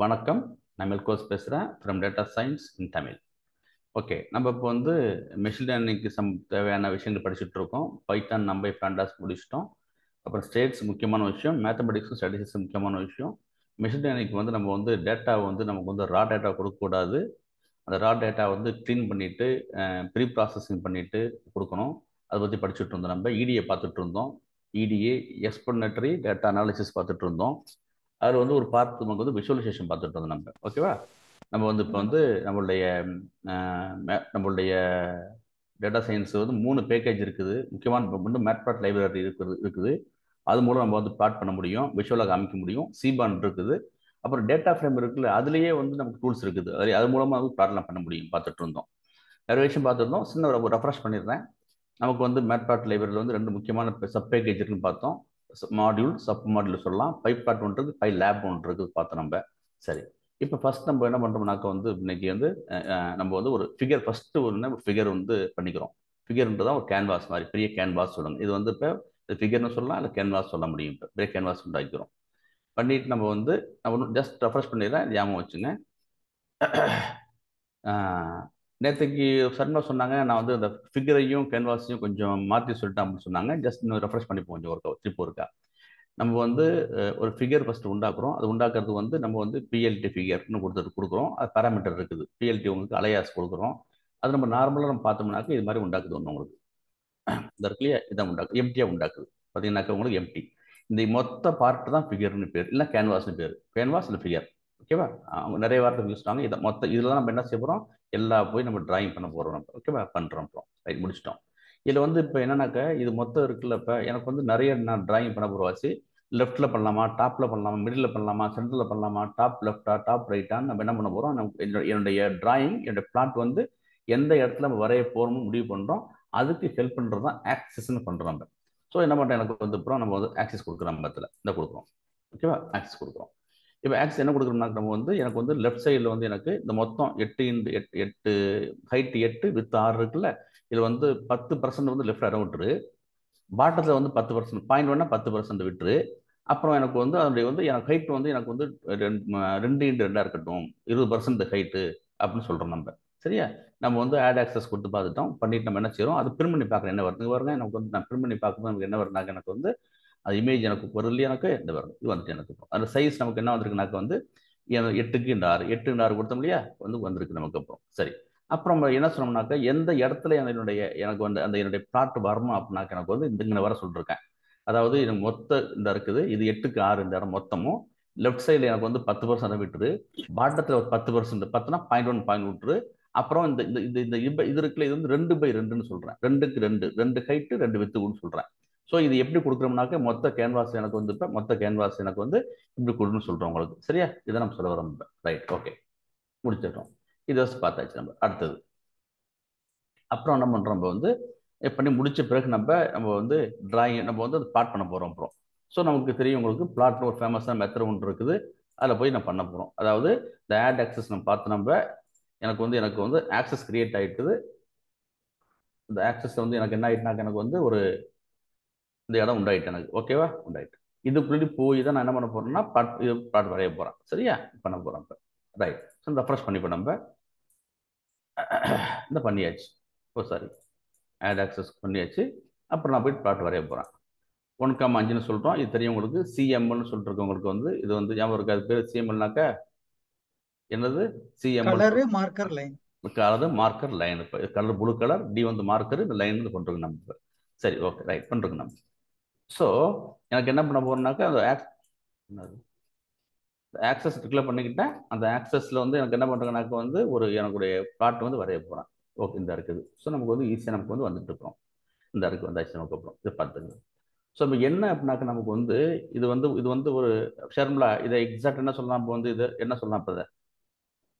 வணக்கம். நான் மெல்கோஸ் பேசுகிறேன் from data science in Tamil. Okay, நம்ம இப்போ வந்து மெஷின் லேர்னிங்க்கு தேவையான விஷயங்கள் படிச்சுட்டு இருக்கோம். பைத்தான், நம்பை, பாண்டாஸ் முடிச்சிட்டோம். அப்புறம் ஸ்டேட்ஸ் முக்கியமான விஷயம், மேத்தமெட்டிக்ஸும் ஸ்டாட்டிஸ்டிக்ஸ் முக்கியமான விஷயம். மெஷின் லேர்னிங்க்கு வந்து நம்ம வந்து டேட்டா வந்து நமக்கு வந்து ரா டேட்டா கொடுக்கக்கூடாது. அந்த ரா டேட்டா வந்து க்ளீன் பண்ணிவிட்டு ப்ரீ ப்ராசஸிங் பண்ணிவிட்டு கொடுக்கணும். அதை பற்றி படிச்சுட்டு இருந்தோம். நம்ம இடியை பார்த்துட்டு இருந்தோம். இடிஏ எக்ஸ்பிளனட்டரி டேட்டா அனாலிசிஸ் பார்த்துட்டு இருந்தோம். அதில் வந்து ஒரு பார்ட் நமக்கு வந்து விஷுவலைசேஷன் பார்த்துட்டு இருந்தோம் நம்ம. ஓகேவா? நம்ம வந்து இப்போ வந்து நம்மளுடைய டேட்டா சயின்ஸ் வந்து 3 பேக்கேஜ் இருக்குது. முக்கியமான வந்து மேட்பிளாட் லைப்ரரி இருக்குது. அது மூலம் நம்ம வந்து பிளாட் பண்ண முடியும், விஷுவலாக காமிக்க முடியும். சீபான் இருக்குது. அப்புறம் டேட்டா ஃப்ரேம் இருக்குல்ல, அதுலேயே வந்து நமக்கு டூல்ஸ் இருக்குது. அது மூலமாக வந்து பிளாட்லாம் பண்ண முடியும். பார்த்துட்டு இருந்தோம். நிறைய விஷயம் பார்த்துருந்தோம். சின்ன ஒரு ரெஃப்ரெஷ் பண்ணிடுறேன். நமக்கு வந்து மேட்பிளாட் லைப்ரரியில் வந்து 2 முக்கியமான சப் பேக்கேஜ் இருக்குன்னு பார்த்தோம். மாடியூல், சப் மாடியூல் சொல்லலாம். பைப்ளாட் ஒன்று இருக்குது, பை லேப் ஒன்று இருக்குது பார்த்தோம் நம்ம. சரி, இப்போ ஃபர்ஸ்ட் நம்ம என்ன பண்ணுறோம்னாக்க வந்து இன்னைக்கு வந்து நம்ம வந்து ஒரு ஃபிகர் ஃபர்ஸ்ட் ஒரு ஃபிகர் வந்து பண்ணிக்கிறோம். ஃபிகர்ன்றதான் ஒரு கேன்வாஸ் மாதிரி, பெரிய கேன்வாஸ் சொல்லுங்க. இது வந்து இப்போ ஃபிகர்னு சொல்லலாம், இல்லை கேன்வாஸ் சொல்ல முடியும். இப்போ பெரிய கேன்வாஸ் உண்டாக்கிறோம். பண்ணிட்டு நம்ம வந்து நான் ஜஸ்ட் ரெஃப்ரெஷ் பண்ணிடுறேன், ஞாபகம் வச்சுங்க. நேற்றுக்கு சர்மா சொன்னாங்க, நான் வந்து அந்த ஃபிகரையும் கேன்வாஸையும் கொஞ்சம் மாற்றி சொல்லிட்டேன் அப்படின்னு சொன்னாங்க. ஜஸ்ட் இன்னும் ரெஃப்ரெஷ் பண்ணிப்போம் கொஞ்சம் ஒரு ட்ரிப் இருக்கா. நம்ம வந்து ஒரு ஃபிகர் ஃபஸ்ட்டு உண்டாக்குறோம். அது உண்டாக்குறது வந்து நம்ம வந்து பிஎல்டி ஃபிகர்னு கொடுக்குறோம். அது பேராமீட்டர் இருக்குது. பிஎல்டி உங்களுக்கு அலையாஸ் கொடுக்குறோம். அது நம்ம நார்மலாக நம்ம பார்த்தோம்னாக்க இது மாதிரி உண்டாக்குது ஒன்று உங்களுக்கு. இந்த இருக்குல்லையா, இதான் உண்டாக்குது, எம்டியாக உண்டாக்குது. பார்த்தீங்கன்னாக்கா உங்களுக்கு எம்டி. இந்த மொத்த பார்ட் தான் ஃபிகர்னு பேர், இல்லை கேன்வாஸ்னு பேர். கேன்வாஸ் இல்லை ஃபிகர். ஓகேவா? அவங்க நிறைய வார்த்தை யூஸ் பண்ணாங்க. இதை மொத்த இதில் தான் நம்ம என்ன செய்ய போகிறோம், எல்லாம் போய் நம்ம டிராயிங் பண்ண போகிறோம் நம்ம. ஓகேவா? பண்ணுறோம். அப்புறம் ரைட், முடிச்சிட்டோம். இதில் வந்து இப்போ என்னன்னாக்கா இது மொத்தம் இருக்குல்ல. இப்போ எனக்கு வந்து நிறைய நான் டிராயிங் பண்ண போகிறவாச்சு. லெஃப்ட்டில் பண்ணலாமா, டாப்பில் பண்ணலாமா, மிடில் பண்ணலாமா, சென்டரில் பண்ணலாமா, டாப் லெஃப்டா, டாப் ரைட்டான்னு நம்ம என்ன பண்ண போகிறோம். என்னுடைய டிராயிங், என்னுடைய பிளாட் வந்து எந்த இடத்துல நம்ம வரைய போகிறோம்னு முடிவு பண்ணுறோம். அதுக்கு ஹெல்ப் பண்ணுறது தான் ஆக்சிஸ்ன்னு பண்ணுறோம் நம்ம. ஸோ என்ன பண்ணுறோம், எனக்கு வந்து அப்புறம் நம்ம வந்து ஆக்சிஸ் கொடுக்குறோம். நம்ம இடத்துல இந்த கொடுக்குறோம். ஓகேவா? ஆக்சிஸ் கொடுக்குறோம். இப்போ ஆக்சிஸ் என்ன கொடுக்குறோம்னா, நம்ம வந்து எனக்கு வந்து லெஃப்ட் சைடில் வந்து எனக்கு இந்த மொத்தம் 8 ஹைட் 8 வித் 6 இருக்குல்ல. இதில் வந்து 10% வந்து லெஃப்ட் இடம் விட்டுரு. பாட்டத்தில் வந்து 10%, 0.1 10% விட்டுரு. அப்புறம் எனக்கு வந்து அதனுடைய வந்து எனக்கு ஹைட் வந்து எனக்கு வந்து 2x2 இருக்கட்டும், 20% ஹைட்டு அப்படின்னு சொல்கிறோம் நம்ம. சரியா? நம்ம வந்து ஆட் ஆக்சஸ் கொடுத்து பார்த்துட்டோம். பண்ணிட்டு நம்ம என்ன செய்யறோம், அது பிரிண்ட் பண்ணி பார்க்குறேன் என்ன வருது வருங்க. எனக்கு வந்து நான் பிரிண்ட் பண்ணி பார்க்கும்போது நமக்கு என்ன வருதுனாக்க, எனக்கு வந்து அது இமேஜ் எனக்கு வருது இல்லையா, எனக்கு இந்த வருது, இது வந்துட்டு எனக்கு. அந்த சைஸ் நமக்கு என்ன வந்திருக்குனாக்க வந்து 8x6 8x6 கொடுத்தோம் இல்லையா, வந்து வந்திருக்கு நமக்கு. அப்புறம் சரி, அப்புறம் நம்ம என்ன சொன்னோம்னாக்கா, எந்த இடத்துல எனக்கு வந்து என்னுடைய பிளாட் வரணும் அப்படின்னாக்க, எனக்கு வந்து இங்கே வர சொல்லிருக்கேன். அதாவது இது மொத்த இந்த இருக்குது, இது 8x6 இந்த இடம் மொத்தமும். லெஃப்ட் சைடில் எனக்கு வந்து 10% விட்டுரு. பாட்டத்தில் ஒரு 10%, 10னா 0.1 விட்டுரு. அப்புறம் இந்த இந்த இந்த இந்த இது இருக்குல்ல, இது வந்து 2x2ன்னு சொல்கிறேன். 2x2, 2 ஹைட்டு 2 வித்துன்னு சொல்கிறேன். ஸோ இது எப்படி கொடுக்குறோம்னாக்க, மொத்த கேன்வாஸ் எனக்கு வந்து இப்போ மொத்த கேன்வாஸ் எனக்கு வந்து இப்படி கொடுன்னு சொல்கிறோம் உங்களுக்கு. சரியா? இதை நம்ம சொல்ல வரோம். ரைட், ஓகே, முடிச்சிடுறோம். இதை பார்த்தாச்சு. நம்ம அடுத்தது அப்புறம் என்ன பண்ணுறோம், நம்ம வந்து பண்ணி முடிச்ச பிறகு நம்ம வந்து டிராயிங் நம்ம வந்து பிளாட் பண்ண போகிறோம். அப்புறம் ஸோ நமக்கு தெரியும், உங்களுக்கு பிளாட்னு ஒரு ஃபேமஸான மெத்தட் ஒன்று இருக்குது. அதில் போய் நான் பண்ண போகிறோம். அதாவது இந்த ஆட் ஆக்சஸ் நம்ம பார்த்து எனக்கு வந்து ஆக்சஸ் கிரியேட் ஆகிட்டுது. இந்த ஆக்சஸ் வந்து எனக்கு என்ன ஆகிட்டுனாக்க, எனக்கு வந்து ஒரு இந்த இடம் உண்டாயிட்டு எனக்கு. ஓகேவா? உண்டாயிட்டு இதுக்குள்ளே போய் தான் நான் என்ன பண்ண போகிறேன்னா பிளாட் வரைய போகிறேன். சரியா? பண்ண போகிறேன் இப்போ. ரைட், ஸோ ரெஃப்ரெஷ் பண்ணிப்போம் நம்ம. இந்த பண்ணியாச்சு. ஓ சாரி, ஆட் ஆக்சஸ் பண்ணியாச்சு. அப்புறம் நான் போய் பிளாட் வரைய போகிறேன். 1,5ன்னு சொல்கிறோம். இது தெரியும் உங்களுக்கு. சிஎம்எல்னு சொல்லிட்டு உங்களுக்கு வந்து இது வந்து ஞாபகம் இருக்கு. அது பேர் சிஎம்எல்னாக்கா என்னது? CML colour marker line. அதாவது மார்க்கர் லைன். இப்போ கலர் ப்ளூ கலர், டி வந்து மார்க்கர், இந்த லைன் வந்து பண்ணுறோங்க நம்ம. சரி, ஓகே, ரைட், பண்ணுறோங்க நம்ம. ஸோ எனக்கு என்ன பண்ண போகிறோம்னாக்கா, அந்த ஆக்சஸ் டிக்ளேர் பண்ணிக்கிட்டேன். அந்த ஆக்சஸில் வந்து எனக்கு என்ன பண்ணுறேன்னாக்க வந்து எனக்குடைய பிளாட் வந்து வரைய போகிறேன். ஓகே, இந்த இருக்குது. ஸோ நமக்கு வந்து ஈஸியாக நமக்கு வந்து வந்துட்டு இருக்கிறோம். இந்த இருக்கு வந்தாச்சு நமக்கு. அப்புறம் இதை பார்த்துங்க. ஸோ இப்போ என்ன அப்படின்னாக்க, நமக்கு வந்து இது வந்து ஒரு ஷர்மிளா, இதை எக்ஸாக்ட் என்ன சொல்லலாம், இப்போ வந்து இது என்ன சொல்லலாம், இப்போ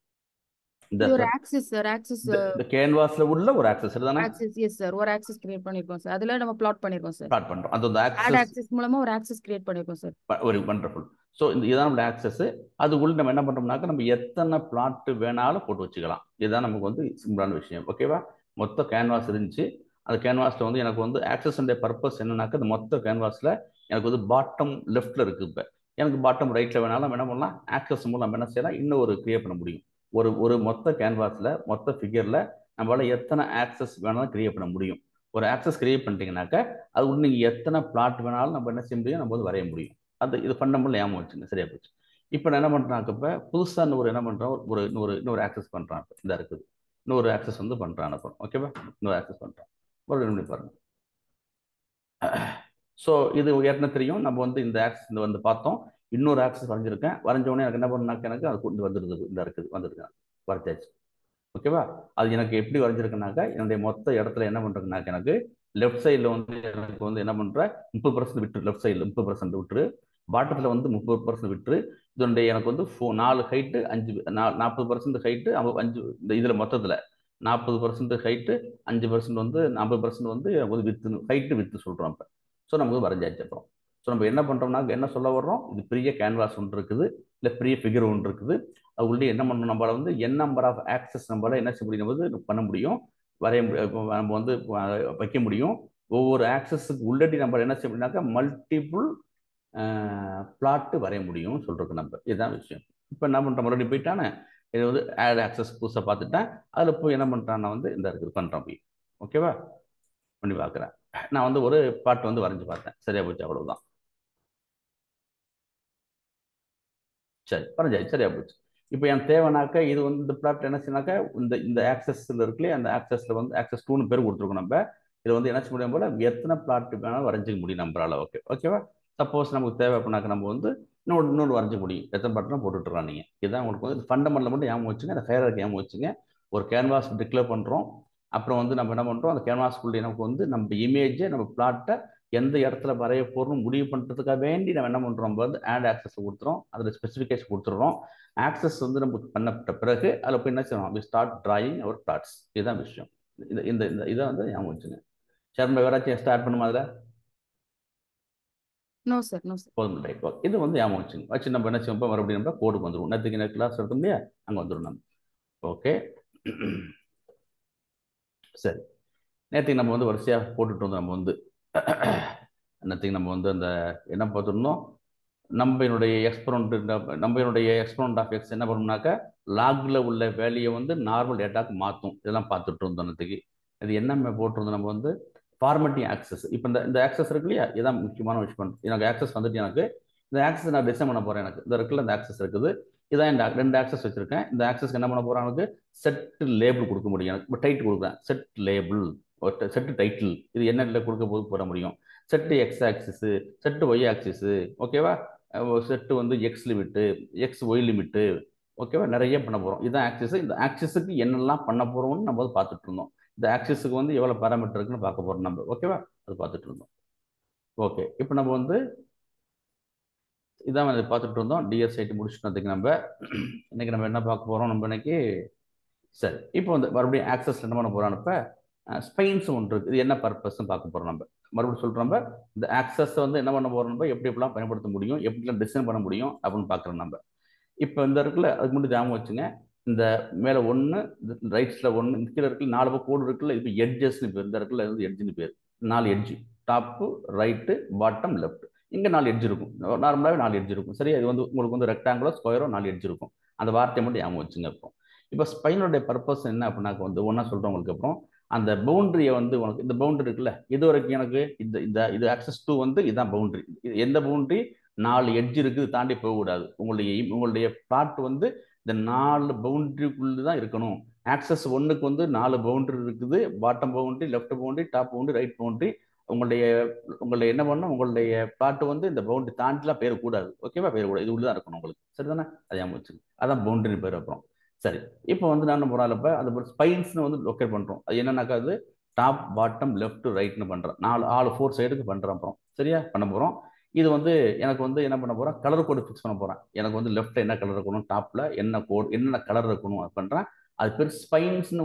இது ஒரு ஆக்சிஸ் சார். ஆக்சிஸ் இந்த கேன்வாஸ்ல உள்ள ஒரு ஆக்சஸ் தானே? Axis, yes sir. ஒரு ஆக்சிஸ் கிரியேட் பண்ணிருக்கோம் சார். அதுல நம்ம பிளாட் பண்ணிருக்கோம் சார். பிளாட் பண்றோம். அந்த ஆட் ஆக்சிஸ் மூலமா ஒரு ஆக்சிஸ் கிரியேட் பண்ணிருக்கோம் சார். ஒரு வண்டர்ஃபுல். ஸோ இதுதான் நம்ம ஆக்சஸ். அதுக்குள்ள நம்ம என்ன பண்றோம்னாக்க, நம்ம எத்தனை பிளாட் வேணாலும் போட்டு வச்சுக்கலாம். இதுதான் நமக்கு வந்து சிம்பிளான விஷயம். ஓகேவா? மொத்த கேன்வாஸ் இருந்துச்சு. அந்த கேன்வாஸ்ல வந்து எனக்கு வந்து ஆக்சஸ் பர்பஸ் என்னன்னாக்க, இந்த மொத்த கேன்வாஸ்ல எனக்கு வந்து பாட்டம் லெஃப்ட்ல இருக்கு. இப்போ எனக்கு பாட்டம் ரைட்டில் வேணாலும் என்ன பண்ணலாம், ஆக்சஸ் மூலம் நம்ம என்ன செய்யலாம், இன்னும் ஒரு கிரியேட் பண்ண முடியும். ஒரு ஒரு மொத்த கேன்வாஸில் மொத்த ஃபிகரில் நம்மளால் எத்தனை ஆக்சஸ் வேணாலும் கிரியேட் பண்ண முடியும். ஒரு ஆக்சஸ் கிரியேட் பண்ணிட்டீங்கன்னாக்கா அது நீங்கள் எத்தனை பிளாட் வேணாலும் நம்ம என்ன செய்ய முடியும், நம்ம வந்து வரைய முடியும். அது இது ஃபண்டமெண்டல் ஞாபகம் வச்சுங்க, சரியா போச்சு. இப்போ நான் என்ன பண்ணுறாங்க, இப்போ புதுசாக என்ன பண்ணுறோம், இன்னொரு ஆக்சஸ் பண்ணுறான். இப்போ இந்த இருக்குது இன்னொரு ஆக்சஸ் வந்து பண்ணுறான் அனுப்புறோம். ஓகேவா, இன்னொரு ஆக்சஸ் பண்ணுறான். ஒரு 2 நிமிடம் பாருங்க. ஸோ இது ஏற்கனவே தெரியும், நம்ம வந்து இந்த ஆக்சஸ் இந்த வந்து பார்த்தோம். இன்னொரு ஆக்சஸ் வரைஞ்சிருக்கேன். வரைஞ்ச உடனே எனக்கு என்ன பண்ணாக்க எனக்கு அது கொண்டு வந்துடுது, இந்த இருக்குது வந்துருக்கு, வரைச்சாச்சு. ஓகேவா, அது எனக்கு எப்படி வரைஞ்சிருக்குனாக்கா என்னுடைய மொத்த இடத்துல என்ன பண்ணுறதுனாக்க எனக்கு லெஃப்ட் சைடில் வந்து எனக்கு வந்து என்ன பண்ணுறேன், 30% விட்டு, லெஃப்ட் சைடில் 30% விட்டுரு, பாட்டத்தில் வந்து 30% விட்டுரு. இதனுடைய எனக்கு வந்து 4 ஹைட்டு 5 40% ஹைட்டு 5 இந்த இதில் மொத்தத்தில் 40% ஹைட்டு 5% வந்து 40% வந்து எனக்கு வந்து வித்து ஹைட்டு வித்து சொல்கிறோம். இப்போ ஸோ நமக்கு வரைஞ்சாச்சு. அப்புறம் ஸோ நம்ம என்ன பண்ணுறோம்னா என்ன சொல்ல வர்றோம், இது பெரிய கேன்வாஸ் ஒன்று இருக்குது, இல்லை பெரிய ஃபிகர் ஒன்று இருக்குது. அது உள்ளே என்ன பண்ணணும், நம்மளால வந்து என் நம்பர் ஆஃப் ஆக்சஸ் நம்மளால என்ன செய்ய முடியும், வந்து பண்ண முடியும், வரைய நம்ம வந்து வைக்க முடியும். ஒவ்வொரு ஆக்சஸுக்கு உள்ளடி நம்ம என்ன செய்ய முடியும்னாக்கா மல்டிபிள் பிளாட்டு வரைய முடியும் சொல்றதுக்கு நம்ம, இதுதான் விஷயம். இப்போ என்ன பண்ணுறோம், மறுபடியும் போயிட்டானே இது வந்து ஆட் ஆக்சஸ் புதுசாக பார்த்துட்டேன். அதில் போய் என்ன பண்ணுறான், நான் வந்து இந்த இருக்குது பண்ணுறேன் போய். ஓகேவா, பண்ணி பார்க்குறேன். நான் வந்து ஒரு பாட்டு வந்து வரைஞ்சி பார்த்தேன், சரியா போச்சு, அவ்வளவுதான். சரி வரைஞ்சாச்சு, சரியா போச்சு. இப்போ எனக்கு தேவைனாக்கா இது வந்து இந்த பிளாட் என்ன செய்யணாக்கா இந்த இந்த ஆக்சஸ்ல இருக்குல்லையே, அந்த ஆக்சஸ்ல வந்து ஆக்சஸ் 2 பேர் கொடுத்துருக்கோம். நம்ம இதை வந்து என்ன செய்ய முடியும் போல எத்தனை பிளாட் வேணாலும் வரைஞ்சிக்க முடியும் நம்மளால. ஓகேவா, சப்போஸ் நமக்கு தேவை அப்படின்னாக்க நம்ம வந்து இன்னொரு வரைஞ்சிக்க முடியும். எத்தனை பிளாட்னா போட்டுட்டுறான் நீங்கள். இதுதான் உங்களுக்கு வந்து ஃபண்டமெண்டல் மட்டும் ஞாபகம் வச்சுங்க, அந்த ஹையரார்க்கி ஞாபகம் வச்சுங்க. ஒரு கேன்வாஸ் டிக்ளேர் பண்ணுறோம், அப்புறம் வந்து நம்ம என்ன பண்ணுறோம், அந்த கேன்வாஸ்க்குள்ளே நமக்கு வந்து நம்ம இமேஜை நம்ம பிளாட்டை எந்த இடத்துல வரைய போகிறோம் முடிவு பண்ணுறதுக்காக வேண்டி நம்ம என்ன பண்ணுறோம், நம்ம வந்து ஆட் ஆக்சஸ் கொடுத்துறோம், அதில் ஸ்பெசிஃபிகேஷன் கொடுத்துட்றோம். ஆக்சஸ் வந்து நமக்கு பண்ணப்பட்ட பிறகு அதில் போய் என்ன செய்யணும், we start drawing our plots. இதுதான் விஷயம். இந்த இந்த இந்த இதை வந்து ஞாபகம் வச்சுங்க. சரி, நம்ம வேறாச்சும் ஸ்டார்ட் பண்ணுமா அதில்? No sir, no sir. போதும், ரைட். இது வந்து ஞாபகம் வச்சுங்க. வச்சு நம்ம என்ன செய்வோம், மறுபடியும் நம்ம கோடுக்கு வந்துடும். நேற்றுக்கு கிளாஸ் எடுத்தோம் இல்லையா, அங்கே வந்துடும் நம்ம. ஓகே சரி, நேற்றுக்கு நம்ம வந்து வரிசையாக போட்டுட்டு வந்தோம். நம்ம வந்து நேற்றுக்கு நம்ம வந்து அந்த என்ன பார்த்துருந்தோம், நம்மளுடைய எக்ஸ்போனன்ட் ஆஃப் எக்ஸ் என்ன பண்ணணும்னாக்கா லாக்ல உள்ள வேல்யூயை வந்து நார்மல் டேட்டாக்கு மாற்றும். இதெல்லாம் பார்த்துட்டு இருந்தோம் நேற்றுக்கு. இது என்ன போட்டிருந்தோம், நம்ம வந்து ஃபார்மேட்டிங் ஆக்சஸ். இப்போ இந்த ஆக்சஸ் இருக்கு இல்லையா, இதுதான் முக்கியமான விஷயம். எனக்கு ஆக்சஸ் வந்துட்டு எனக்கு இந்த ஆக்சஸ் நான் டிசைன் பண்ண போகிறேன். எனக்கு இந்த இருக்குல்ல, இந்த ஆக்சஸ் இருக்குது, இதான் இந்த 2 ஆக்சஸ் வச்சிருக்கேன். இந்த ஆக்சஸ்க்கு என்ன பண்ண போகிறேன், எனக்கு செட் லேபிள் கொடுக்க முடியும். எனக்கு இப்போ டைட்டில் கொடுக்குறேன், செட் லேபிள், செட் டைட்டில், இது என்ன கொடுக்க போட முடியும். Set x axis, set y axis, ஓகேவா, செட்டு வந்து x limit, x y limit, ஓகேவா, நிறைய பண்ண போகிறோம். இதுதான் ஆக்சிஸ். இந்த ஆக்சிஸுக்கு என்னெல்லாம் பண்ண போகிறோம்னு நம்ம வந்து பார்த்துட்டு இருந்தோம். இந்த ஆக்சிஸுக்கு வந்து எவ்வளோ பேராமீட்டர் இருக்குன்னு பார்க்க போகிறோம் நம்ம. ஓகேவா, அது பார்த்துட்டு இருந்தோம். ஓகே, இப்போ நம்ம வந்து இதான் பார்த்துட்டு இருந்தோம். டிஎஸ் சைட்டு முடிச்சுட்டு நம்ம இன்னைக்கு நம்ம என்ன பார்க்க போகிறோம், நம்ம இன்னைக்கு சரி இப்போ வந்து மறுபடியும் ஆக்சஸ் என்ன பண்ண போகிறோம், இப்போ ஸ்பைன்ஸ் ஒன்று இருக்குது. இது என்ன பர்பஸ்ன்னு பார்க்க போகிறோம் நம்ம. மறுபடியும் சொல்கிறோம், நம்ம இந்த ஆக்சஸ் வந்து என்ன பண்ண போகிறோம், நம்ம எப்படி எப்படிலாம் பயன்படுத்த முடியும், எப்படிலாம் டிசைன் பண்ண முடியும் அப்படின்னு பார்க்குறோம் நம்ம. இப்போ இந்த இருக்குல்ல, அதுக்கு முன்னாடி ஞாபகம் வச்சுங்க, இந்த மேலே 1, ரைட்ஸில் 1, இந்த கீழே இருக்குல்ல 4 பக்கம் கோடு இருக்குல்ல, இப்போ எட்ஜஸ்ன்னு பேர். இந்த இருக்குல்ல வந்து எட்ஜுன்னு பேர். 4 edge, top, right, bottom, left. இங்கே 4 எட்ஜ் இருக்கும். நார்மலாகவே 4 எட்ஜ் இருக்கும். சரி, இது வந்து உங்களுக்கு வந்து ரெக்டாங்குலோ ஸ்கொயரோ 4 எட்ஜ் இருக்கும். அந்த வார்த்தையை மட்டும் ஞாபகம் வச்சுங்க. இப்போ ஸ்பைனுடைய பர்பஸ் என்ன அப்படின்னாக்க வந்து ஒன்றா சொல்கிறேன் உங்களுக்கு. அப்புறம் அந்த பவுண்டரியை வந்து உனக்கு இந்த பவுண்டரி இருக்குல்ல, இது வரைக்கும் எனக்கு இது ஆக்சஸ் 2 வந்து இதுதான் பவுண்டரி. எந்த பவுண்டரி, 4 எட்ஜ் இருக்குது, தாண்டி போகக்கூடாது. உங்களுடைய பிளாட் வந்து இந்த 4 பவுண்டரிக்குள்ளே தான் இருக்கணும். ஆக்சஸ் 1க்கு வந்து 4 பவுண்டரி இருக்குது, bottom boundary, left boundary, top boundary, right boundary. உங்களுடைய என்ன பண்ணணும், உங்களுடைய பிளாட் வந்து இந்த பவுண்டரி தாண்டிலாம் போயிடக்கூடாது. ஓகேவா, போயிடக்கூடாது, இது உள்ளே தான் இருக்கணும் உங்களுக்கு. சரிதானே, அதை வச்சுங்க. அதான் பவுண்டரி பேர். அப்புறம் சரி, இப்போ வந்து நான் போகிறப்ப அந்த ஸ்பைன்ஸ்னு வந்து லொக்கேட் பண்ணுறோம். அது என்னன்னாக்கா அது டாப், பாட்டம், லெஃப்ட், ரைட்னு பண்ணுறோம். 4 சைடுக்கு பண்ணுறோம். அப்புறம் சரியா பண்ண போகிறோம். இது வந்து எனக்கு வந்து என்ன பண்ண போகிறேன், கலர் கோடு ஃபிக்ஸ் பண்ண போகிறேன். எனக்கு வந்து லெஃப்ட்டில் என்ன கலர் இருக்கணும், டாப்பில் என்ன கோட் என்னென்ன கலர் இருக்கணும் அது பண்ணுறேன். அது பேர் ஸ்பைன்ஸ்னு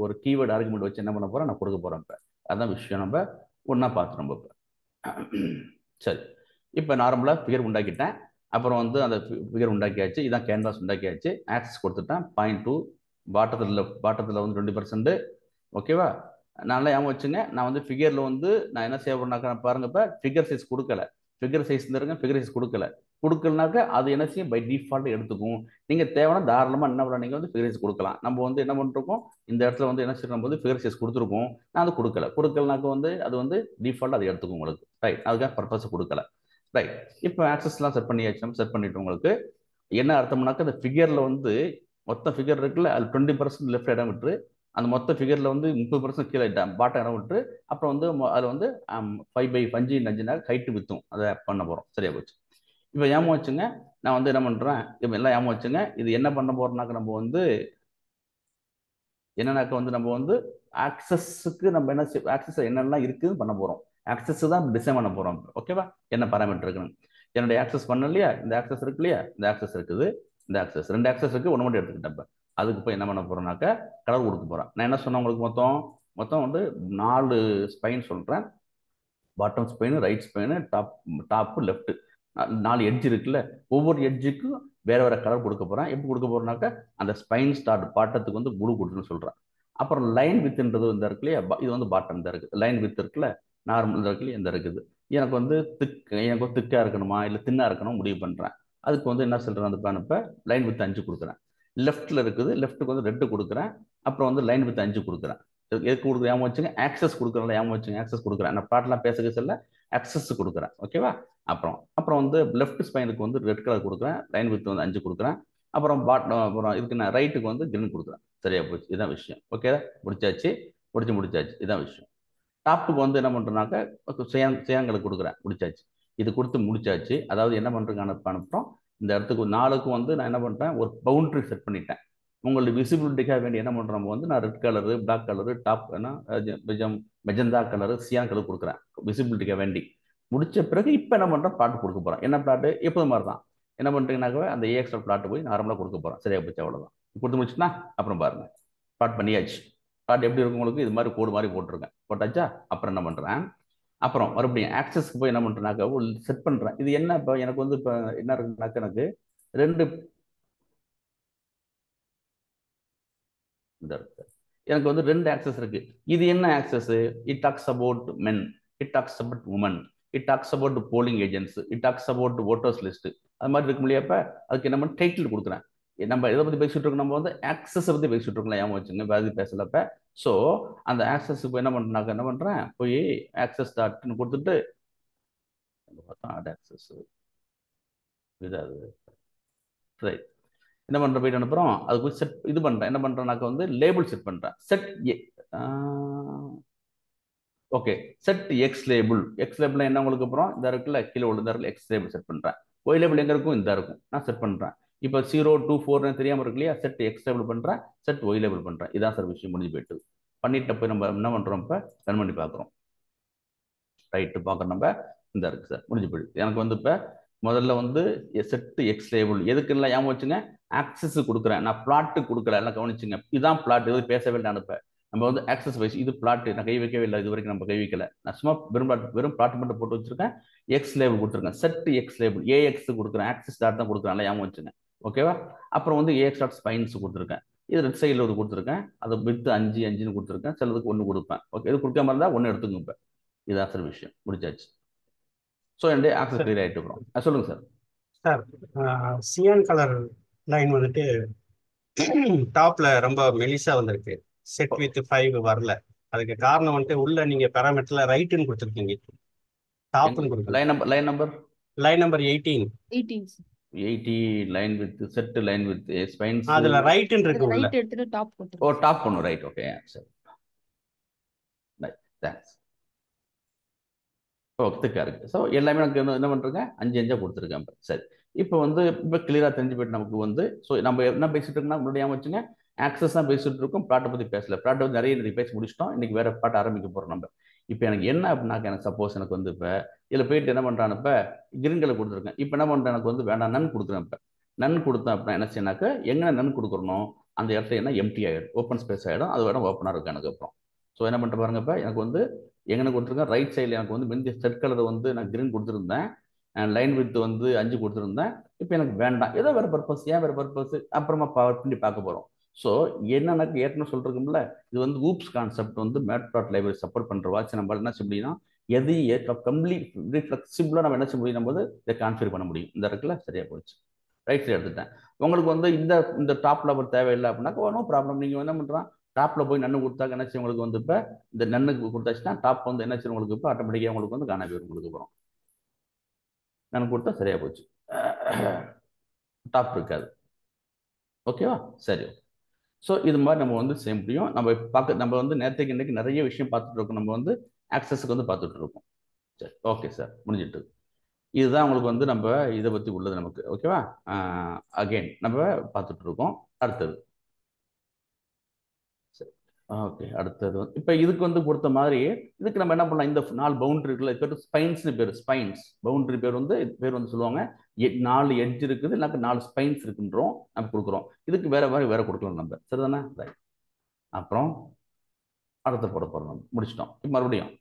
ஒரு கீவேர்டு ஆர்குமெண்ட் வச்சு என்ன பண்ண போகிறேன், நான் கொடுக்க போகிறேன். இப்போ அதான் விஷயம், நம்ம ஒன்றா பார்த்துட்டோம் இப்போ. சரி, இப்போ நார்மலாக ஃபிகர் உண்டாக்கிட்டேன். அப்புறம் வந்து அந்த ஃபிகர் உண்டாக்கியாச்சு, இதான் கேன்வாஸ் உண்டாக்கியாச்சு. ஆக்சஸ் கொடுத்துட்டேன் 0.2, பாட்டத்தில் வந்து 20%. ஓகேவா, நல்லா ஞாபகம் வச்சுங்க. நான் வந்து ஃபிகரில் வந்து நான் என்ன செய்ய பண்ணாக்க பாருங்க, இப்போ ஃபிகர் சைஸ் கொடுக்கல, ஃபிகர் சைஸ் இருக்க ஃபிகர் சைஸ் கொடுக்கலனாக்க அது என்ன செய்யும், பை டிஃபால்ட் எடுத்துக்கும். நீங்கள் தேவைன்னா தாராளமாக என்ன பண்ணலாம், நீங்கள் வந்து ஃபிகர் சைஸ் கொடுக்கலாம். நம்ம வந்து என்ன பண்ணிருக்கோம், இந்த இடத்துல வந்து என்ன செய்யணும், நம்ம வந்து ஃபிகர் சைஸ் கொடுத்துருக்கோம். நான் அது கொடுக்கலனாக்க வந்து அது வந்து டிஃபால்ட் அதை எடுத்துக்கும் உங்களுக்கு. ரைட், அதுக்காக பர்பஸ் கொடுக்கல. ரைட், இப்போ ஆக்சஸ்லாம் செட் பண்ணியாச்சு. நம்ம செட் பண்ணிட்டு உங்களுக்கு என்ன அர்த்தம்னாக்க, அந்த ஃபிகரில் வந்து மொத்த ஃபிகர் இருக்குல்ல, அது 20% லெஃப்ட் இடம் விட்டு அந்த மொத்த ஃபிகரில் வந்து 30% கீழே பாட்டம் இடம் விட்டு அப்புறம் வந்து அதில் வந்து 5/5 ஹைட்டு வித்தும் அதை பண்ண போகிறோம். சரியா போச்சு. இப்போ ஏமா வச்சுங்க, நான் வந்து என்ன பண்ணுறேன், இப்போ எல்லாம் ஏமா வச்சுங்க. இது என்ன பண்ண போகிறோம்னாக்க, நம்ம வந்து என்னன்னாக்க வந்து நம்ம வந்து ஆக்சஸுக்கு நம்ம என்ன ஆக்சஸ் என்னெல்லாம் இருக்குதுன்னு பண்ண போகிறோம். ஆக்சஸ் தான் டிசைன் பண்ண போகிறோம். ஓகேவா, என்ன பாராமீட்டர் இருக்குன்னு என்னுடைய ஆக்சஸ் பண்ண இல்லையா, இந்த ஆக்சஸ் இருக்கு இல்லையா, இந்த ஆக்சஸ் இருக்குது, இந்த ஆக்சஸ் 2 ஆக்சஸ் இருக்குது, ஒன்று மட்டும் எடுத்துக்கிட்டப்ப அதுக்கு போய் என்ன பண்ண போகிறோம்னாக்க கலர் கொடுக்க போகிறேன். நான் என்ன சொன்னேன் உங்களுக்கு, மொத்தம் வந்து 4 ஸ்பைன் சொல்கிறேன். Bottom spine, right spine, top left, 4 edge இருக்குல்ல. ஒவ்வொரு எட்ஜுக்கும் வேற வேற கலர் கொடுக்க போகிறேன். எப்படி கொடுக்க போகிறேன்னாக்க, அந்த ஸ்பைன் ஸ்டார்ட் பாட்டத்துக்கு வந்து ப்ளூ கொடுத்துன்னு சொல்கிறேன். அப்புறம் லைன் வித்ன்றது இந்த இருக்கு இல்லையா, இது வந்து பாட்டம் இந்த இருக்குது. லைன் வித் இருக்குல்ல, நார்மல் இந்த இருக்கு இல்லையா, இந்த இருக்குது. எனக்கு வந்து திக்காக இருக்கணுமா இல்லை தின்னாக இருக்கணும் முடிவு பண்ணுறேன். அதுக்கு வந்து என்ன சொல்கிறேன், அந்த பேனப்பை லைன் வித் 5 கொடுக்குறேன். லெஃப்ட்டில் இருக்குது, லெஃப்ட்டுக்கு வந்து 2 கொடுக்குறேன். அப்புறம் வந்து லைன் வித் 5 கொடுக்குறேன். எதுக்கு கொடுக்குறேன், ஏமா வச்சுங்க, ஆக்சஸ் கொடுக்குறேன். ஏமா வச்சுங்க, ஆக்சஸ் கொடுக்குறேன். நான் பாட்டெலாம் பேச சொல்ல ஆக்சஸ் கொடுக்குறேன். ஓகேவா. அப்புறம் வந்து லெஃப்ட் ஸ்பைனுக்கு வந்து ரெட் கலர் கொடுக்குறேன். லைன் வித் வந்து 5 கொடுக்குறேன். அப்புறம் இதுக்கு நான் ரைட்டுக்கு வந்து கிரீன் கொடுக்குறேன். சரியா போச்சு, இதுதான் விஷயம். ஓகே, முடிச்சாச்சு. இதுதான் விஷயம். டாப்புக்கு வந்து என்ன பண்ணுறேன்னாக்க சேயங்களுக்கு கொடுக்குறேன். முடிச்சாச்சு. இது கொடுத்து முடிச்சாச்சு. அதாவது என்ன பண்ணுறதுக்கான அனுப்புகிறோம். இந்த இடத்துக்கு 4க்கு வந்து நான் என்ன பண்ணுறேன், ஒரு பவுண்டரி செட் பண்ணிட்டேன். உங்களுடைய விசிபிலிட்டிக்காக வேண்டி என்ன பண்ணுறோம் வந்து, நான் red colour, black colour, top magenta colour, cyan colour கொடுக்குறேன் விசிபிலிட்டிக்காக வேண்டி. முடிச்ச பிறகு இப்போ என்ன பண்ணுறேன், பிளாட் கொடுக்க போகிறேன். என்ன பிளாட்டு, எப்போது மாதிரி தான். என்ன பண்ணுறீங்கன்னாக்கவே அந்த ஏஎக்ஸ்எல் பிளாட் போய் நார்மலாக கொடுக்க போகிறேன். சரியா போச்சு, அவ்வளோதான். கொடுத்து முடிச்சுன்னா அப்புறம் பாருங்க, பிளாட் பண்ணியாச்சு. பிளாட் எப்படி இருக்கும் உங்களுக்கு, இது மாதிரி கோடு மாதிரி போட்டிருக்கேன். போட்டாச்சா. அப்புறம் என்ன பண்ணுறேன், அப்புறம் மறுபடியும் ஆக்சஸ்க்கு போய் என்ன பண்ணுறேன்னாக்கா செட் பண்ணுறேன். இது என்ன, இப்போ எனக்கு வந்து இப்போ என்ன இருக்குனாக்க, எனக்கு 2 எனக்கு வந்து 2 ஆக்சஸ் இருக்கு. இது என்ன axes, it talks about men, it talks about women, it talks about polling agents, it talks about voters list. அது மாதிரி இருக்கும் இல்லையா. அதுக்கு என்ன பண்ண டைட்டில் கொடுக்குறேன். நம்ம எதை பற்றி பேசிட்டு இருக்கோம், நம்ம வந்து ஆக்சஸை பற்றி பேசிட்டு இருக்கோம். ஏன் வச்சுங்க, வேறு பேசலப்ப. ஸோ அந்த ஆக்சஸுக்கு என்ன பண்ணுறாங்க, என்ன பண்ணுறேன், போய் ஆக்சஸ் டாட்னு கொடுத்துட்டு ஆக்சஸ் இதாவது ரைட் என்ன பண்ணுற போயிட்டு அனுப்புகிறோம். அதுக்கு போய் செட் இது பண்ணுறேன். என்ன பண்ணுறேன்னாக்க வந்து லேபிள் செட் பண்ணுறேன். Set okay, set x label. X label என்ன உங்களுக்கு அப்புறம் இந்த இருக்குல்ல, கீழே உள்ள எக்ஸ் லேபிள் செட் பண்ணுறேன். ஒய் லேபிள் எங்கே இருக்கும், இந்த இருக்கும். நான் செட் பண்ணுறேன். இப்போ 0, 2, 4 தெரியாமல் இருக்கு இல்லையா. செட் எக்ஸ் லேபிள் பண்ணுறேன், செட் ஒய் லேபிள் பண்ணுறேன். இதான் சார் விஷயம், முடிஞ்சு போயிட்டு. பண்ணிட்டு போய் நம்ம என்ன பண்ணுறோம், இப்போ ரன் பண்ணி பார்க்குறோம். ரைட்டு பார்க்குறோம். நம்ம இந்த இருக்கு சார், முடிஞ்சு போயிடுது. எனக்கு வந்து இப்போ முதல்ல வந்து செட் எக்ஸ் லேபிள் எதுக்குலாம் ஏன் வச்சுங்க, ஆக்சஸ் கொடுக்குறேன். நான் பிளாட்டு கொடுக்கல, எல்லாம் கவனிச்சுங்க. இதுதான் பிளாட், எது பேசவே இல்லை. அனுப்ப நம்ம வந்து ஆக்சஸ் வைஸ் இது பிளாட், நான் கை வைக்கவே இல்லை, இது வரைக்கும் நம்ம கை வைக்கல. நான் சும்மா வெறும் பிளாட் மட்டும் போட்டு வச்சிருக்கேன். எக்ஸ் லேபிள் கொடுத்துருக்கேன். செட் எக்ஸ் லேபிள் ஏஎக்ஸ் கொடுக்குறேன். ஆக்சஸ் டாட் தான் கொடுக்குறேன், ஏன் வச்சுங்க. ஓகேவா. அப்புறம் வந்து ஏஎக்ஸ் டாட் ஸ்பைன்ஸ் கொடுத்துருக்கேன். இது ரெட் சைடில் ஒரு கொடுத்துருக்கேன். அதை வித்து 5 கொடுத்துருக்கேன். சிலதுக்கு 1 கொடுப்பேன். ஓகே, இது கொடுக்காம இருந்தால் 1 எடுத்துங்க. இப்போ இதான் சார் விஷயம், முடிச்சாச்சு. ஸோ என்னுடைய ஆக்சஸ் கிளியர் ஆகிட்டு இருக்கிறோம். சொல்லுங்க sir. Sir, cyan colour line வந்துட்டு டாப்ல ரொம்ப மெலிசா வந்திருக்கு. செட் வித் 5 வரல. அதுக்கு காரணம் வந்துட்டு உள்ள நீங்க பேராமீட்டர்ல ரைட்னு கொடுத்துருக்கீங்க, டாப்னு கொடுக்கல. Line number 18 line with set line with spines. அதுல ரைட்னு இருக்கு உள்ள. ரைட் எடுத்துட்டு டாப் போட்டு. ஓ, டாப் பண்ணும். Right, okay sir. தேங்க்ஸ். திக்கா இருக்கு. ஸோ எல்லாமே எனக்கு என்ன பண்ணுறேங்க, 5 கொடுத்துருக்கேன். சரி, இப்போ வந்து இப்போ கிளியராக தெரிஞ்சு போயிட்டு நமக்கு வந்து. ஸோ நம்ம என்ன பேசிட்டு இருக்கோம்னா, முன்னாடி வச்சுங்க ஆக்சஸ் தான் பேசிட்டு இருக்கோம். பிளாட்டை பற்றி பேசல. பிளாட்டை வந்து நிறைய பேசி முடிச்சிட்டோம். இன்னைக்கு வேற பாட்டு ஆரம்பிக்க போகிறோம் நம்ம. இப்போ எனக்கு என்ன அப்படின்னாக்க, எனக்கு சப்போஸ் எனக்கு வந்து இப்போ இதில் போயிட்டு என்ன பண்ணுறான், இப்போ கிரீன் கலர் கொடுத்துருக்கேன். இப்போ என்ன பண்ணுறேன், எனக்கு வந்து வேண்டாம் நன் கொடுக்குறேன். இப்போ நன் கொடுத்தேன் அப்படின்னா என்ன செய்யணாக்க, எங்கே நன் கொடுக்குறணும் அந்த இடத்துல என்ன எம்டி ஆகிடும், ஓப்பன் ஸ்பேஸ் ஆகிடும். அது வேணும் ஓப்பனாக இருக்கும் எனக்கு அப்புறம். ஸோ என்ன பண்ணிட்டு பாருங்க, இப்போ எனக்கு வந்து எங்கே கொடுத்துருக்கேன், ரைட் சைடில் எனக்கு வந்து முந்தைய செட் கலர் வந்து நான் கிரீன் கொடுத்துருந்தேன். லைன் வித் வந்து 5 கொடுத்துருந்தேன். இப்போ எனக்கு வேண்டாம், ஏதோ வேறு பர்பஸ். ஏன் வேறு பர்பஸ் அப்புறமா பவர் பண்ணி பார்க்க போகிறோம். ஸோ என்னன்னாக்க ஏற்கனவே சொல்லிருக்கோம்ல, இது வந்து ஊப்ஸ் கான்செப்ட் வந்து மேட்பிளாட் லைப்ரரி சப்போர்ட் பண்ணுற வாட்ச். நம்ம என்ன அப்படின்னா எது கம்ப்ளீட் ஃப்ளெக்சிபிளாக நம்ம என்ன செய்ய முடியும், நம்ம இதை கான்ஃபிகர் பண்ண முடியும். இந்த இடத்துல சரியா போச்சு. ரைட் சைடு எடுத்துட்டேன். உங்களுக்கு வந்து இந்த டாப் லெவல் தேவையில்லை அப்படின்னாக்கா நோ ப்ராப்ளம். நீங்கள் என்ன பண்ணுறான், டாப்பில் போய் நன்னு கொடுத்தாக்க என்ன செய்யும் உங்களுக்கு வந்து இப்போ இந்த நன்னுக்கு கொடுத்தாச்சுன்னா டாப் வந்து என்ன செய்யும் உங்களுக்கு இப்போ ஆட்டோமேட்டிக்காக உங்களுக்கு வந்து காண போயிடும். உங்களுக்கு அப்புறம் நன்னு கொடுத்தா சரியா போச்சு, டாப் இருக்காது. ஓகேவா? சரி. ஸோ இது மாதிரி நம்ம வந்து செய்ய முடியும். நம்ம வந்து நேற்றுக்கு இன்றைக்கு நிறைய விஷயம் பார்த்துட்டு இருக்கோம். நம்ம வந்து ஆக்சஸுக்கு வந்து பார்த்துட்டு இருக்கோம். சரி, ஓகே சார், முடிஞ்சிட்டு. இதுதான் உங்களுக்கு வந்து நம்ம இதை பற்றி உள்ளது நமக்கு. ஓகேவா? அகெயின் நம்ம பார்த்துட்டு இருக்கோம். அடுத்தது சரி, ஓகே. அடுத்தது வந்து இப்போ இதுக்கு வந்து பொறுத்த மாதிரி இதுக்கு நம்ம என்ன பண்ணலாம், இந்த 4 பவுண்டரி இருக்குல்ல, பேர் ஸ்பைன்ஸ்னு பேர். ஸ்பைன்ஸ் பவுண்டரி பேர் வந்து சொல்லுவாங்க. 4 எட்ஜ் இருக்குது, இல்லைனாக்கா 4 ஸ்பைன்ஸ் இருக்குன்றோம், நம்ம கொடுக்குறோம். இதுக்கு வேற கொடுக்கலாம் நம்ம. சரிதானே? ரைட். அப்புறம் அடுத்த போட போகிறோம், நம்ம முடிச்சிட்டோம். மறுபடியும்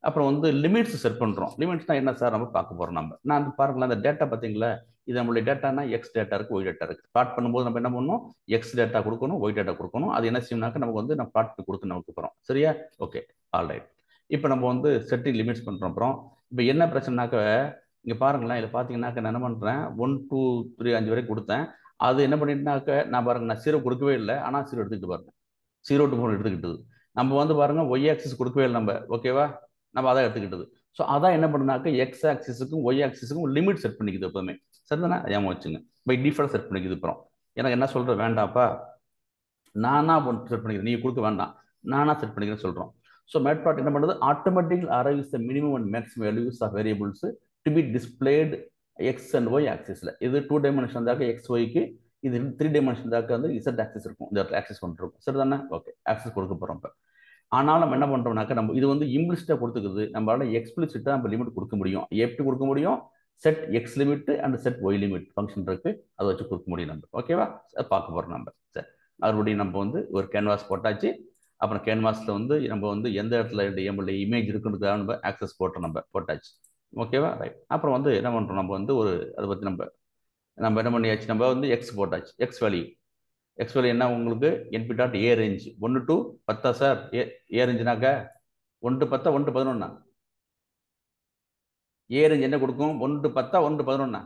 அப்புறம் வந்து லிமிட்ஸ் செட் பண்ணுறோம். லிமிட்ஸ்னா என்ன சார் நம்ம பார்க்க போகிறோம். நான் வந்து பாருங்களேன், அந்த டேட்டா பார்த்தீங்களா, இது நம்மளுடைய டேட்டானா எக்ஸ் டேட்டா இருக்குது, ஒய் டேட்டா இருக்குது. ஸ்டார்ட் பண்ணும்போது நம்ம என்ன பண்ணணும், எக்ஸ் டேட்டா கொடுக்கணும், ஒய் டேட்டா கொடுக்கணும். அது என்ன செய்யணும்னாக்க நமக்கு வந்து நம்ம பிளாட் கொடுத்து நமக்கு போகிறோம். சரியா? Okay, all right. இப்போ நம்ம வந்து செட்டிங் லிமிட்ஸ் பண்ணுறோம். அப்புறம் இப்போ என்ன பிரச்சனைனாக்க இங்கே பாருங்களேன், இதில் பார்த்தீங்கன்னாக்க நான் என்ன பண்ணுறேன், 1 2 3 5 வரைக்கும் கொடுத்தேன். அது என்ன பண்ணிட்டுனாக்க நான் பாருங்க, நான் 0 கொடுக்கவே இல்லை, ஆனால் 0 எடுத்துக்கிட்டு பாருங்க, 0 to 4 எடுத்துக்கிட்டது. நம்ம வந்து பாருங்க ஒய் ஆக்சிஸ் கொடுக்கவே இல்லை நம்ம. ஓகேவா? நம்ம அதான் எடுத்துக்கிட்டது. ஸோ அதான் என்ன பண்ணுனாக்க எக்ஸ் ஆக்சிஸுக்கும் ஒய் ஆக்சிஸுக்கும் லிமிட் செட் பண்ணிக்குது எப்பவுமே. சரிதானே? ஏமா வச்சுங்க, பை டிஃபால்ட் செட் பண்ணிக்குது. அப்புறம் எனக்கு என்ன சொல்ற, வேண்டாம்ப்பா நானா செட் பண்ணிக்கிறேன், நீங்க கொடுக்க வேண்டாம், நானா செட் பண்ணிக்கிறேன்னு சொல்றோம். ஸோ மேட்பிளாட் என்ன பண்ணுறது, automatically arrives the minimum and maximum values of variables to be displayed x and y ஆக்சிஸ்ல. இது 2 டைமென்ஷன் தாக்க எக்ஸ் ஒய்க்கு, இது 3 டைமென்ஷன் தாக்க வந்து இசட் ஆக்சிஸ் இருக்கும். இந்த ஆக்சிஸ் பண்ணிருக்கும். சரிதானே? ஓகே, ஆக்சிஸ் கொடுக்க போறோம் இப்போ. ஆனால் நம்ம என்ன பண்றோம்னாக்க, நம்ம இது வந்து இம்ப்ளிசிட்டா கொடுத்துக்குது, நம்மளால எக்ஸ்பிளிசிட்டா நம்ம லிமிட் கொடுக்க முடியும். எப்படி கொடுக்க முடியும், set x limit and set y limit function இருக்கு, அதை வச்சு கொடுக்க முடியும் நம்ம. ஓகேவா? பார்க்க போறோம் நம்ம. சரி, மறுபடியும் நம்ம வந்து ஒரு கேன்வாஸ் போட்டாச்சு. அப்புறம் கேன்வாஸ்ல வந்து நம்ம வந்து எந்த இடத்துல நம்மளுடைய இமேஜ் இருக்குன்றதுக்காக நம்ம ஆக்சஸ் போட்டோம், நம்ம போட்டாச்சு. ஓகேவா? ரைட். அப்புறம் வந்து என்ன பண்றோம், நம்ம வந்து ஒரு அதை பத்தி நம்ம என்ன பண்ணியாச்சு, நம்ம வந்து எக்ஸ் போட்டாச்சு. எக்ஸ் வேல்யூ என்ன உங்களுக்கு np dot arange 1 to 10 sir. ஏ ரேஞ்சுனாக்க 1 to 10 1 to 11. ஏ ரேஞ்ச் என்ன கொடுக்கும், 1 to 10 1 to 11.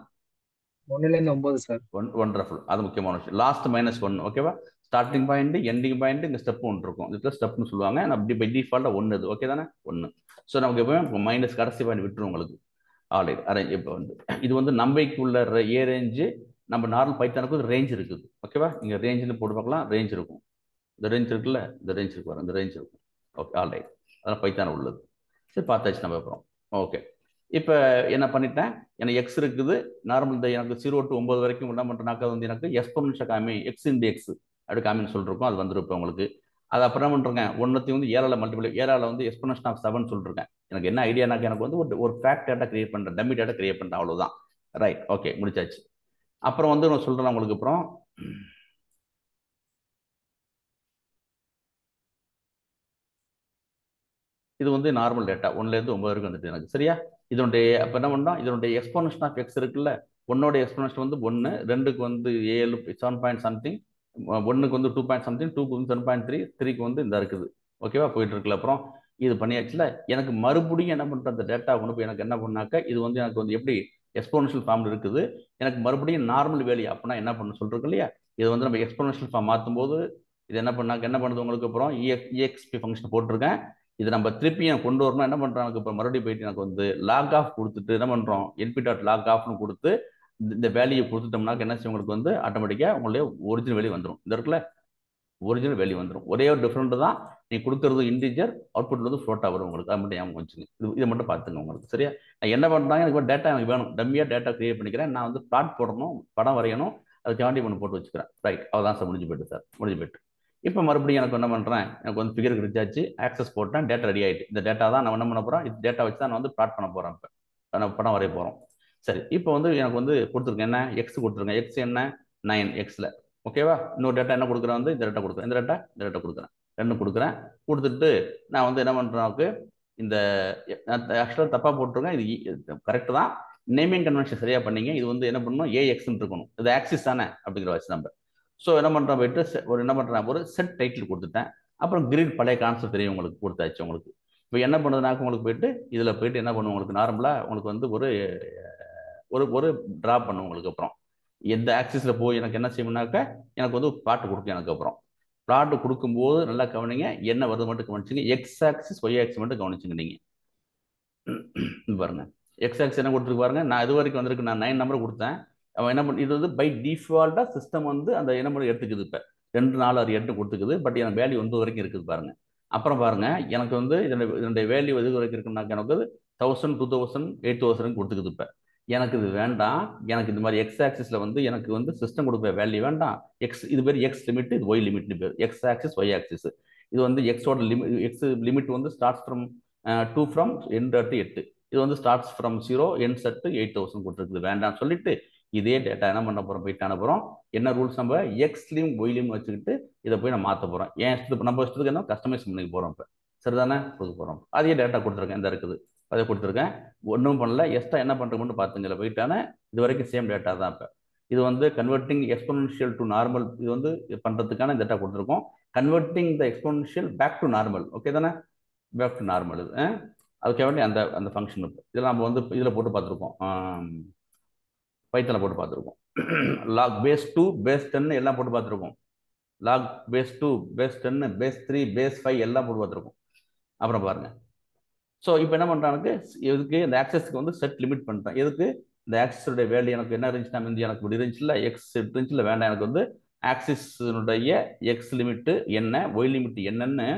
1 சார். ஒண்டர்ஃபுல். அது முக்கியமான விஷயம். லாஸ்ட் -1. ஓகேவா? ஸ்டார்டிங் பாயிண்ட் எண்டிங் பாயிண்ட் இந்த ஸ்டெப் ஒன்று இருக்கும். இதுல ஸ்டெப்னு சொல்லுவாங்க. அப்படி பை டிஃபால்ட்டா 1 இது. ஓகே தானே? 1. ஸோ நமக்கு எப்பவுமே மைனஸ் கடைசி பாயிண்ட் விட்டுரும் உங்களுக்கு. ஆல்ரைட். அரேஞ்ச் இப்போ வந்து இது வந்து நம்பைக்கு உள்ள ஏ ரேஞ்சு, நம்ம நார்மல் பைத்தானுக்கு ஒரு ரேஞ்ச் இருக்குது. ஓகேவா? இங்கே ரேஞ்சுன்னு போட்டு பார்க்கலாம். ரேஞ்ச் இருக்கும். இந்த ரேஞ்ச் இருக்குல்ல, இந்த ரேஞ்ச் இருக்கு, இந்த ரேஞ்ச் இருக்கும். Okay, alright. அதெல்லாம் பைத்தான உள்ளது. சரி, பார்த்தாச்சு நம்ம அப்புறம். ஓகே, இப்போ என்ன பண்ணிட்டேன், எனக்கு எக்ஸ் இருக்குது நார்மல். இந்த எனக்கு 0 to 9 வரைக்கும் என்ன பண்ணுறேனாக்கா வந்து எனக்கு எக்ஸ்போனன்ஷியல் காமி, எக்ஸ் இன்டு எக்ஸ் அப்படி காமின்னு சொல்லிருக்கோம். அது வந்துருப்போம் உங்களுக்கு. அது அப்புறம் என்ன பண்ணுறேங்க, ஒன்றுத்தையும் வந்து 7ஆல் மல்டிபிள், 7ஆல் வந்து எக்ஸ்போனன்ஷியல் ஆஃப் 7 சொல்லிருக்கேன். எனக்கு என்ன ஐடியானாக்கா, எனக்கு வந்து ஒரு ஃபேக்ட் டேட்டா கிரியேட் பண்ணுறேன், டம்மி டேட்டா கிரியேட் பண்ணுறேன், அவ்வளோதான். ரைட். ஓகே, முடிச்சாச்சு. அப்புறம் வந்து நான் சொல்கிறேன் உங்களுக்கு. அப்புறம் இது வந்து நார்மல் டேட்டா 1லேருந்து 9 வரைக்கும் வந்துட்டு எனக்கு. சரியா? இதனுடைய அப்போ என்ன பண்ணோம், இதனுடைய எக்ஸ்போனன்ஷியல் ஆஃப் எக்ஸ் இருக்குல்ல, 1ஓட எக்ஸ்போனன்ஷியல் வந்து 1, 2க்கு வந்து 7 7 பாயிண்ட் சம்திங், 1க்கு வந்து 2 பாயிண்ட் சம்திங், 2க்கு வந்து 7.3, 3க்கு வந்து இந்த இருக்குது. ஓகேவா? போயிட்டு இருக்குல்ல. அப்புறம் இது பண்ணியாச்சுல, எனக்கு மறுபடியும் என்ன பண்ணுற, அந்த டேட்டா கொண்டு போய் எனக்கு என்ன பண்ணாக்க, இது வந்து எனக்கு வந்து எப்படி எக்ஸ்போனன்ஷியல் ஃபார்ம்ல இருக்குது, எனக்கு மறுபடியும் நார்மல் வேல்யூ அப்படின்னா என்ன பண்ண சொல்றோம் இல்லையா, இது வந்து நம்ம எக்ஸ்போனன்ஷியல் ஃபார்ம் மாற்றும் போது இது என்ன பண்ணாக்க என்ன பண்ணுது உங்களுக்கு. அப்புறம் EXP ஃபங்க்ஷன் போட்டிருக்கேன். இது நம்ம திருப்பி கொண்டு வரணும். என்ன பண்றாங்க, இப்போ மறுபடியும் போயிட்டு எனக்கு வந்து லாக் ஆஃப் கொடுத்துட்டு என்ன பண்றோம், NP டாட் லாக் ஆஃப்னு கொடுத்து இந்த வேல்யூ கொடுத்துட்டோம்னாக்க என்ன செய்யும், உங்களுக்கு வந்து ஆட்டோமேட்டிக்கா உங்களுடைய ஒரிஜினல் வேல்யூ வந்துடும். இந்த இருக்குல்ல, ஒரிஜினல் வேல்யூ வந்துடும். ஒரே ஒரு டிஃபரெண்ட் தான், நீ கொடுக்கறது இன்டிஜர், அவுட்புட் வந்து ஃப்ளோட்டா வரும் உங்களுக்கு. அது மட்டும் ஞாபகம் வச்சுங்க. இதை மட்டும் பார்த்துங்க உங்களுக்கு. சரியா? நான் என்ன பண்றாங்க, எனக்கு டேட்டா எனக்கு வேணும், டம்மியா டேட்டா கிரியேட் பண்ணிக்கிறேன். நான் வந்து பிளாட் போடணும், படம் வரையணும், அது ஜாண்டி பண்ணி போட்டு வச்சுக்கிறேன். ரைட், அவ்வளோதான் சார், முடிஞ்சு போயிட்டு சார், முடிஞ்சு போயிட்டு. இப்போ மறுபடியும் எனக்கு என்ன பண்ணுறேன், எனக்கு வந்து ஃபிகர் கிடைச்சாச்சு, ஆக்சஸ் போட்டேன், டேட்டா ரெடி ஆகிட்டு. இந்த டேட்டா தான் நான் என்ன பண்ண போகிறேன், இது டேட்டா வச்சு தான் நான் வந்து பிளாட் பண்ண போகிறேன். இப்போ நான் படம் வரைய போகிறோம். சரி, இப்போ வந்து எனக்கு வந்து கொடுத்துருக்கேன், என்ன எக்ஸ் கொடுத்துருக்கேன். எக்ஸ் என்ன 9 எக்ஸில். ஓகேவா? இன்னொரு டேட்டா என்ன கொடுக்குறேன், வந்து இந்த டேட்டா கொடுக்குறேன், இந்த டேட்டா கொடுக்குறேன், 2 கொடுக்குறேன். கொடுத்துட்டு நான் வந்து என்ன பண்ணுறேன், இந்த ஆக்சுவலாக தப்பாக போட்டிருக்கேன், இது கரெக்டு தான். நேமிங் கன்வென்ஷன் சரியாக பண்ணீங்க. இது வந்து என்ன பண்ணணும், AXன்னு இருக்கணும், இது ஆக்சிஸ் தானே அப்படிங்கிற வச்சு நம்ம. ஸோ என்ன பண்ணுறோம், போயிட்டு என்ன பண்ணுறேன், ஒரு செட் டைட்டில் கொடுத்துட்டேன். அப்புறம் கிரிட் பழைய கான்செப்ட் தெரியும் உங்களுக்கு, கொடுத்தாச்சு உங்களுக்கு. இப்போ என்ன பண்ணுறதுனாக்க உங்களுக்கு போயிட்டு இதில் போயிட்டு என்ன பண்ணுவோம், உங்களுக்கு நார்மலாக உங்களுக்கு வந்து ஒரு ஒரு ஒரு ட்ரா பண்ணும். உங்களுக்கு அப்புறம் எந்த ஆக்சிஸில் போய் எனக்கு என்ன செய்யணும்னாக்க எனக்கு வந்து பிளாட் கொடுக்கும். எனக்கு அப்புறம் பிளாட் கொடுக்கும்போது நல்லா கவனிங்க, என்ன வருது மட்டும் கவனிச்சுங்க. எக்ஸ் ஆக்சிஸ் ஒய் ஆக்சிஸ் மட்டும் கவனிச்சுங்க. நீங்கள் பாருங்க, எக்ஸ் ஆக்சிஸ் என்ன கொடுத்துருக்கு பாருங்க. நான் இது வரைக்கும் வந்திருக்கு, நான் 9 நம்பர் கொடுத்தேன். அவன் என்ன பண்ணி, இது வந்து பை டிஃபால்ட்டாக சிஸ்டம் வந்து அந்த என்ன பண்ணி எடுத்துக்குது. இப்போ 2 4 6 8 கொடுத்துக்குது. பட் எனக்கு வேல்யூ 9 வரைக்கும் இருக்குது பாருங்க. அப்புறம் பாருங்க, எனக்கு வந்து இதனுடைய வேல்யூ எது வரைக்கும் இருக்குன்னாக்க எனக்கு 1000 2000 8000 கொடுத்துக்குது. இப்போ எனக்கு இது வேண்டாம். எனக்கு இந்த மாதிரி எக்ஸ் ஆக்சிஸில் வந்து எனக்கு வந்து சிஸ்டம் கொடுக்குற வேல்யூ வேண்டாம். எக்ஸ் இது பேர் எக்ஸ் லிமிட், இது ஒய் லிமிட்னு பேர். எக்ஸ் ஆக்சிஸ் ஒய் ஆக்சிஸ் இது வந்து எக்ஸோட லிமிட். எக்ஸ் லிமிட் வந்து starts from 2 from end at 8. இது வந்து ஸ்டார்ட்ஸ் ஃப்ரம் 0 எண்ட்ஸ் அட் 8000 கொடுத்துருக்குது. வேண்டாம்னு சொல்லிட்டு இதே டேட்டா என்ன பண்ண போகிறோம், போயிட்டு அனுப்புகிறோம். என்ன ரூல்ஸ், நம்ம எக்ஸ்லையும் ஒய்லையும் வச்சுக்கிட்டு இதை போய் நான் மாற்ற போகிறோம். ஏன் இஷ்டத்துக்கு நம்ம இஷ்டத்துக்கு என்ன கஸ்டமைஸ் பண்ணி போகிறோம். இப்போ சரிதானே, கொடுக்க போகிறோம். அதே டேட்டா கொடுத்துருக்கேன், இந்த இருக்குது அதை கொடுத்துருக்கேன். ஒன்றும் பண்ணல. எக்ஸ்ட்ரா என்ன பண்ணுறோம்னு பார்த்துங்களா, போயிட்டானே இது வரைக்கும் சேம் டேட்டா தான். இப்போ இது வந்து கன்வெர்ட்டிங் எக்ஸ்போனன்ஷியல் டு நார்மல், இது வந்து பண்ணுறதுக்கான டேட்டா கொடுத்துருக்கோம். Converting the exponential back to normal. Okay தானே, பேக் டு நார்மல். இது அதுக்காக வேண்டி அந்த அந்த ஃபங்க்ஷன் இதெல்லாம் நம்ம வந்து இதில் போட்டு பார்த்துருக்கோம், பைத்தனை போட்டு பார்த்துருக்கோம். லாக் பேஸ் 2 பேஸ் 10 எல்லாம் போட்டு பார்த்துருக்கோம். Log base 2 base 10 base 3 base 5 எல்லாம் போட்டு பார்த்துருக்கோம். அப்புறம் பாருங்க, ஸோ இப்போ என்ன பண்ணுறானுக்கு, எதுக்கு இந்த ஆக்சஸ்க்கு வந்து செட் லிமிட் பண்ணிட்டேன். எதுக்கு, இந்த ஆக்சஸோடைய வேல்யூ எனக்கு என்ன இருந்துச்சுன்னா, வந்து எனக்கு இப்படி இருந்துச்சுல, எக்ஸ் இருந்துச்சுல, வேண்டாம். எனக்கு வந்து ஆக்சிஸினுடைய எக்ஸ் லிமிட்டு என்ன, ஒய் லிமிட் என்னன்னு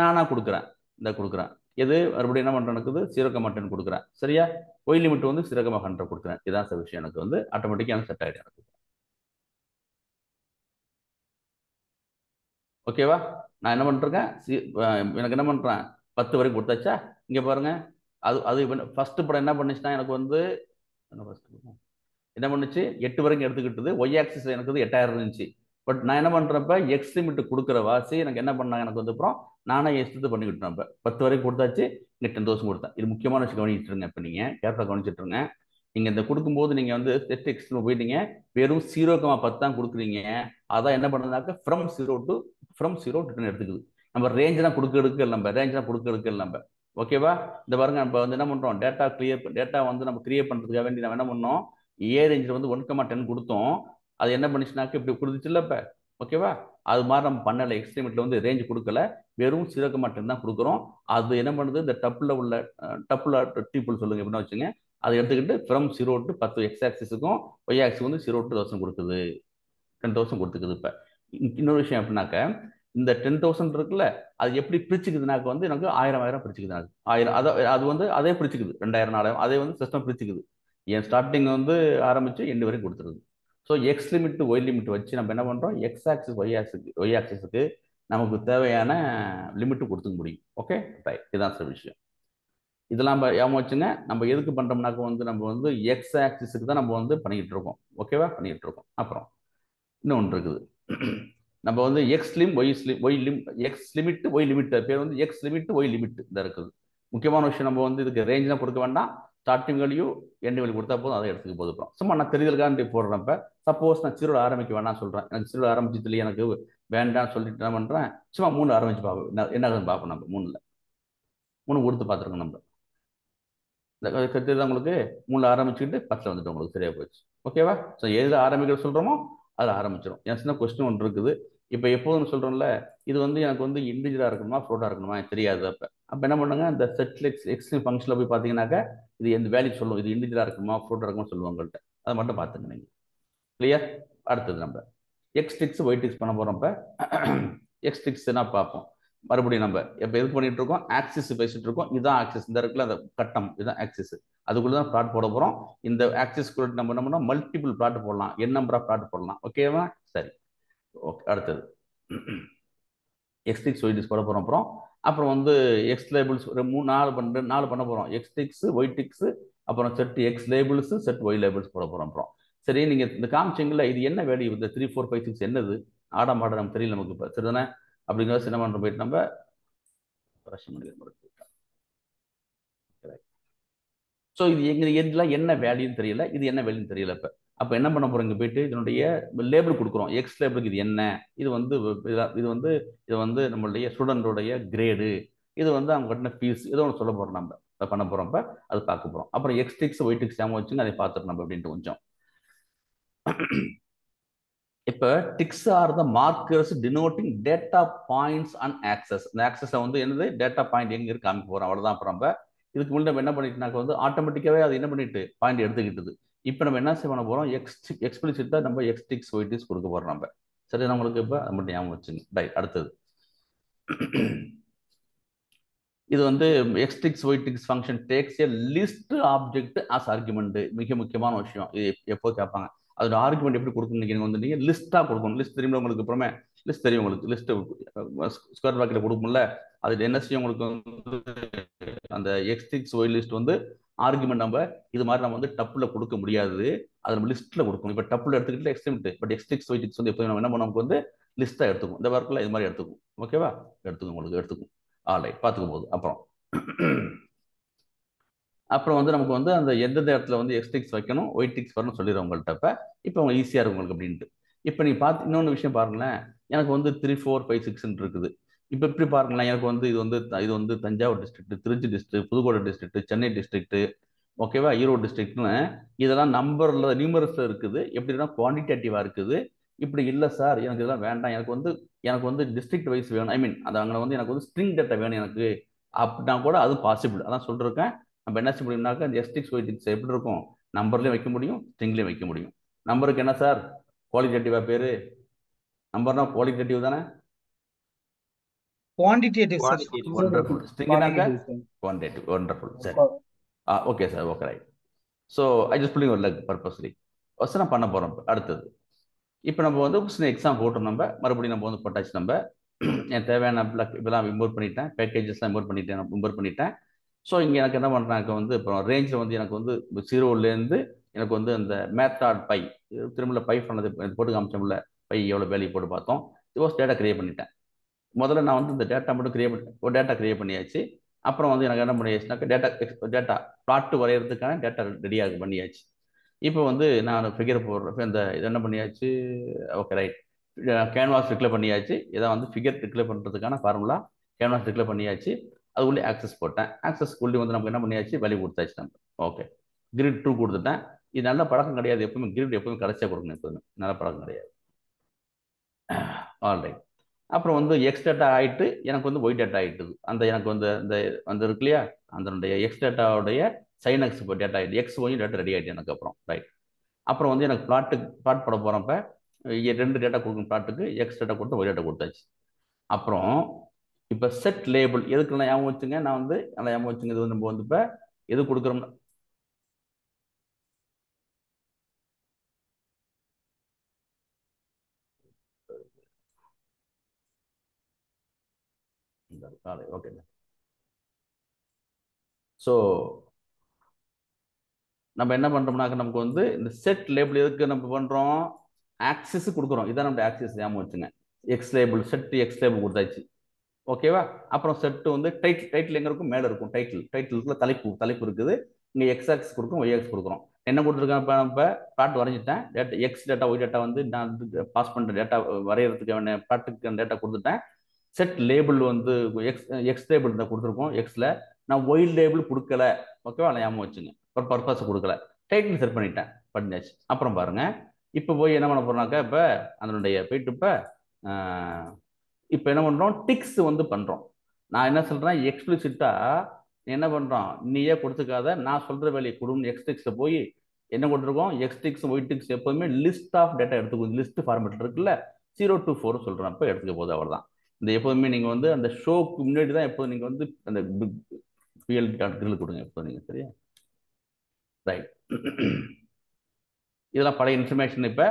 நானாக கொடுக்குறேன். இந்த கொடுக்குறேன். எது மறுபடியும் என்ன பண்ணுறேன், எனக்கு 0,10 கொடுக்குறேன். சரியா, ஒய் லிமிட் வந்து 0,100 கொடுக்குறேன். இதான் சார் விஷயம். எனக்கு வந்து ஆட்டோமேட்டிக்காக எனக்கு செட் ஆகிடும். எனக்கு ஓகேவா. நான் என்ன பண்ணிருக்கேன், எனக்கு என்ன பண்ணுறேன், 10 வரைக்கும் கொடுத்தாச்சா. இங்கே பாருங்க, அது ஃபர்ஸ்ட் படம் என்ன பண்ணுச்சுன்னா, எனக்கு வந்து என்ன பண்ணுச்சு, 8 வரைக்கும் எடுத்துக்கிட்டது. ஒய் ஆக்சிஸ் எனக்கு வந்து 8000 இருந்துச்சு. பட் நான் என்ன பண்ணுறப்ப எக்ஸ் லிமிட் கொடுக்குற வாசி எனக்கு என்ன பண்ணாங்க, எனக்கு வந்து அப்புறம் நானே எடுத்து பண்ணிக்கிட்டேன். இப்போ 10 வரைக்கும் கொடுத்தாச்சு, இங்கே 10,000 கொடுத்தேன். இது முக்கியமான விஷயம் கவனிச்சுட்டு இருங்க. இப்போ நீங்கள் கேர்ஃபுல்லாக கவனிச்சுட்டு இருங்க. நீங்கள் இந்த கொடுக்கும்போது நீங்கள் வந்து செட் எக்ஸ்ல போயிட்டீங்க, வெறும் 0,10 தான் கொடுக்குறீங்க. அதான் என்ன பண்ணுறதுனாக்க ஃப்ரம் 0 to 10 எடுத்துக்குது. நம்ம ரேஞ்செலாம் கொடுக்க எடுக்க நம்ம ரேஞ்செலாம் கொடுக்க எடுக்க நம்ம. ஓகேவா. இந்த பாருங்க, நம்ம வந்து என்ன பண்ணுறோம், டேட்டா வந்து நம்ம கிரியேட் பண்ணுறதுக்காக வேண்டி நம்ம என்ன பண்ணோம், ஏ ரேஞ்சில் வந்து 1,10 கொடுத்தோம். அது என்ன பண்ணிச்சுனாக்க இப்படி கொடுத்துச்சுல்ல இப்போ. ஓகேவா, அது மாதிரி நம்ம பண்ணலை. எக்ஸ்ட்ரீமிட்டில் வந்து ரேஞ்ச் கொடுக்கல, வெறும் 0,10 தான் கொடுக்குறோம். அது என்ன பண்ணுது, இந்த டப்பில் டீப்புள் சொல்லுங்க எப்படின்னா வச்சுங்க, அதை எடுத்துக்கிட்டு ஃப்ரம் 0 to 10 எக்ஸ் ஆக்சிஸுக்கும் ஒய் ஆக்சிஸ் வந்து 0 to 1000 கொடுக்குது. 10,000 கொடுத்துக்குது. இப்போ இன்னொரு விஷயம் எப்படின்னாக்க, இந்த 10,000 இருக்குல்ல, அது எப்படி பிரிச்சுக்குதுனாக்க வந்து எனக்கு 1000 பிரிச்சுக்குது. எனக்கு 1000 அது வந்து அதே பிரிச்சுக்குது. 2000 4000 அதே வந்து சிஸ்டம் பிரிச்சுக்குது. என் ஸ்டார்டிங் வந்து ஆரம்பிச்சு எண்டு வரைக்கும் கொடுத்துருது. So x limit y limit வச்சு நம்ம என்ன பண்ணுறோம், எக்ஸ் ஆக்சிஸ் ஒய் ஆக்சிஸுக்கு நமக்கு தேவையான லிமிட்டு கொடுத்துக்க முடியும். ஓகே ரைட், இதுதான் சார் விஷயம். இதெல்லாம் ஏமா வச்சுங்க, நம்ம எதுக்கு பண்ணுறோம்னாக்க வந்து நம்ம வந்து எக்ஸ் ஆக்சிஸுக்கு தான் நம்ம வந்து பண்ணிக்கிட்டு இருக்கோம். ஓகேவா, பண்ணிக்கிட்டு இருக்கோம். அப்புறம் இன்னொன்று இருக்குது, நம்ம வந்து எக்ஸ் லிமிட் ஒய் லிமிட் பேர் வந்து எக்ஸ் லிமிட் ஒய் லிமிட் இந்த இருக்குது. முக்கியமான விஷயம், நம்ம வந்து இதுக்கு ரேஞ்செலாம் கொடுக்க வேண்டாம். ஸ்டார்டிங் வேல்யூ எண்ட் வேல்யூ கொடுத்தா போதும், அதை எடுத்துக்க போது. அப்புறம் சும்மா நான் தெரிதலுக்காண்டி போடுறப்ப, சப்போஸ் நான் 0 ஆரம்பிக்க வேண்டாம்னு சொல்கிறேன், எனக்கு 0 ஆரம்பிச்சதுலேயே எனக்கு வேண்டாம்னு சொல்லிட்டு என்ன பண்ணுறேன், சும்மா 3 ஆரம்பிச்சு பார்ப்போம் என்ன ஆகுதுன்னு பார்ப்போம். நம்ம 3 கொடுத்து பார்த்துருக்கோம். நம்ம இந்த தெரியுது உங்களுக்கு, 3 ஆரம்பிச்சுக்கிட்டு 10 வந்துட்டு உங்களுக்கு சரியா போயிடுச்சு. ஓகேவா. ஸோ எதில் ஆரம்பிக்கிற சொல்கிறோமோ அதில் ஆரம்பிச்சிடும். என் சின்ன கொஸ்டின் ஒன்று இருக்குது. இப்போ எப்போதுன்னு சொல்கிறோம்ல, இது வந்து எனக்கு வந்து இண்டிவிஜுவலாக இருக்கணுமா ஃப்ளோட்டாக இருக்கணுமா எனக்கு தெரியாது. அப்போ என்ன பண்ணுங்க, இந்த செட்டில் எக்ஸ்ட்ரீம் ஃபங்க்ஷனில் போய் பார்த்தீங்கன்னாக்கா இது எந்த வேல்யூ சொல்லும், இது இண்டிவிஜுவலாக இருக்குமா ஃப்ளோட்டாக இருக்குமா சொல்லுவாங்கள்ட்ட. அதை மட்டும் பார்த்துங்க நீங்கள். கிளியர். அடுத்தது நம்ம எக்ஸ் டிக்ஸ் ஒய் டிக்ஸ் பண்ண போகிறோம். இப்போ எக்ஸ் டிக்ஸ்னா பார்ப்போம். மறுபடியும் நம்ம இப்போ எது பண்ணிட்டு இருக்கோம், ஆக்சிஸ் பேசிட்டு இருக்கோம். இதுதான் ஆக்சிஸ், இந்த இருக்குல்ல அந்த கட்டம், இதுதான் ஆக்சிஸ். அதுக்குள்ள தான் பிளாட் போட போகிறோம். இந்த ஆக்சிஸ்குள்ள நம்ம என்ன பண்ணோம், மல்டிபிள் பிளாட் போடலாம், என் நம்பர் ஆஃப் பிளாட் போடலாம். ஓகேவா, சரி. ஓகே, அடுத்தது எக்ஸ் டிக்ஸ் ஒய் டிக்ஸ் போட போகிறோம். அப்புறம் வந்து எக்ஸ் லேபிள்ஸ் ஒரு 4 பண்ண போகிறோம். எக்ஸ் டிக்ஸ் ஒய் டிக்ஸ், அப்புறம் set x labels set y labels போட போகிறோம். அப்புறம் சரி, நீங்கள் இந்த காமிச்சிங்களா, இது என்ன வேல்யூ, இந்த 3 4 5 6 என்னது ஆடம் நமக்கு தெரியல நமக்கு. இப்போ சரிதானே, அப்படிங்கிற சின்ன பண்ணுற போயிட்டு நம்ம ஸோ இது எங்கெல்லாம் என்ன வேல்யூன்னு தெரியல, இது என்ன வேல்யூன்னு தெரியல. அப்போ என்ன பண்ண போகிறோம், இங்கே போயிட்டு இதனுடைய லேபிள் கொடுக்குறோம். எக்ஸ் லேபிளுக்கு இது என்ன, இது வந்து நம்மளுடைய ஸ்டூடெண்டோடைய கிரேடு, இது வந்து அவங்க கட்டின ஃபீஸ் ஏதோ ஒன்று சொல்ல போகிறோம், நம்ம அதை பண்ண போகிறோம்ப்ப அது பார்க்க போகிறோம். அப்புறம் எக்ஸ்டிக்ஸ் ஒய்டிக்ஸ் ஞாபகம் வச்சுங்க, அதை பார்த்துட்டு நம்ம அப்படின்ட்டு கொஞ்சம். இப்போ ticks are the markers denoting data points and axes. இந்த ஆக்சஸை வந்து என்னது டேட்டா பாயிண்ட் எங்கே இருக்கு காமிக்க போகிறோம், அவ்வளோதான். அப்புறம் நம்ம இதுக்கு முன்னாடி நம்ம என்ன பண்ணிட்டுனாக்க வந்து ஆட்டோமேட்டிக்காகவே அது என்ன பண்ணிட்டு பாயிண்ட் எடுத்துக்கிட்டது. இப்போ நம்ம என்ன செய்ய பண்ண போகிறோம், எக்ஸ்பிளிசிட்டாக நம்ம எக்ஸ்டிக்ஸ் ஒய்டிக்ஸ் கொடுக்க போகிறோம் நம்ம. சரி, நம்மளுக்கு இப்போ அது மட்டும் ஞாபகம் வச்சுங்க. ரைட், அடுத்தது இது வந்து எக்ஸ்டிக்ஸ் ஒய்டிக்ஸ் ஃபங்க்ஷன் டேக்ஸ் ஏ லிஸ்ட் ஆப்ஜெக்ட் ஆஸ் ஆர்குமெண்ட். மிக முக்கியமான விஷயம், இது எப்போ கேட்பாங்க. அதோட ஆர்குமெண்ட் எப்படி கொடுக்கணும், நீங்கள் வந்து நீங்கள் லிஸ்ட்டாக கொடுக்கணும். லிஸ்ட் தெரியும் உங்களுக்கு, அப்புறமே லிஸ்ட் தெரியும் உங்களுக்கு. லிஸ்ட் ஸ்கொயர் பிராக்கெட்டில் கொடுக்கும்ல, அது என்ன செய்யும் உங்களுக்கு வந்து அந்த எக்ஸ்டிக்ஸ் ஒய் லிஸ்ட் வந்து ஆர்குமெண்ட் நம்ம இது மாதிரி நம்ம வந்து டப்பில் கொடுக்க முடியாது, அது நம்ம லிஸ்ட்டில் கொடுக்கணும். இப்போ டப்பில் எடுத்துக்கிட்டு எக்ஸ்டென்ட், பட் எக்ஸ்டிக்ஸ் ஒய்டிக்ஸ் வந்து எப்போ நம்ம என்ன பண்ண நமக்கு வந்து லிஸ்ட்டாக எடுத்துக்கும். இந்த ஒர்க்கில் இது மாதிரி எடுத்துக்கும். ஓகேவா, எடுத்துக்கும், உங்களுக்கு எடுத்துக்கும். ஆல்ரைட், பார்த்துக்கும் போது அப்புறம் வந்து நமக்கு வந்து அந்த எந்தெந்த இடத்துல வந்து எக்ஸ்டிக்ஸ் வைக்கணும் ஒய்டிக்ஸ் வரணும் சொல்லிடுறோம் உங்கள்கிட்ட. இப்போ அவங்க ஈஸியாக இருக்கும் உங்களுக்கு அப்படின்ட்டு. இப்போ நீங்கள் பார்த்து இன்னொன்று விஷயம் பாருங்களேன், எனக்கு வந்து 3, 4, 5, 6 இருக்குது. இப்போ இப்படி பாருங்களேன், எனக்கு வந்து இது வந்து Thanjavur district, Tiruchi district, Pudukkottai district, Chennai district, ஓகேவா, ஈரோடு டிஸ்ட்ரிக்ட்னு இதெல்லாம் நம்பரில் நியூமரஸில் இருக்குது. எப்படின்னா குவான்டிடேட்டிவாக இருக்குது. இப்படி இல்லை சார், எனக்கு இதெல்லாம் வேண்டாம், எனக்கு வந்து டிஸ்ட்ரிக்ட் வைஸ் வேணும், ஐ மீன் அது அங்கே வந்து எனக்கு வந்து ஸ்ட்ரிங் டேட்டா வேணும் எனக்கு அப்படின்னா கூட அது பாசிபிள். அதான் சொல்லிருக்கேன். நம்ம என்ன செய்ய முடியும்னாக்கா இந்த எஸ்டிக்ஸ் ஒய்டிக்ஸ் எப்படி இருக்கும், நம்பர்லேயும் வைக்க முடியும், ஸ்ட்ரிங்லேயும் வைக்க முடியும். நம்பருக்கு என்ன சார் குவாலிட்டேட்டிவா பேரு, நம்பர்னா குவாலிட்டேட்டிவ் தானே, குவான்டிடேட்டிவ் சார். வண்டர்ஃபுல். ஸ்ட்ரிங்னாக்கா Quantitative, sir. குவான்டிடேட்டிவ். வண்டர்ஃபுல். சரி, okay sir, okay, right. So I just pulling ஒரு லெக் பர்பஸ்லி வசனம் பண்ண போகிறோம். அடுத்தது இப்போ நம்ம வந்து சின்ன எக்ஸாம் போட்டோம், நம்ம மறுபடியும் நம்ம வந்து போட்டாச்சு. நம்ம என் தேவையான இதெல்லாம் இம்போர்ட் பண்ணிட்டேன், பேக்கேஜஸ்லாம் இம்போர்ட் பண்ணிட்டேன். ஸோ இங்கே எனக்கு என்ன பண்ணுறாங்க வந்து இப்போ ரேஞ்சில் வந்து எனக்கு வந்து 0லேருந்து எனக்கு வந்து அந்த மேத்தாட் பை திரும்ப பை பண்ணது போட்டு காமிச்சோம்ல, பை எவ்வளோ வேல்யூ போட்டு பார்த்தோம். இது டேட்டா கிரியேட் பண்ணிட்டேன். முதல்ல நான் வந்து இந்த டேட்டா மட்டும் ஒரு டேட்டா கிரியேட் பண்ணியாச்சு. அப்புறம் வந்து எனக்கு என்ன பண்ணியாச்சுனாக்கா டேட்டா பிளாட் வரைகிறதுக்கான டேட்டா ரெடியாக பண்ணியாச்சு. இப்போ வந்து நான் ஃபிகர் போடுறேன், இந்த இது என்ன பண்ணியாச்சு, ஓகே ரைட், கேன்வாஸ் டிக்ளேர் பண்ணியாச்சு. இதை வந்து ஃபிகர் டிக்ளேர் பண்ணுறதுக்கான ஃபார்முலா கேன்வாஸ் டிக்ளேர் பண்ணியாச்சு. அது உள்ளே ஆக்சஸ் போட்டேன். ஆக்சஸ் உள்ளே வந்து நமக்கு என்ன பண்ணியாச்சு, வேல்யூ கொடுத்தாச்சு நம்ம. ஓகே, கிரிட் 2 கொடுத்துட்டேன். இது நல்ல பழக்கம் கிடையாது, எப்பவுமே கிரிட் எப்பவுமே கடைசியாக கொடுக்கணும், எப்பவுமே நல்ல பழக்கம் கிடையாது. ஆல்ரைட், அப்புறம் வந்து எக்ஸ் டேட்டா ஆகிட்டு எனக்கு வந்து ஒய் டேட்டா ஆகிட்டுது. அந்த எனக்கு வந்து அந்த இருக்கு இல்லையா, அதனுடைய எக்ஸ் டேட்டாவுடைய சைன் எக்ஸ் டேட்டா ஆகிட்டு எக்ஸ் ஒய் டேட்டா ரெடி ஆகிட்டு எனக்கு. ரைட், அப்புறம் வந்து எனக்கு பிளாட் போட போகிறப்ப 2 டேட்டா கொடுக்கும் பிளாட்டுக்கு, எக்ஸ் டேட்டா கொடுத்து ஒய் டேட்டா கொடுத்தாச்சு. அப்புறம் இப்போ செட் லேபிள் எதுக்குலாம் ஞாபகம் வச்சுங்க, நான் வந்து நல்லா ஞாபகம் வச்சுங்க. இது வந்து நம்ம வந்து இப்போ எது கொடுக்குறோம்னா ஓகே. ஸோ நம்ம என்ன பண்ணுறோம்னாக்க நமக்கு வந்து இந்த செட் லேபிள் எதுக்கு நம்ம பண்ணுறோம், ஆக்சிஸ் கொடுக்குறோம். இதான் நம்ம ஆக்சிஸ் ஞாபகம் வச்சுங்க. X label set x label கொடுத்தாச்சு, ஓகேவா. அப்புறம் செட்டு வந்து டைட்டில் எங்கே இருக்கும், மேலே இருக்கும். டைட்டிலுக்குள்ள தலைப்பு இருக்குது. இங்கே எக்ஸ் ஆக்ஸ் கொடுக்கும், ஒய் ஆக்ஸ் கொடுக்குறோம். என்ன கொடுத்துருக்கேன், இப்போ நம்ம பிளாட் வரைஞ்சிட்டேன். Data x data y data வந்து நான் பாஸ் பண்ணுற டேட்டா வரைகிறதுக்கு பிளாட்டுக்கு டேட்டா கொடுத்துட்டேன். செட் லேபிள் வந்து எக்ஸ் லேபிள் தான் கொடுத்துருக்கோம் எக்ஸில், நான் ஒய் லேபிள் கொடுக்கல, ஓகேவா, ஞாபகம் வச்சுங்க. ஒரு பர்பஸ் கொடுக்கல, டைட்டில் செட் பண்ணியாச்சு. அப்புறம் பாருங்க, இப்போ போய் என்ன பண்ண போறோம்னாக்கா, இப்போ அதனுடைய போயிட்டு இப்போ என்ன பண்றோம், டிக்ஸ் வந்து பண்றோம். நான் என்ன சொல்றேன், எக்ஸ்பிளிசிட்டா என்ன பண்றோம், நீயே கொடுத்துக்காத, நான் சொல்ற வேலையை கொடுன்னு எக்ஸ்டிக்ஸ்ல போய் என்ன கொடுத்துருக்கோம், எக்ஸ்டிக்ஸ் ஒய் டிக்ஸ் எப்போதுமே லிஸ்ட் ஆஃப் டேட்டா எடுத்துக்கோ. லிஸ்ட் ஃபார்மேட் இருக்குல்ல, 0 to 4 சொல்றேன், அப்போ எடுத்துக்க போது அவ்வளவுதான். இந்த எப்போதுமே நீங்க வந்து அந்த ஷோக்கு முன்னாடி தான் எப்போது நீங்க வந்து அந்த பிஎல் கிரில் கொடுங்க எப்போ நீங்க, சரியா. ரைட், இதெல்லாம் பழைய இன்ஃபர்மேஷன். இப்போ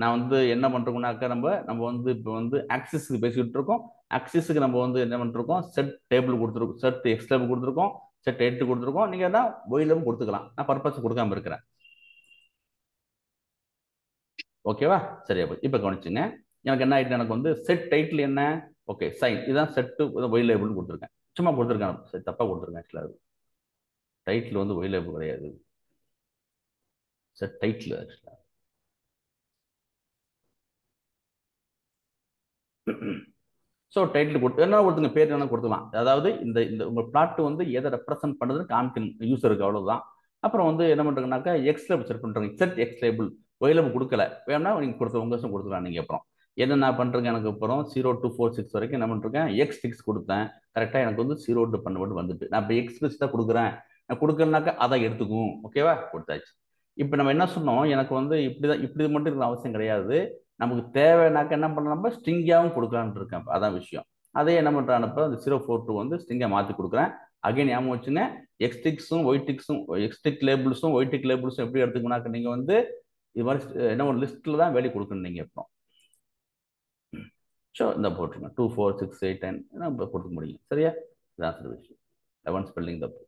நான் வந்து என்ன பண்றோம்னாக்கா, நம்ம வந்து இப்போ வந்து ஆக்சிஸ்க்கு பேசிக்கிட்டு இருக்கோம். ஆக்சிஸுக்கு நம்ம வந்து என்ன பண்ணிருக்கோம், செட் டேபிள் கொடுத்துருக்கோம், செட் எக்ஸ் டேபிள் கொடுத்துருக்கோம், செட் 8 கொடுத்துருக்கோம். நீங்க தான் ஒயிலும் கொடுத்துக்கலாம், நான் பர்பஸ் கொடுக்காம இருக்கிறேன். ஓகேவா, சரியா போய் இப்போ கவனிச்சுங்க. எனக்கு என்ன ஆயிட்டு, எனக்கு வந்து செட் டைட்டில் என்ன, ஓகே சைன், இதுதான் செட்டு ஒய் லேபிள்னு கொடுத்துருக்கேன். சும்மா கொடுத்துருக்கேன், தப்பா கொடுத்துருக்கேன். ஆக்சுவலாக டைட்டில் வந்து ஒய் லேபிள் கிடையாது, செட் டைட்டில். ஆக்சுவலாக ஸோ டைட்டில் கொடுத்து என்ன கொடுத்துங்க, பேர் என்ன கொடுத்துக்கலாம். அதாவது இந்த இந்த உங்கள் பிளாட் வந்து எதை ரெப்ரசென்ட் பண்ணுறதுன்னு காமிக்கணும் யூஸருக்கு, அவ்வளோதான். அப்புறம் வந்து என்ன பண்ணுறதுனாக்கா எக்ஸ் லேபிள் செட் பண்ணுறீங்க. Set x label, y label கொடுக்கல, வேணா நீங்கள் கொடுத்த உங்கள் வருஷம் கொடுத்துக்கலாம் நீங்கள். அப்புறம் என்ன நான் பண்ணுறேங்க, எனக்கு அப்புறம் 0 to 4 6 வரைக்கும் என்ன பண்ணுறேன், எக்ஸ் 6 கொடுத்தேன். கரெக்டாக எனக்கு வந்து 0 to 12 வந்துட்டு, நான் இப்போ எக்ஸ்பிளிசிட்டாக கொடுக்குறேன். நான் கொடுக்கலனாக்கா அதை எடுத்துக்கும். ஓகேவா, கொடுத்தாச்சு. இப்போ நம்ம என்ன சொன்னோம், எனக்கு வந்து இப்படி மட்டும் இருக்கிற அவசியம் கிடையாது. நமக்கு தேவைனாக்க என்ன பண்ணலாம், நம்ம ஸ்ட்ரிங்காகவும் கொடுக்கலான்னு இருக்கேன். அதான் விஷயம். அதே என்ன பண்ணுறானப்போ அந்த 042 வந்து ஸ்ட்ரிங்கை மாற்றி கொடுக்குறேன். அகைன் ஞாபகம் வச்சுங்க, எக்ஸ்டிக்ஸும் ஒய்டிக்ஸும், எக்ஸ்டிக் லேபிள்ஸும் ஒய்டிக் லேபிள்ஸும் எப்படி எடுத்துக்கணும்னாக்க நீங்கள் வந்து இது மாதிரி என்ன ஒரு லிஸ்ட்டில் தான் வேல்யூ கொடுக்கணும் நீங்கள். இப்போ ஸோ இந்த போட்டுருங்க 2 4 6 8 10 நம்ம கொடுக்க முடியும். சரியா, இதான் சரி விஷயம். 11 ஸ்பெல்லிங் தப்பு.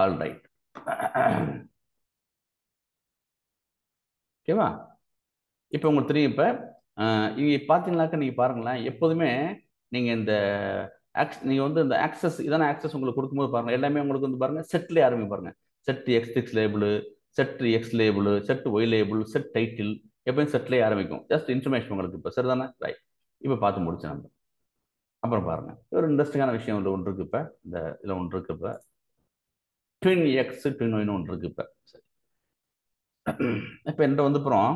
All right. ஓகேவா, இப்போ உங்களுக்கு தெரியும். இப்போ இங்கே பார்த்தீங்கன்னாக்கா நீங்கள் பாருங்களேன், எப்போதுமே நீங்கள் இந்த நீங்கள் வந்து இந்த ஆக்சஸ், இதான ஆக்சஸ் உங்களுக்கு கொடுக்கும்போது பாருங்கள், எல்லாமே உங்களுக்கு வந்து பாருங்கள் செட்லேயே ஆரம்பி பாருங்கள். Set x label, set x label, set y label, set title, எப்பயும் செட்லேயே ஆரம்பிக்கும். ஜஸ்ட் இன்ஃபர்மேஷன் உங்களுக்கு. இப்போ சரிதானே, ரைட். இப்போ பார்த்து முடிச்சு நம்ம அப்புறம் பாருங்கள், ஒரு இன்ட்ரெஸ்டிங்கான விஷயம் ஒன்று இருக்குது. இப்போ இந்த இதில் ஒன்று இருக்குது. இப்போ ட்வின் எக்ஸ் ட்வின் ஒய்னு ஒன்று இருக்குது. இப்போ சரி, இப்போ என்கிட்ட வந்து அப்புறம்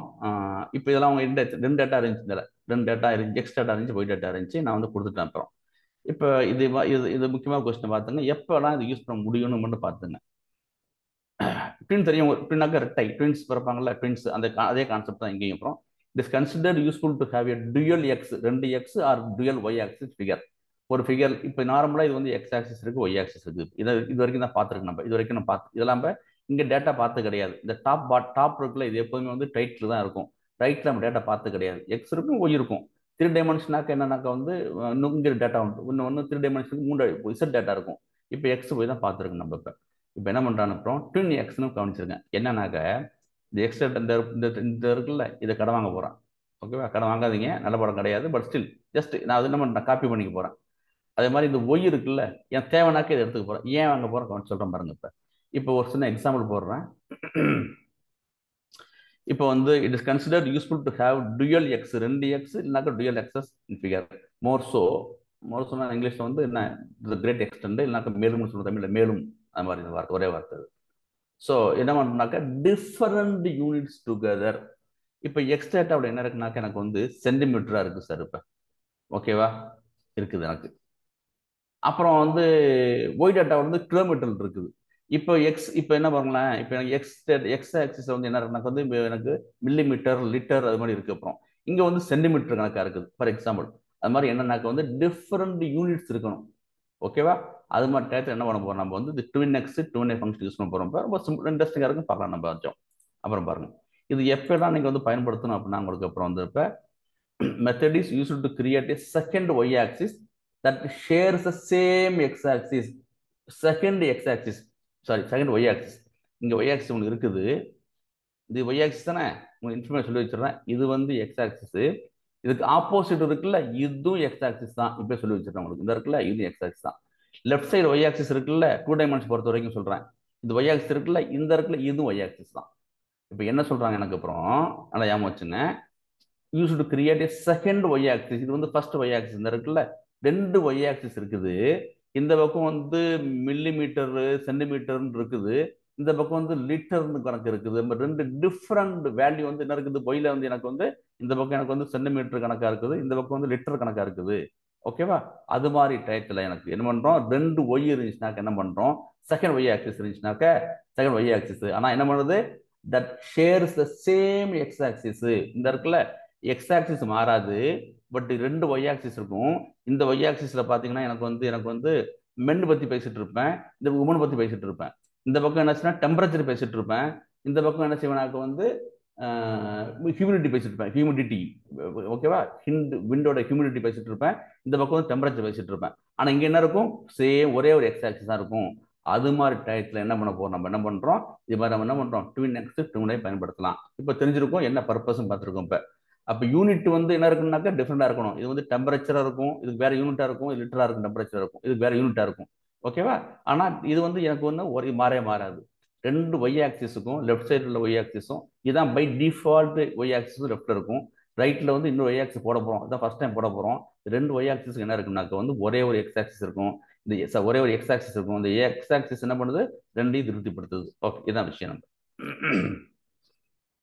இப்போ இதெல்லாம் அவங்க ரெண்டு டேட்டா இருந்துச்சு. இதில் 2 டேட்டா இருந்துச்சு, எக்ஸ் டேட்டா இருந்துச்சு, ஒய் டேட்டா இருந்துச்சு. நான் வந்து கொடுத்துட்டேன். அப்புறம் இப்போ இது இது முக்கியமாக கொஸ்டின் பார்த்துங்க, எப்போலாம் இது யூஸ் பண்ண முடியும்னு மட்டும் பார்த்துங்க. ட்வின் தெரியும், ட்வின்னாக்க ரெட்டை, ட்வின்ஸ் பிறப்பாங்கல்ல, ட்வின்ஸ், அதே கான்செப்ட் தான் இங்கேயும். அப்புறம் it is considered useful to have a dual x, 2 x or dual y axis figure. ஒரு ஃபிகர் இப்போ நார்மலாக இது வந்து எக்ஸ் ஆக்சிஸ் இருக்குது, ஒய் ஆக்சிஸ் இருக்குது. இது வரைக்கும் தான் பார்த்துருக்கு நம்ம. இது வரைக்கும் நம்ம இதெல்லாம் இங்கே டேட்டா பார்த்து கிடையாது. இந்த டாப் இருக்குல்ல, இது எப்போதுமே வந்து டைட்டில் தான் இருக்கும். ரைட்டில் நம்ம டேட்டா பார்த்து கிடையாது. எக்ஸ் இருக்கும், ஒய் இருக்கும். 3 டைமென்ஷனாக்க என்னன்னாக்கா வந்து இங்கே டேட்டா உண்டு. இன்னொன்று 3 டைமென்ஷனுக்கு 3 இசட் டேட்டா இருக்கும். இப்போ எக்ஸ் போய் தான் பார்த்துருக்கு நம்ம. இப்போ என்ன பண்ணுறான்னு அப்புறம் ட்வின் எக்ஸ்னு கவனிச்சிருக்கேன். என்னன்னாக்க இந்த எக்ஸ் இந்த இருக்குல்ல, இதை கடை வாங்க போகிறேன். ஓகேவா, கடை வாங்காதீங்க, நல்ல படம் கிடையாது. பட் ஸ்டில் ஜஸ்ட் நான் அது என்ன பண்ணுறேன், காப்பி பண்ணிக்க போகிறேன். அதே மாதிரி இந்த ஒய் இருக்குல்ல, என் தேவைனாக்க இதை எடுத்துக்க போகிறேன். ஏன் வாங்க போகிறேன் கவனிச்சு சொல்கிறேன் பாருங்க. இப்போ ஒரு சின்ன எக்ஸாம்பிள் போடுறேன். இப்போ வந்து it is considered useful to have dual x, 2 X இல்லைனாக்கா டுயல் எக்ஸஸ் இன் ஃபிகர். மோர்ஸோனா இங்கிலீஷில் வந்து என்ன, கிரேட் எக்ஸ்டெண்ட், இல்லைனாக்கா மேலும் சொல்லுவோம் தமிழில், மேலும். அது மாதிரி இந்த வார்த்தை, ஒரே வார்த்தை. ஸோ என்ன பண்ணுனாக்கா டிஃபரண்ட் யூனிட்ஸ் டுகெதர். இப்போ எக்ஸ் டேட்டாவோட என்ன இருக்குனாக்கா எனக்கு வந்து சென்டிமீட்டராக இருக்குது சார். இப்போ ஓகேவா இருக்குது எனக்கு. அப்புறம் வந்து ஒய் டேட்டா வந்து கிலோமீட்டர் இருக்குது. இப்போ இப்போ என்ன பாருங்களேன், இப்போ எனக்கு எக்ஸ் ஆக்சிஸ் வந்து என்ன இருக்குனாக்கா வந்து எனக்கு மில்லிமீட்டர், லிட்டர் அது மாதிரி இருக்குது. அப்புறம் இங்கே வந்து சென்டிமீட்டர் கணக்காக இருக்குது. ஃபார் எக்ஸாம்பிள் அது மாதிரி என்னன்னாக்கா வந்து டிஃப்ரெண்ட் யூனிட்ஸ் இருக்கணும். ஓகேவா, அது மாதிரி டயத்தில் என்ன பண்ண போகிறோம், நம்ம வந்து இந்த twin x twin y function use பண்ண போகிறோம். ரொம்ப சிம்பிள் இன்ட்ரெஸ்டிங்காக இருக்கும், பார்க்கலாம் நம்ம கொஞ்சம். அப்புறம் பாருங்கள், இது எப்போலாம் நீங்கள் வந்து பயன்படுத்தணும் அப்படின்னா உங்களுக்கு அப்புறம் வந்து இப்போ method is used to create a second y axis that shares the same x-axis. Second y axis. இங்க y axis உங்களுக்கு இருக்குது, இது y axis தானே, உங்களுக்கு இன்ஃபர்மேஷன் சொல்லி வச்சிடறேன். இது வந்து x axis, இதுக்கு ஆப்போசிட் இருக்குல்ல, இதுவும் x axis தான். இப்போ சொல்லி வச்சிருக்கேன் உங்களுக்கு. இந்த இருக்குல்ல, இது x axis தான். லெஃப்ட் சைடு y axis இருக்குல்ல, 2 டைமென்ஷன் பொறுத்த வரைக்கும் சொல்றேன். இது y axis இருக்குல்ல, இந்த இருக்குல்ல, இதுவும் y axis தான். இப்போ என்ன சொல்றாங்க எனக்கு அப்புறம், நல்லா ஞாபகம் வச்சுங்க, use to create a second y axis. இது வந்து ஃபர்ஸ்ட் y axis. இந்த இருக்குல்ல, 2 y axis இருக்குது. இந்த பக்கம் வந்து மில்லிமீட்டர், சென்டிமீட்டர்னு இருக்குது. இந்த பக்கம் வந்து லிட்டர்னு கணக்கு இருக்குது. 2 டிஃப்ரெண்ட் வேல்யூ வந்து என்ன இருக்குது. ஒய்ல வந்து எனக்கு வந்து இந்த பக்கம் எனக்கு வந்து சென்டிமீட்டர் கணக்கா இருக்குது, இந்த பக்கம் வந்து லிட்டர் கணக்கா இருக்குது. ஓகேவா, அது மாதிரி டயத்தில் எனக்கு என்ன பண்றோம், 2 ஒய் இருந்துச்சுனாக்க என்ன பண்றோம், செகண்ட் ஒய் ஆக்சிஸ் இருந்துச்சுனாக்க செகண்ட் ஒய் ஆக்சிஸ். ஆனா என்ன பண்ணுது, that shares the same x axis. இந்த இருக்குல்ல, எக்ஸ் ஆக்சிஸ் மாறாது, பட் 2 ஒய் ஆக்சிஸ் இருக்கும். இந்த ஒய் ஆக்சிஸ்ல பாத்தீங்கன்னா எனக்கு வந்து மென் பத்தி பேசிட்டு இருப்பேன், இந்த உமன் பத்தி பேசிட்டு இருப்பேன். இந்த பக்கம் என்னாச்சுன்னா டெம்பரேச்சர் பேசிட்டு இருப்பேன், இந்த பக்கம் என்ன செய்வேனாக்க வந்து ஹியூமிடிட்டி பேசிட்டு இருப்பேன், ஹியூமிடிட்டி. ஓகேவா, விண்டோட ஹியூமிடிட்டி பேசிட்டு இருப்பேன், இந்த பக்கம் வந்து டெம்பரேச்சர் பேசிட்டு இருப்பேன். ஆனா இங்க என்ன இருக்கும், சேம் ஒரே ஒரு எக்ஸ் ஆக்சிஸ் தான் இருக்கும். அது மாதிரி டயத்துல என்ன பண்ண போறோம், நம்ம என்ன பண்றோம், இது மாதிரி நம்ம என்ன பண்றோம், ட்வின் எக்ஸ் ட்வின் ஒய் பயன்படுத்தலாம். இப்போ தெரிஞ்சிருக்கும் என்ன பர்பஸ் பார்த்துருக்கோம். இப்போ அப்போ யூனிட் வந்து என்ன இருக்குன்னாக்கா டிஃப்ரெண்டா இருக்கணும். இது வந்து டெம்பரேச்சரா இருக்கும், இதுக்கு வேற யூனிட்டா இருக்கும், இது லிட்டரா இருக்கும், டெம்பரேச்சர் இருக்கும், இதுக்கு வேற யூனிட்டா இருக்கும். ஓகேவா, ஆனா இது வந்து எனக்கு வந்து ஒரு மாறாது. 2 ஒய் ஆக்சிஸுக்கும் லெஃப்ட் சைடில் உள்ள ஒய் ஆக்சிஸும் இதான் பை டிஃபால்ட் ஒய் ஆக்சிஸும் லெஃப்ட்ல இருக்கும். ரைட்ல வந்து இன்னொரு ஒய் ஆக்சிஸ் போட போறோம், இதான் ஃபர்ஸ்ட் டைம் போட போறோம். ரெண்டு ஒய் ஆக்சிஸ் என்ன இருக்குனாக்க வந்து ஒரே ஒரு எக்ஸ் ஆக்சிஸ் இருக்கும். இந்த ஒரே ஒரு எக்ஸ் ஆக்சிஸ் இருக்கும். இந்த எக்ஸ் ஆக்சிஸ் என்ன பண்ணுது, ரெண்டையும் திருப்திப்படுத்துது. ஓகே, இதான் விஷயம் நம்ம.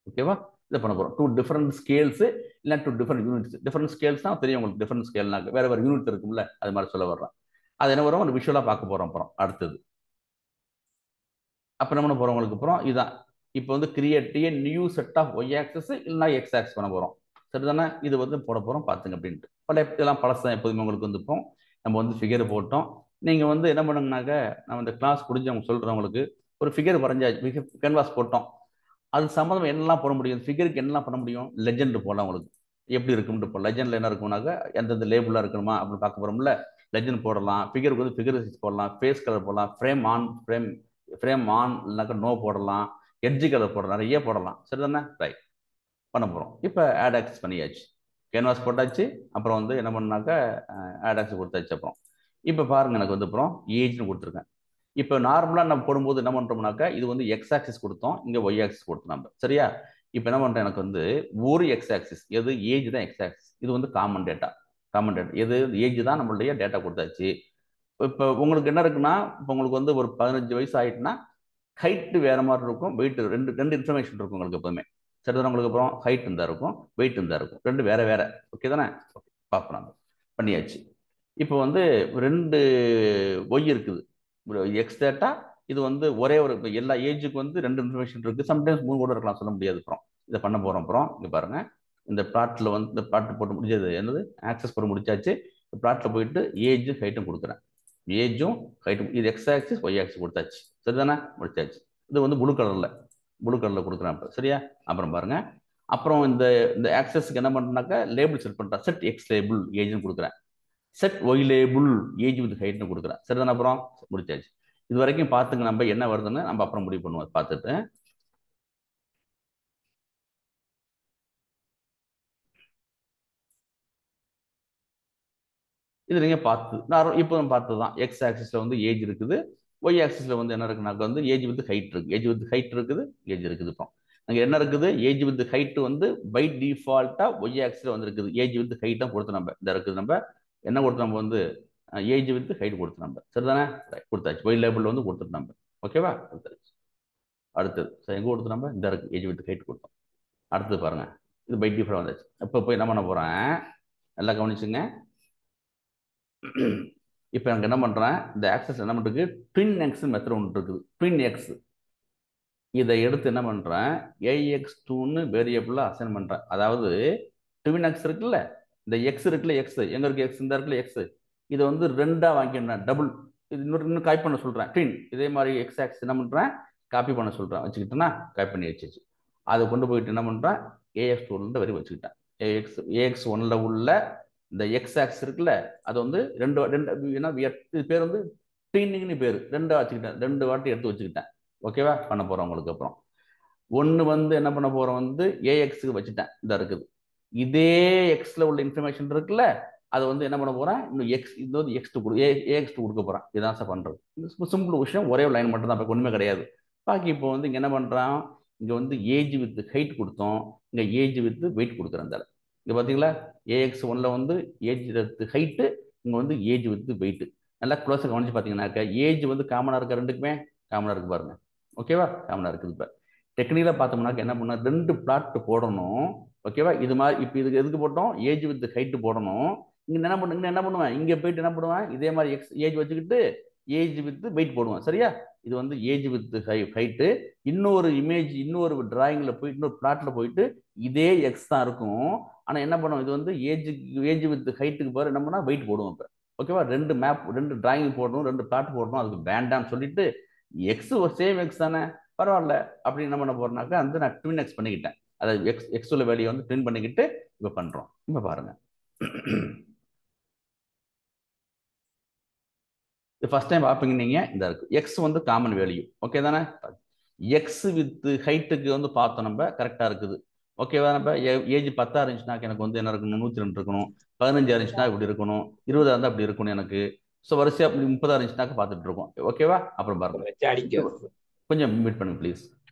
ஓகேவா? இதை பண்ண போறோம். 2 டிஃபரெண்ட் ஸ்கேல்ஸ் இல்லை 2 டிஃபரெண்ட் யூனிட்ஸ். டிஃபரெண்ட் ஸ்கேல்ஸ்னா தெரியும் உங்களுக்கு. டிஃபரெண்ட் ஸ்கேல்னாக்க வேற வேற யூனிட் இருக்கும்ல, அது மாதிரி சொல்ல வர்றோம். அது என்ன வரும், ஒரு விஷுவலா பார்க்க போறோம். அப்புறம் அடுத்தது அப்ப என்ன பண்ண போறவங்களுக்கு அப்புறம் இதான். இப்போ வந்து create a new set of y axes இல்லைனா எக்ஸ் ஆக்ஸ் பண்ண போறோம். சரிதானே? இது வந்து போட போறோம் பார்த்துங்க அப்படின்ட்டு. இதெல்லாம் பழசம். எப்போதுமே உங்களுக்கு வந்து இப்போ நம்ம வந்து ஃபிகர் போட்டோம். நீங்க வந்து என்ன பண்ணுங்கனாக்க, நம்ம இந்த கிளாஸ் முடிஞ்சவங்க சொல்றவங்களுக்கு ஒரு ஃபிகர் வரைஞ்சாச்சு, கேன்வாஸ் போட்டோம். அது சம்மந்தம் என்னெல்லாம் போட முடியும், ஃபிகருக்கு என்னெல்லாம் பண்ண முடியும், லெஜெண்ட் போடலாம். உங்களுக்கு எப்படி இருக்கும்னு இப்போ லெஜெண்ட்ல என்ன இருக்கும்னாக்க எந்தெந்த லேபிளாக இருக்கணுமா அப்படின்னு பார்க்க போறோம்ல. லெஜெண்ட் போடலாம். ஃபிகருக்கு வந்து ஃபிகர் போடலாம், ஃபேஸ் கலர் போடலாம், ஃப்ரேம் ஆன் இல்லைனாக்கா நோ போடலாம், எட்ஜி கலர் போடலாம், நிறைய போடலாம். சரிதானே? ரைட், பண்ண போகிறோம். இப்போ ஆட் ஆக்சஸ் பண்ணியாச்சு, கேன்வாஸ் போட்டாச்சு. அப்புறம் வந்து என்ன பண்ணாக்கா ஆட் ஆக்சஸ் கொடுத்தாச்சு. அப்புறம் இப்போ பாருங்க, எனக்கு வந்து அப்புறம் ஏஜ்னு கொடுத்துருக்கேன். இப்போ நார்மலாக நம்ம போடும்போது என்ன பண்ணுறோம்னாக்கா, இது வந்து எக்ஸ் ஆக்சிஸ் கொடுத்தோம், இங்கே ஒய் ஆக்சிஸ் கொடுத்தோம் நம்ம. சரியா? இப்போ என்ன பண்ணுறேன், எனக்கு வந்து ஒரு எக்ஸ் ஆக்சிஸ் எது, ஏஜ் தான் எக்ஸ் ஆக்சிஸ். இது வந்து காமன் டேட்டா. எது, ஏஜ் தான் நம்மளுடைய டேட்டா கொடுத்தாச்சு. இப்போ உங்களுக்கு என்ன இருக்குன்னா, இப்போ உங்களுக்கு வந்து ஒரு 15 வயசு ஆயிட்டுனா ஹைட்டு வேற மாதிரி இருக்கும், வெயிட் ரெண்டு இன்ஃபர்மேஷன் இருக்கும் உங்களுக்கு எப்பவுமே. சரிதான்? உங்களுக்கு அப்புறம் ஹைட் இருந்தா இருக்கும், வெயிட் இருந்தா இருக்கும், ரெண்டு வேற வேற. ஓகே தானே? ஓகே, பார்க்கலாம். பண்ணியாச்சு. இப்போ வந்து 2 ஒய் இருக்குது, எக்ஸ் டேட்டா. இது வந்து ஒரே ஒரு எல்லா ஏஜுக்கு வந்து 2 இன்ஃபர்மேஷன் இருக்கு. சம்டைம்ஸ் 3 கூட இருக்கலாம், சொல்ல முடியாது. அப்புறம் இதை பண்ண போறோம். அப்புறம் இங்க பாருங்க, இந்த பிளாட்ல வந்து இந்த பிளாட் போட்டு முடிஞ்சது என்னது, ஆக்சஸ் போட்டு முடிச்சாச்சு. பிளாட்ல போயிட்டு ஏஜ் ஹைட்டும் கொடுக்குறேன். ஏஜும் ஹைட்டும், இது எக்ஸ் ஆக்சிஸ் ஒய் ஆக்சிஸ் கொடுத்தாச்சு. சரிதானே? முடிச்சாச்சு. இது வந்து ப்ளூ கலர்ல கொடுக்குறேன். சரியா? அப்புறம் பாருங்க, அப்புறம் இந்த இந்த ஆக்சஸ்க்கு என்ன பண்றேன்னாக்கா லேபிள் செட் பண்றேன். செட் எக்ஸ் லேபிள் ஏஜ்னு கொடுக்குறேன், set y label age with ஹைட்னு கொடுக்குறேன். சரிதானே? அப்புறம் முடிச்சாச்சு. இது வரைக்கும் பார்த்துங்க, நம்ம என்ன வருதுன்னு நம்ம அப்புறம் முடிவு பண்ணுவோம். பார்த்துட்டு இது நீங்க பார்த்து நான் இப்போ பார்த்து தான். எக்ஸ் ஆக்சிஸ்ல வந்து ஏஜ் இருக்குது, ஒய் ஆக்சிஸ்ல வந்து என்ன இருக்குனாக்க வந்து ஏஜ் வித் ஹைட் இருக்கு. ஏஜ் வித் ஹைட் இருக்குது, ஏஜ் இருக்குது. இப்போ அங்கே என்ன இருக்குது, ஏஜ் வித் ஹைட் வந்து பை டிஃபால்ட்டா ஒய் ஆக்சிஸ்ல வந்து இருக்குது. ஏஜ் வித் ஹைட்டும் கொடுத்து நம்ம இந்த இருக்குது. நம்ம என்ன கொடுத்து நம்ம வந்து ஏஜ் வித் ஹைட் கொடுத்து நம்ம. சரிதானே? கொடுத்தாச்சு. ஒய் லேபிள் வந்து கொடுத்துட்டு நம்ம. ஓகேவா? கொடுத்தாச்சு. அடுத்தது எங்க கொடுத்து நம்ம இந்த இருக்கு, ஏஜ் வித் ஹைட் கொடுத்தோம். அடுத்தது பாருங்க, இது பை டிஃபால்ட் வந்தாச்சு. இப்போ போய் என்ன பண்ண போறேன், நல்லா கவனிச்சுங்க. இப்போ எனக்கு என்ன பண்றேன், இந்த ஆக்சஸ் என்ன பண்றது, ட்வின் எக்ஸ் மெத்தட் ஒன்று இருக்குது. ட்வின் எக்ஸ் இதை எடுத்து என்ன பண்றேன், AX2ன்னு வேரியபிளா அசைன் பண்றேன். அதாவது ட்வின் எக்ஸ் இருக்குல்ல, இந்த எக்ஸ் இருக்குல்ல, எக்ஸ் எங்க இருக்கு, எக்ஸ் இந்த இருக்குல்ல எக்ஸ், இதை வந்து 2ஆ வாங்கிக்கிறேன், டபுள். இது இன்னும் காப்பி பண்ண சொல்றேன். ட்வின் இதே மாதிரி எக்ஸ் ஆக்ஸ் என்ன பண்றேன், காப்பி பண்ண சொல்றேன். வச்சுக்கிட்டேன்னா காப்பி பண்ணி வச்சு அதை கொண்டு போயிட்டு என்ன பண்றேன், AX2 வரை வச்சுக்கிட்டேன். AX1ல உள்ள இந்த எக்ஸ் ஆக்ஸ் இருக்குல்ல, அது வந்து இது பேர் வந்து ட்வின்னிங்னு பேர். 2ஆ வச்சுக்கிட்டேன், 2 வாட்டி எடுத்து வச்சுக்கிட்டேன். ஓகேவா? பண்ண போறோம் உங்களுக்கு. அப்புறம் ஒன்று வந்து என்ன பண்ண போறோம், வந்து ஏஎக்ஸுக்கு வச்சுட்டேன். இந்த இருக்குது, இதே எக்ஸ்ல உள்ள இன்ஃபர்மேஷன் இருக்குல்ல, அதை வந்து என்ன பண்ண போறேன், இன்னும் எக்ஸ் இது வந்து AX2 கொடுக்க போறேன். இதான் சார் பண்றது. சிம்பிள் விஷயம், ஒரே ஒரு லைன் மட்டும் தான், ஒண்ணுமே கிடையாது. பாக்கி இப்போ வந்து இங்க என்ன பண்றான், இங்க வந்து ஏஜ் வித் ஹைட் கொடுத்தோம், இங்க ஏஜ் வித் வெயிட் கொடுக்குறேன். இங்க பாத்தீங்களா, AX1ல வந்து ஏஜ் வித் ஹைட்டு, இங்க வந்து ஏஜ் வித் வெயிட். நல்லா க்ளோஸாக கவனிச்சு பார்த்தீங்கன்னாக்கா ஏஜ் வந்து காமனாக இருக்க, ரெண்டுக்குமே காமனாக இருக்கு பாருங்க. ஓகேவா? காமனாக இருக்குது. இப்போ டெக்னிக்கலாக பார்த்தோம்னாக்க என்ன பண்ண, 2 பிளாட் போடணும். ஓகேவா? இது மாதிரி இப்போ இதுக்கு எதுக்கு போட்டோம், ஏஜ் வித் ஹைட்டு போடணும். இங்கே என்ன பண்ணுவேன், இங்கே போயிட்டு என்ன பண்ணுவேன், இதே மாதிரி ஏஜ் வச்சுக்கிட்டு ஏஜ் வித் வெயிட் போடுவேன். சரியா? இது வந்து ஏஜ் வித் ஹைட்டு. இன்னொரு இமேஜ், இன்னொரு டிராயிங்ல போயிட்டு, இன்னொரு பிளாட்ல போயிட்டு இதே எக்ஸ் தான் இருக்கும். ஆனால் என்ன பண்ணுவோம், இது வந்து ஏஜ் வித் ஹைட்டுக்கு போகிற என்ன பண்ணால் வெயிட் போடுவோம். இப்போ ஓகேவா? 2 டிராயிங் போடணும், 2 பிளாட் போடணும், அதுக்கு வேண்டாம்னு சொல்லிட்டு எக்ஸ் ஒரு சேம் எக்ஸ் தானே, பரவாயில்ல அப்படின்னு என்ன பண்ண போறேன்னாக்கா வந்து நான் ட்வின் எக்ஸ் பண்ணிக்கிட்டேன். அதாவது எக்ஸ் உள்ள வேல்யூ வந்து ட்வின் பண்ணிக்கிட்டு இப்போ பண்றோம். இப்போ பாருங்க, ஃபர்ஸ்ட் டைம் பார்ப்பீங்க நீங்க. இந்த இருக்கு எக்ஸ் வந்து காமன் வேல்யூ. ஓகே தானே? எக்ஸ் வித் ஹைட்டுக்கு வந்து பார்த்தோம் நம்ம, கரெக்டா இருக்குது. ஓகேவா? நம்ம ஏஜ் 10 இருந்துச்சுனாக்க எனக்கு வந்து என்ன இருக்கணும், 102 இருக்கணும். 15 இருந்துச்சுன்னா இப்படி இருக்கணும். 20 இருந்தா அப்படி இருக்கணும் எனக்கு. ஸோ வரிசையா 30 இருந்துச்சுனாக்க பார்த்துட்டு இருக்கோம். ஓகேவா? அப்புறம் பாருங்க, கொஞ்சம் மீட் பண்ணுங்க ப்ளீஸ்.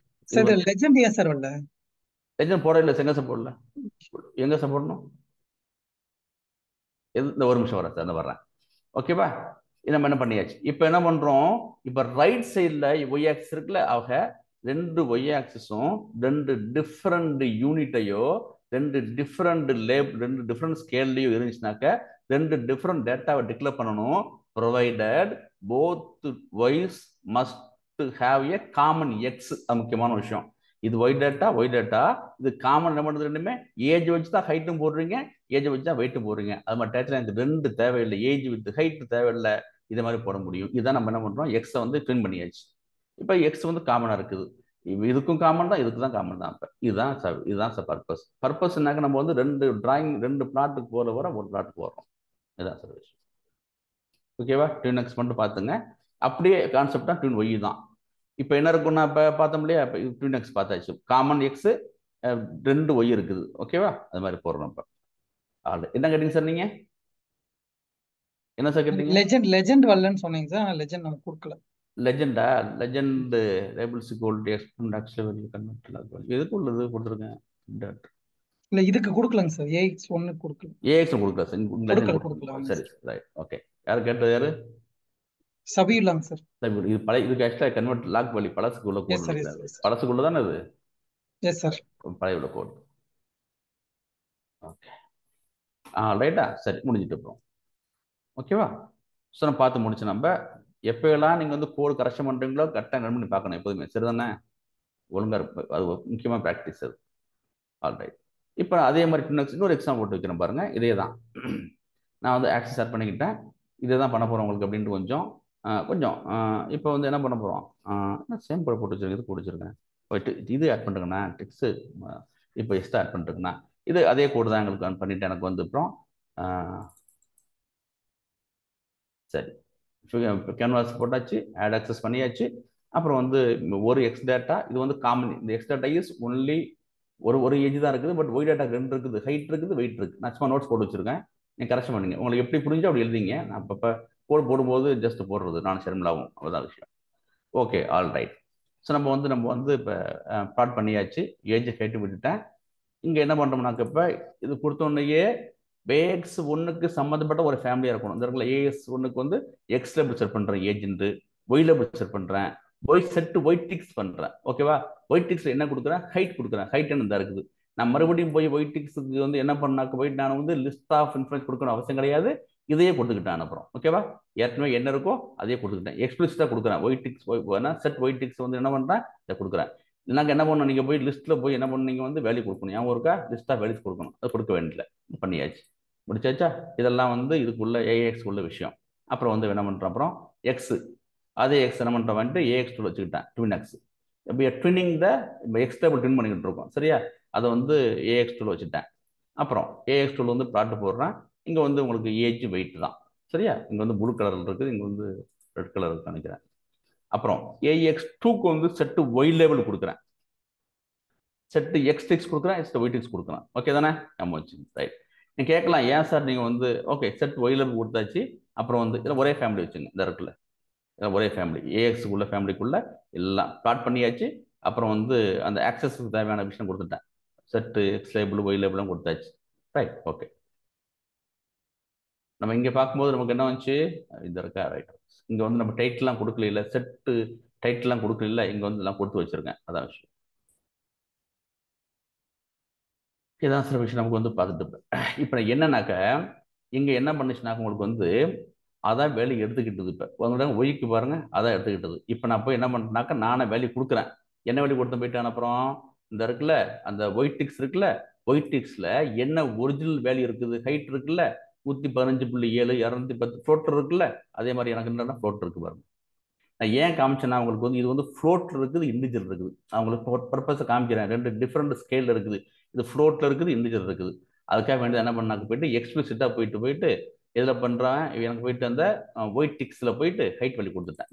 சார் லெஜெண்ட் ஏன் சார் வரல? லெஜெண்ட் போட இல்லை, எங்க சார் போடல, எங்க சார் போடணும், இந்த ஒரு நிமிஷம் வரேன் சார், அந்த வர்றேன். ஓகேவா? இது நம்ம என்ன பண்ணியாச்சு. இப்போ என்ன பண்ணுறோம், இப்போ ரைட் சைடில் ஒய் ஆக்சிஸ் இருக்குல்ல, ஆக ரெண்டு ஒய் ஆக்சிஸும் ரெண்டு டிஃப்ரெண்ட் யூனிட்டையோ ரெண்டு டிஃப்ரெண்ட் ஸ்கேல்லையோ இருந்துச்சுனாக்க ரெண்டு டிஃப்ரெண்ட் டேட்டாவை டிக்ளேர் பண்ணணும். Provided both Ys must have a common X. அது முக்கியமான விஷயம். இது ஒய் டேட்டா இது காமன். என்ன பண்ணுறது, ரெண்டுமே ஏஜ் வச்சு தான் ஹைட்டும் போடுறீங்க, ஏஜ் வச்சு தான் வெயிட்டும் போடுறீங்க. அது மாதிரி டேட்டில் எனக்கு ரெண்டு தேவையில்லை, ஏஜ் வித் ஹைட் தேவையில்லை, இதை மாதிரி போட முடியும். இதுதான் நம்ம என்ன பண்ணுறோம், எக்ஸை வந்து ட்வின் பண்ணியாச்சு. இப்போ எக்ஸ் வந்து காமனாக இருக்குது, இதுக்கும் காமன் தான், இதுக்கு தான் காமன் தான். இப்போ இதுதான் சார் பர்பஸ்னாக்க நம்ம வந்து ரெண்டு பிளாட்டுக்கு போகிற ஒரு பிளாட்டுக்கு போகிறோம். இதுதான் சார் விஷயம். ஓகேவா? ட்வின் எக்ஸ் மட்டும் பார்த்துங்க. அப்படியே கான்செப்டாக ட்வின் ஒய் தான். இப்போ என்ன இருக்குன்னா, இப்போ பார்த்தோம் இல்லையா, இப்போ ட்வின் எக்ஸ் பார்த்தாச்சு. காமன் எக்ஸு ரெண்டு ஒய் இருக்குது. ஓகேவா? அது மாதிரி போடுறோம். இப்போ என்ன கேட்டீங்க சார் நீங்கள்? என்ன சார் கேட்டீங்க? லெஜெண்ட் வரலன்னு சொன்னீங்க சார். லெஜெண்ட் நம்ம கொடுக்கல. Legend labels equal to exponent actual value convert எதுக்கு உள்ளது கொடுத்துருக்கேன். இல்ல இதுக்கு கொடுக்கலங்க சார். ஏஎக்ஸ் 1 கொடுக்கல. ஏஎக்ஸ் கொடுக்கல சார். கொடுக்கல. சரி ரைட். ஓகே. யார் கேட்டது? யாரு? சபியுல்லாங்க சார். இது பழைய, இதுக்கு ஆக்சுவலாக கன்வெர்ட் லாக் வேல்யூ பழசுக்குள்ள கோட். பழசுக்குள்ள தானே அது? Yes sir. பழைய உள்ள கோட். ஓகே. ரைட்டா? சரி, முடிஞ்சிட்டு அப்புறம். ஓகேவா? ஸோ நம்ம பார்த்து முடிச்சு, நம்ம எப்போயெல்லாம் நீங்கள் வந்து கோடு கரெக்ஷன் பண்ணுறீங்களோ கரெக்டாக ரன் பண்ணி பார்க்கணும் எப்போதுமே. சரிதானே? ஒழுங்காக இருப்பேன், அது முக்கியமாக ப்ராக்டிஸ் அது. ஆல்ரைட். இப்போ அதே மாதிரி இன்னொரு எக்ஸாம் போட்டு வைக்கிறேன் பாருங்கள். இதே தான் நான் வந்து ஆக்சஸ் ஆட் பண்ணிக்கிட்டேன். இதே தான் பண்ண போகிறோம் உங்களுக்கு அப்படின்ட்டு கொஞ்சம் இப்போ வந்து என்ன பண்ண போகிறோம், சேம் கோட் போட்டு வச்சுருக்கேன். இது பிடிச்சிருக்கேன். போயிட்டு இது ஆட் பண்ணுறேங்கண்ணா, டிக்ஸு இப்போ எக்ஸ்ட்ரா ஆட் பண்ணிருக்குண்ணா. இது அதே கோடு தான் எங்களுக்கு பண்ணிவிட்டு எனக்கு வந்து அப்புறம் சரி கேன்வாஸ் போட்டாச்சு, ஆட் ஆக்சஸ் பண்ணியாச்சு. அப்புறம் வந்து ஒரு எக்ஸ் டேட்டா, இது வந்து காமன். இந்த எக்ஸ் டேட்டா இஸ் ஒன்லி ஒரு ஏஜ் தான் இருக்குது. பட் ஒய் டேட்டா ரெண்டு இருக்குது, ஹைட் இருக்குது, வெயிட் இருக்குது. நான் சும்மா நோட்ஸ் போட்டு வச்சிருக்கேன், நீங்கள் கரெக்ஷன் பண்ணுங்க. உங்களுக்கு எப்படி புரிஞ்சோ அப்படி எழுதிங்க. நான் இப்போ கோடு போடும்போது ஜஸ்ட் போடுறது நான் ஷர்மிளாவும், அவ்வளோதான் விஷயம். Okay, all right. ஸோ நம்ம வந்து இப்போ ப்ளாட் பண்ணியாச்சு. ஏஜை ஹைட்டு விட்டுட்டேன். இங்கே என்ன பண்ணுறோம்னாக்க, இப்போ இது கொடுத்தோன்னையே ஏஎக்ஸ் 1க்கு சம்மந்தப்பட்ட ஒரு ஃபேமிலியாக இருக்கணும். இந்த இடத்துல ஏஎஸ் 1க்கு வந்து எக்ஸ் லேபிள் செட் பண்ணுறேன், ஏஜென்ட்டு ஒய் லேபிள் செட் பண்ணுறேன், ஒய் செட்டு ஒய் டிக்ஸ் பண்ணுறேன். ஓகேவா? ஒய் டிக்ஸில் என்ன கொடுக்குறேன், ஹைட் கொடுக்குறேன். ஹைட் என்ன இருக்குது. நான் மறுபடியும் போய் ஒய் டிக்ஸுக்கு வந்து என்ன பண்ணாக்க, போயிட்டு நான் வந்து லிஸ்ட் ஆஃப் இன்ஃபரன்ஸ் கொடுக்கணும் அவசியம் கிடையாது. இதையே கொடுத்துக்கிட்டேன் அனுப்புகிறோம். ஓகேவா? ஏற்கனவே என்ன இருக்கோ அதே கொடுத்துக்கிட்டேன். எக்ஸ்பிளிசிட்டாக கொடுக்குறேன். Y ticks set y ticks வந்து என்ன பண்ணுறேன், இதை கொடுக்குறேன். நாங்கள் என்ன பண்ணணும், நீங்கள் போய் லிஸ்ட்டில் போய் என்ன பண்ணணும், நீங்கள் வந்து வேல்யூ கொடுக்கணும். ஏன் ஒருக்கா லிஸ்ட்டாக வேல்யூஸ் கொடுக்கணும். அது கொடுக்க வேண்டியதில்லை, பண்ணியாச்சு, முடிச்சாச்சா? இதெல்லாம் வந்து இதுக்குள்ள ஏஎக்ஸ் உள்ள விஷயம். அப்புறம் வந்து என்ன பண்ணுறோம், அப்புறம் எக்ஸு அதே எக்ஸ் என்ன பண்ணுறோம் வந்துட்டு ஏஎக்ஸ் டூ வச்சுக்கிட்டேன், ட்வின் எக்ஸ். இப்போ ட்வினிங் இப்போ எக்ஸ் டேபிள் ட்வின் பண்ணிக்கிட்டு இருக்கோம். சரியா? அதை வந்து ஏஎக்ஸ் டூ வச்சுட்டேன். அப்புறம் ஏஎக்ஸ் டூ வந்து ப்ளாட்டு போடுறேன். இங்கே வந்து உங்களுக்கு ஏஜ் வெயிட் தான். சரியா? இங்கே வந்து ப்ளூ கலரில் இருக்குது, இங்கே வந்து ரெட் கலர் இருக்கு நினைக்கிறேன். அப்புறம் ஏஎக்ஸ் டூக்கு வந்து செட்டு ஒய் லேபிள் கொடுக்குறேன், செட்டு எக்ஸ் டிக்ஸ் கொடுக்குறேன், எக்ஸ் ஒய் டிக்ஸ் கொடுக்குறேன். ஓகே தானே? நம்ம வச்சு ரைட். நீங்கள் கேட்கலாம், ஏன் சார் நீங்கள் வந்து ஓகே செட் ஒய் லேபிள் கொடுத்தாச்சு, அப்புறம் வந்து இதில் ஒரே ஃபேமிலி வச்சுங்க. இந்த இடத்துல ஒரே ஃபேமிலி, ஏஎக்ஸுக்குள்ள ஃபேமிலிக்குள்ள எல்லாம் ப்ளாட் பண்ணியாச்சு. அப்புறம் வந்து அந்த ஆக்சஸுக்கு தேவையான விஷயம் கொடுத்துட்டேன். செட்டு எக்ஸ் லேபிள் ஒய் லேபிளும் கொடுத்தாச்சு. ரைட். ஓகே. நம்ம இங்கே பார்க்கும்போது நமக்கு என்ன வந்துச்சு, இந்த இருக்கா? ரைட். இங்கே வந்து நம்ம டைட்டிலாம் கொடுக்கல, இல்லை செட்டு டைட்டிலாம் கொடுக்கல, இங்கே வந்து எல்லாம் கொடுத்து வச்சிருக்கேன். அதான் விஷயம். இதான் சில விஷயம் நமக்கு வந்து பார்த்துட்டு இப்போ என்னன்னாக்க, இங்கே என்ன பண்ணுச்சுனாக்க உங்களுக்கு வந்து அதான் வேல்யூ எடுத்துக்கிட்டது. இப்போ உங்கள்கிட்ட ஒய்க்கு பாருங்க, அதான் எடுத்துக்கிட்டது. இப்போ நான் போய் என்ன பண்ணுறேனாக்கா, நானே வேல்யூ கொடுக்குறேன். என்ன வேல்யூ கொடுத்து போயிட்டேன். அப்புறம் இந்த இருக்குல்ல, அந்த ஒயிட் டிக்ஸ் இருக்குல்ல, ஒயிட் டிக்ஸில் என்ன ஒரிஜினல் வேல்யூ இருக்குது, ஹைட் இருக்குல்ல 115.7 210 ஃப்ளோட்டர் இருக்குல்ல, அதே மாதிரி எனக்கு என்னன்னா ஃப்ளோட்டர் இருக்கு பாருங்க. நான் ஏன் காமிச்சேன்னா, அவங்களுக்கு வந்து இது வந்து ஃப்ளோட்டர் இருக்குது, இண்டிஜர் இருக்குது. அவங்களுக்கு பர்பஸை காமிக்கிறேன். ரெண்டு டிஃப்ரெண்ட் ஸ்கேல் இருக்குது. இது ஃப்ளோட்டில் இருக்குது, இண்டிஜர் இருக்குது. அதுக்காக வேண்டியது என்ன பண்ணாக்க, போயிட்டு எக்ஸ்பிளிசிட்டாக போயிட்டு இதில் பண்ணுறேன். எனக்கு போயிட்டு அந்த ஒயிட் டிக்ஸில் போயிட்டு ஹைட் வேல்யூ கொடுத்துட்டேன்.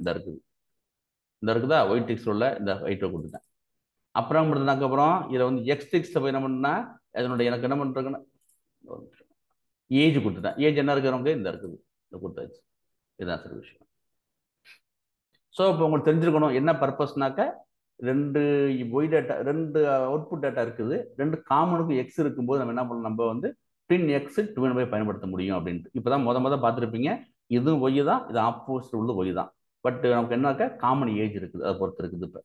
இந்த இருக்குதா ஒயிட் டிக்ஸ் உள்ள இந்த ஹைட்டை கொடுத்துட்டேன். அப்புறம் அப்புறம் இதில் வந்து எக்ஸ் டிக்ஸில் போய் என்ன பண்ணா, அதனுடைய எனக்கு என்ன பண்ணுறேன்னா ஏஜ் கொடுத்துட்டேன். ஏஜ் என்ன இருக்கிறவங்க இந்த இருக்குது, இந்த கொடுத்தாச்சு. இதுதான் சார் விஷயம். ஸோ இப்போ உங்களுக்கு தெரிஞ்சிருக்கணும் என்ன பர்பஸ்னாக்க, ரெண்டு ஒய் டேட்டா, ரெண்டு அவுட்புட் டேட்டா இருக்குது. ரெண்டு காமனுக்கு எக்ஸ் இருக்கும்போது நம்ம என்ன பண்ணணும், நம்ம வந்து ட்வின் எக்ஸ் ட்வின் ஒய் பயன்படுத்த முடியும் அப்படின்ட்டு. இப்போ தான் முத பார்த்துருப்பீங்க. இதுவும் ஒய் தான், இது ஆப்போசிட் உள்ள ஒய் தான். பட் நமக்கு என்னக்கா காமன் ஏஜ் இருக்குது, அதை பொறுத்து இருக்குது. இப்போ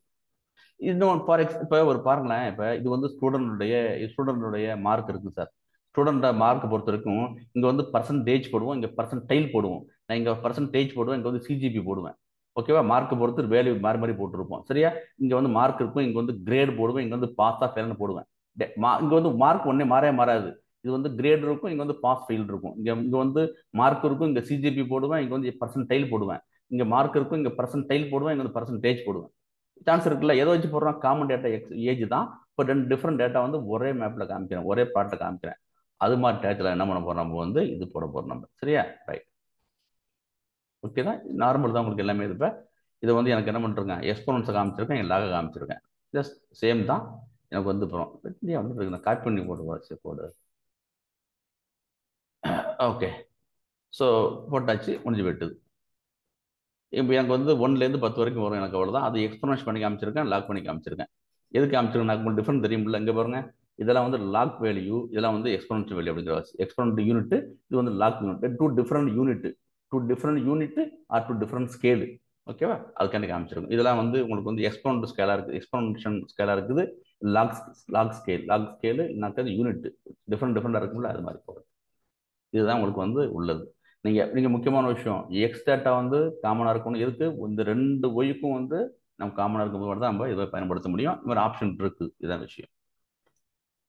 இன்னும் இப்போ ஒரு பாருங்களேன், இப்போ இது வந்து ஸ்டூடெண்டுடைய மார்க் இருக்குது சார். ஸ்டூடெண்ட மார்க் பொறுத்த வரைக்கும் இங்கே வந்து பர்சன்டேஜ் போடுவோம், இங்கே பர்சன்டைல் போடுவோம். நான் இங்கே பர்சன்டேஜ் போடுவேன், இங்கே வந்து சிஜிபி போடுவேன். ஓகேவா? மார்க் பொறுத்து வேல்யூ மாறி மாறி போட்டுருப்போம். சரியா? இங்கே வந்து மார்க் இருக்கும், இங்கே வந்து கிரேட் போடுவேன், இங்கே வந்து பாஸாக ஃபெயில்னு போடுவேன். இங்கே வந்து மார்க் ஒன்றே மாறாது. இது வந்து கிரேட் இருக்கும், இங்கே வந்து பாஸ் ஃபெயில் இருக்கும். இங்கே வந்து மார்க் இருக்கும், இங்கே சிஜிபி போடுவேன், இங்கே வந்து பர்சன்டைல் போடுவேன். இங்கே மார்க் இருக்கும், இங்கே பர்சன்டைல் போடுவேன், இங்கே வந்து பர்சன்டேஜ் போடுவேன். சான்ஸ் இருக்குல்ல. எதை வச்சு போடுறோம்? காமன் டேட்டா ஏஜ் தான். இப்போ 2 டிஃப்ரெண்ட் டேட்டா வந்து ஒரே மேப்பில் காமிக்கிறேன், ஒரே ப்ளாட்டில் காமிக்கிறேன். அது மாதிரி டேட்டில் என்ன பண்ண போகிறோம்? நம்ம வந்து இது போட போகிறோம் நம்ம. சரியா? ரைட். ஓகே தான், நார்மல் தான் உங்களுக்கு எல்லாமே. இப்போ இதை வந்து எனக்கு என்ன பண்ணுறேங்க, எக்ஸ்போனன்ஸை காமிச்சிருக்கேன், என் லாக காமிச்சிருக்கேன். ஜஸ்ட் சேம் தான் எனக்கு வந்து போகிறோம். வந்து நான் காப்பி பண்ணி போட்டு போடு. ஓகே, ஸோ போட்டாச்சு, முடிஞ்சு போயிட்டுது. இப்போ எனக்கு வந்து 1லேருந்து 10 வரைக்கும் வரும், எனக்கு அவ்வளோதான். அது எக்ஸ்போனன்ஸ் பண்ணி காமிச்சிருக்கேன், லாக் பண்ணி காமிச்சிருக்கேன். எதுக்கு காமிச்சிருக்கேன்? எனக்கு உங்களுக்கு டிஃப்ரெண்ட் தெரியுமில்ல. இங்கே பாருங்க, இதெல்லாம் வந்து லாக் வேல்யூ, இதெல்லாம் வந்து எக்ஸ்போனன்ஷியல் வேல்யூ அப்படிங்கிற எக்ஸ்போனன்ட் யூனிட். இது வந்து log unit. 2 different unit are 2 different scale. ஓகேவா? அதுக்காண்டி காமிச்சிருக்கும். இதெல்லாம் வந்து உங்களுக்கு வந்து எக்ஸ்போனன்ட் ஸ்கேலாக இருக்குது, எக்ஸ்போனன்ஷன் ஸ்கேலாக இருக்குது, லாக் ஸ்கேலு இன்னாக்க யூனிட் டிஃப்ரெண்டாக இருக்கும்ல, அது மாதிரி போகிறது. இதுதான் உங்களுக்கு வந்து உள்ளது. நீங்கள் முக்கியமான விஷயம், எக்ஸ் டேட்டா வந்து காமனாக இருக்கணும். எதுக்கு? இந்த 2 ஒய்க்கும் வந்து நம்ம காமனாக இருக்கும்போது தான் நம்ம இதை பயன்படுத்த முடியும். இந்த மாதிரி ஆப்ஷன் இருக்குது. இதுதான் விஷயம்.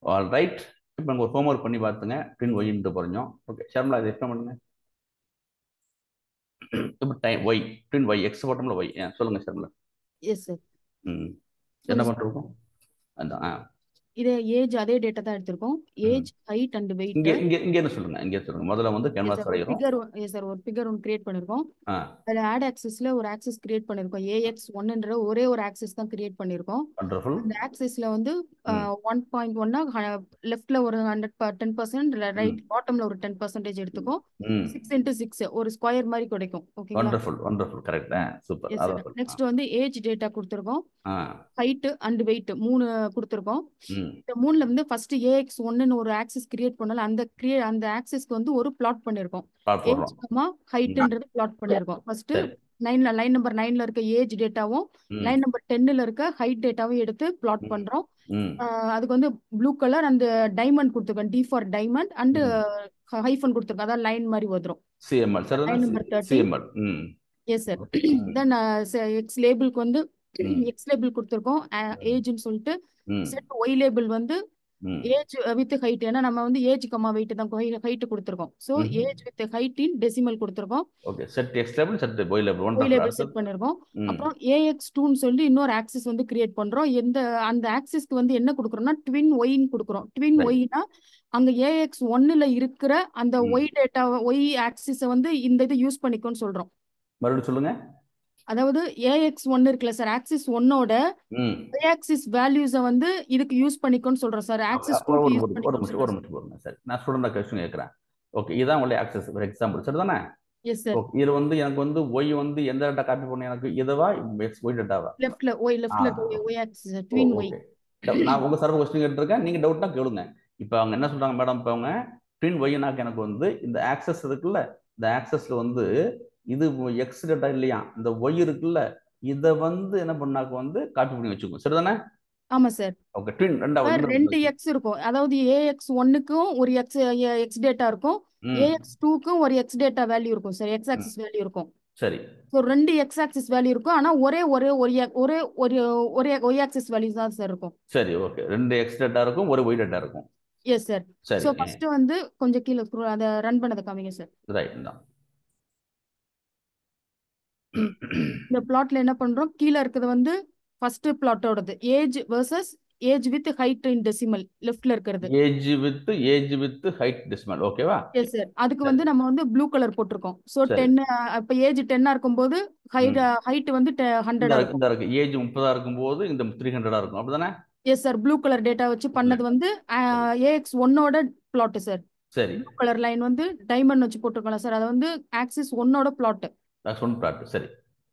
All right. இப்போ நம்ம ஒரு ஹோம்ஒர்க் பண்ணி பார்த்துங்க. ட்வின் ஒய்ன்ட்டு போகிறோம். ஓகே ஷர்மிளா, இதை எக்ஸ்பிளைன் பண்ணுங்க. இப்போ ஒய் ட்வின் ஒய் எக்ஸ் போட்டோம்ல ஒய். சொல்லுங்க ஷர்மிளா. Yes sir. என்ன பண்ணுறோம்? அதான் இது ஏஜ் அதே டேட்டா தான் எடுத்திருக்கோம். Age, height and weight. இங்க என்ன சொல்லுங்க, இங்க சொல்லுங்க. முதல்ல வந்து கேன்வாஸ் வரையறோம். ஒரு ஃபிகர் ஒன்று கிரியேட் பண்ணிருக்கோம். அதுல ஆட் ஆக்சிஸ்ல ஒரு ஆக்சிஸ் கிரியேட் பண்ணிருக்கோம். AX1ன்ற ஒரே ஒரு ஆக்சிஸ் தான் கிரியேட் பண்ணிருக்கோம். அந்த ஆக்சிஸ்ல வந்து 1.1 லெஃப்ட்ல ஒரு 10%, ரைட் பாட்டம்ல ஒரு 10% எடுத்துக்கும். 6 × 6 ஒரு ஸ்கொயர் மாதிரி கிடைக்கும். ஓகேங்களா? Wonderful correct. சூப்பர். நெக்ஸ்ட் வந்து ஏஜ் டேட்டா கொடுத்திருக்கோம், ஹைட் அண்ட் வெயிட் 3 கொடுத்திருக்கோம். இந்த 3ல வந்து ஃபர்ஸ்ட் AX1ன்னு ஒரு ஆக்சிஸ் கிரியேட் பண்ணல, அந்த ஆக்சிஸ்க்கு வந்து ஒரு பிளாட் பண்ணிருக்கோம். ஏஜ் கமா ஹைட்ன்றது பிளாட் பண்ணிருக்கோம். ஃபர்ஸ்ட் லைன் நம்பர் 9ல இருக்க ஏஜ் டேட்டாவும் லைன் நம்பர் 10ல இருக்க ஹைட் டேட்டாவும் எடுத்து பிளாட் பண்றோம். அதுக்கு வந்து ப்ளூ கலர் அந்த டைமண்ட் கொடுத்துருக்கோம், D for diamond and hyphen கொடுத்துருக்கோம், அதாவது லைன் மாதிரி வந்துரும். Line number 30. Yes sir. Then x லேபிளுக்கு வந்து எக்ஸ் லேபிள் கொடுத்துருக்கோம் ஏஜ்னு சொல்லிட்டு. செட் ஒய் லேபிள் வந்து ஏஜ் வித் ஹைட், ஏன்னா நம்ம வந்து ஏஜ் கமா வெயிட் தான் ஹைட் கொடுத்துருக்கோம். So age with height in decimal கொடுத்துருக்கோம். Okay, set x label, set y label set பண்ணிருக்கோம். அப்புறம் AX2ன்னு சொல்லி இன்னொரு ஆக்சிஸ் வந்து கிரியேட் பண்றோம். அந்த ஆக்சிஸ்க்கு வந்து என்ன கொடுக்குறோம்னா ட்வின் ஒய்ன்னு கொடுக்குறோம். ட்வின் ஒய்னா அங்க AX1ல இருக்கிற அந்த ஒய் டேட்டா ஒய் ஆக்சிஸ வந்து இந்த இது யூஸ் பண்ணிக்கோன்னு சொல்றோம். மறுபடியும் சொல்லுங்க. அதாவது AX1 இருக்குல்ல சார், ஆக்சிஸ் 1ஓட y ஆக்சிஸ் வேல்யூஸை வந்து இதுக்கு யூஸ் பண்ணிக்கோன்னு சொல்றோம் சார். Axis 2 use பண்ணிக்கோன்னு. சரி, நான் ஸ்டூடெண்ட் क्वेश्चन கேக்குறேன். ஓகே, இதான் உங்களுடைய ஆக்சிஸ் ஃபார் எக்ஸாம்பிள், சரிதானே? Yes sir. இது வந்து எனக்கு வந்து y வந்து எந்த டேட்டா காப்பி பண்ணி, எனக்கு இதுவா x y டேட்டாவா? லெஃப்ட்ல y ஆக்சிஸ் ட்வின் ஒய். நான் உங்க சார்பு क्वेश्चन கேட்டிருக்கேன், நீங்க டவுட்னா கேளுங்க. இப்போ அவங்க என்ன சொல்றாங்க மேடம், இப்போ அவங்க ட்வின் ஒய்னாக்கு எனக்கு வந்து இந்த ஆக்சஸ் இருக்குல்ல, இந்த ஆக்சஸ்ல வந்து இது எக்ஸ் டேட்டா இல்லையா, இந்த ஒய் இருக்குல்ல, இத வந்து என்ன பண்ணாக்க வந்து காப்பி பண்ணி வச்சுக்கோங்க, சரிதானே? ஆமா சார். ஓகே, ட்வின் 2 எக்ஸ் இருக்கும். அதாவது AX1க்கும் ஒரு எக்ஸ் டேட்டா இருக்கும், AX2க்கும் ஒரு எக்ஸ் டேட்டா வேல்யூ இருக்கும் சார், எக்ஸ் ஆக்சிஸ் வேல்யூ இருக்கும். சரி. சோ 2 எக்ஸ் ஆக்சிஸ் வேல்யூ இருக்கும், ஆனா ஒரே ஒய் ஆக்சிஸ் வேல்யூ தான் சார் இருக்கும். சரி, ஓகே. 2 எக்ஸ் டேட்டா இருக்கும், ஒரு ஒய் டேட்டா இருக்கும். Yes sir. சோ ஃபர்ஸ்ட் வந்து கொஞ்சம் கீழ அத ரன் பண்ணத காமிங்க சார். ரைட் தான். இந்த பிளாட்ல என்ன பண்றோம், கீழ இருக்குது வந்து ஃபர்ஸ்ட் பிளாட்டோடது age versus age with height in decimal, லெஃப்ட்ல இருக்கிறது ஏஜ் வித் ஹைட் டெசிமல். ஓகேவா? Yes sir. அதுக்கு வந்து நம்ம வந்து ப்ளூ கலர் போட்டுருக்கோம். சோ 10 இப்ப ஏஜ் 10 இருக்கும்போது ஹைட் வந்து 100 இருக்கும். ஏஜ் 30 இருக்கும்போது இந்த 300 இருக்கும், அப்படிதானே? Yes sir. Blue colour data வச்சு பண்ணது வந்து AX1ஓட பிளாட் சார். சரி. ப்ளூ கலர் லைன் வந்து டைமண்ட் வச்சு போட்டுருக்கலாம் சார், அது வந்து ஆக்சிஸ் 1ஓட பிளாட். சரி.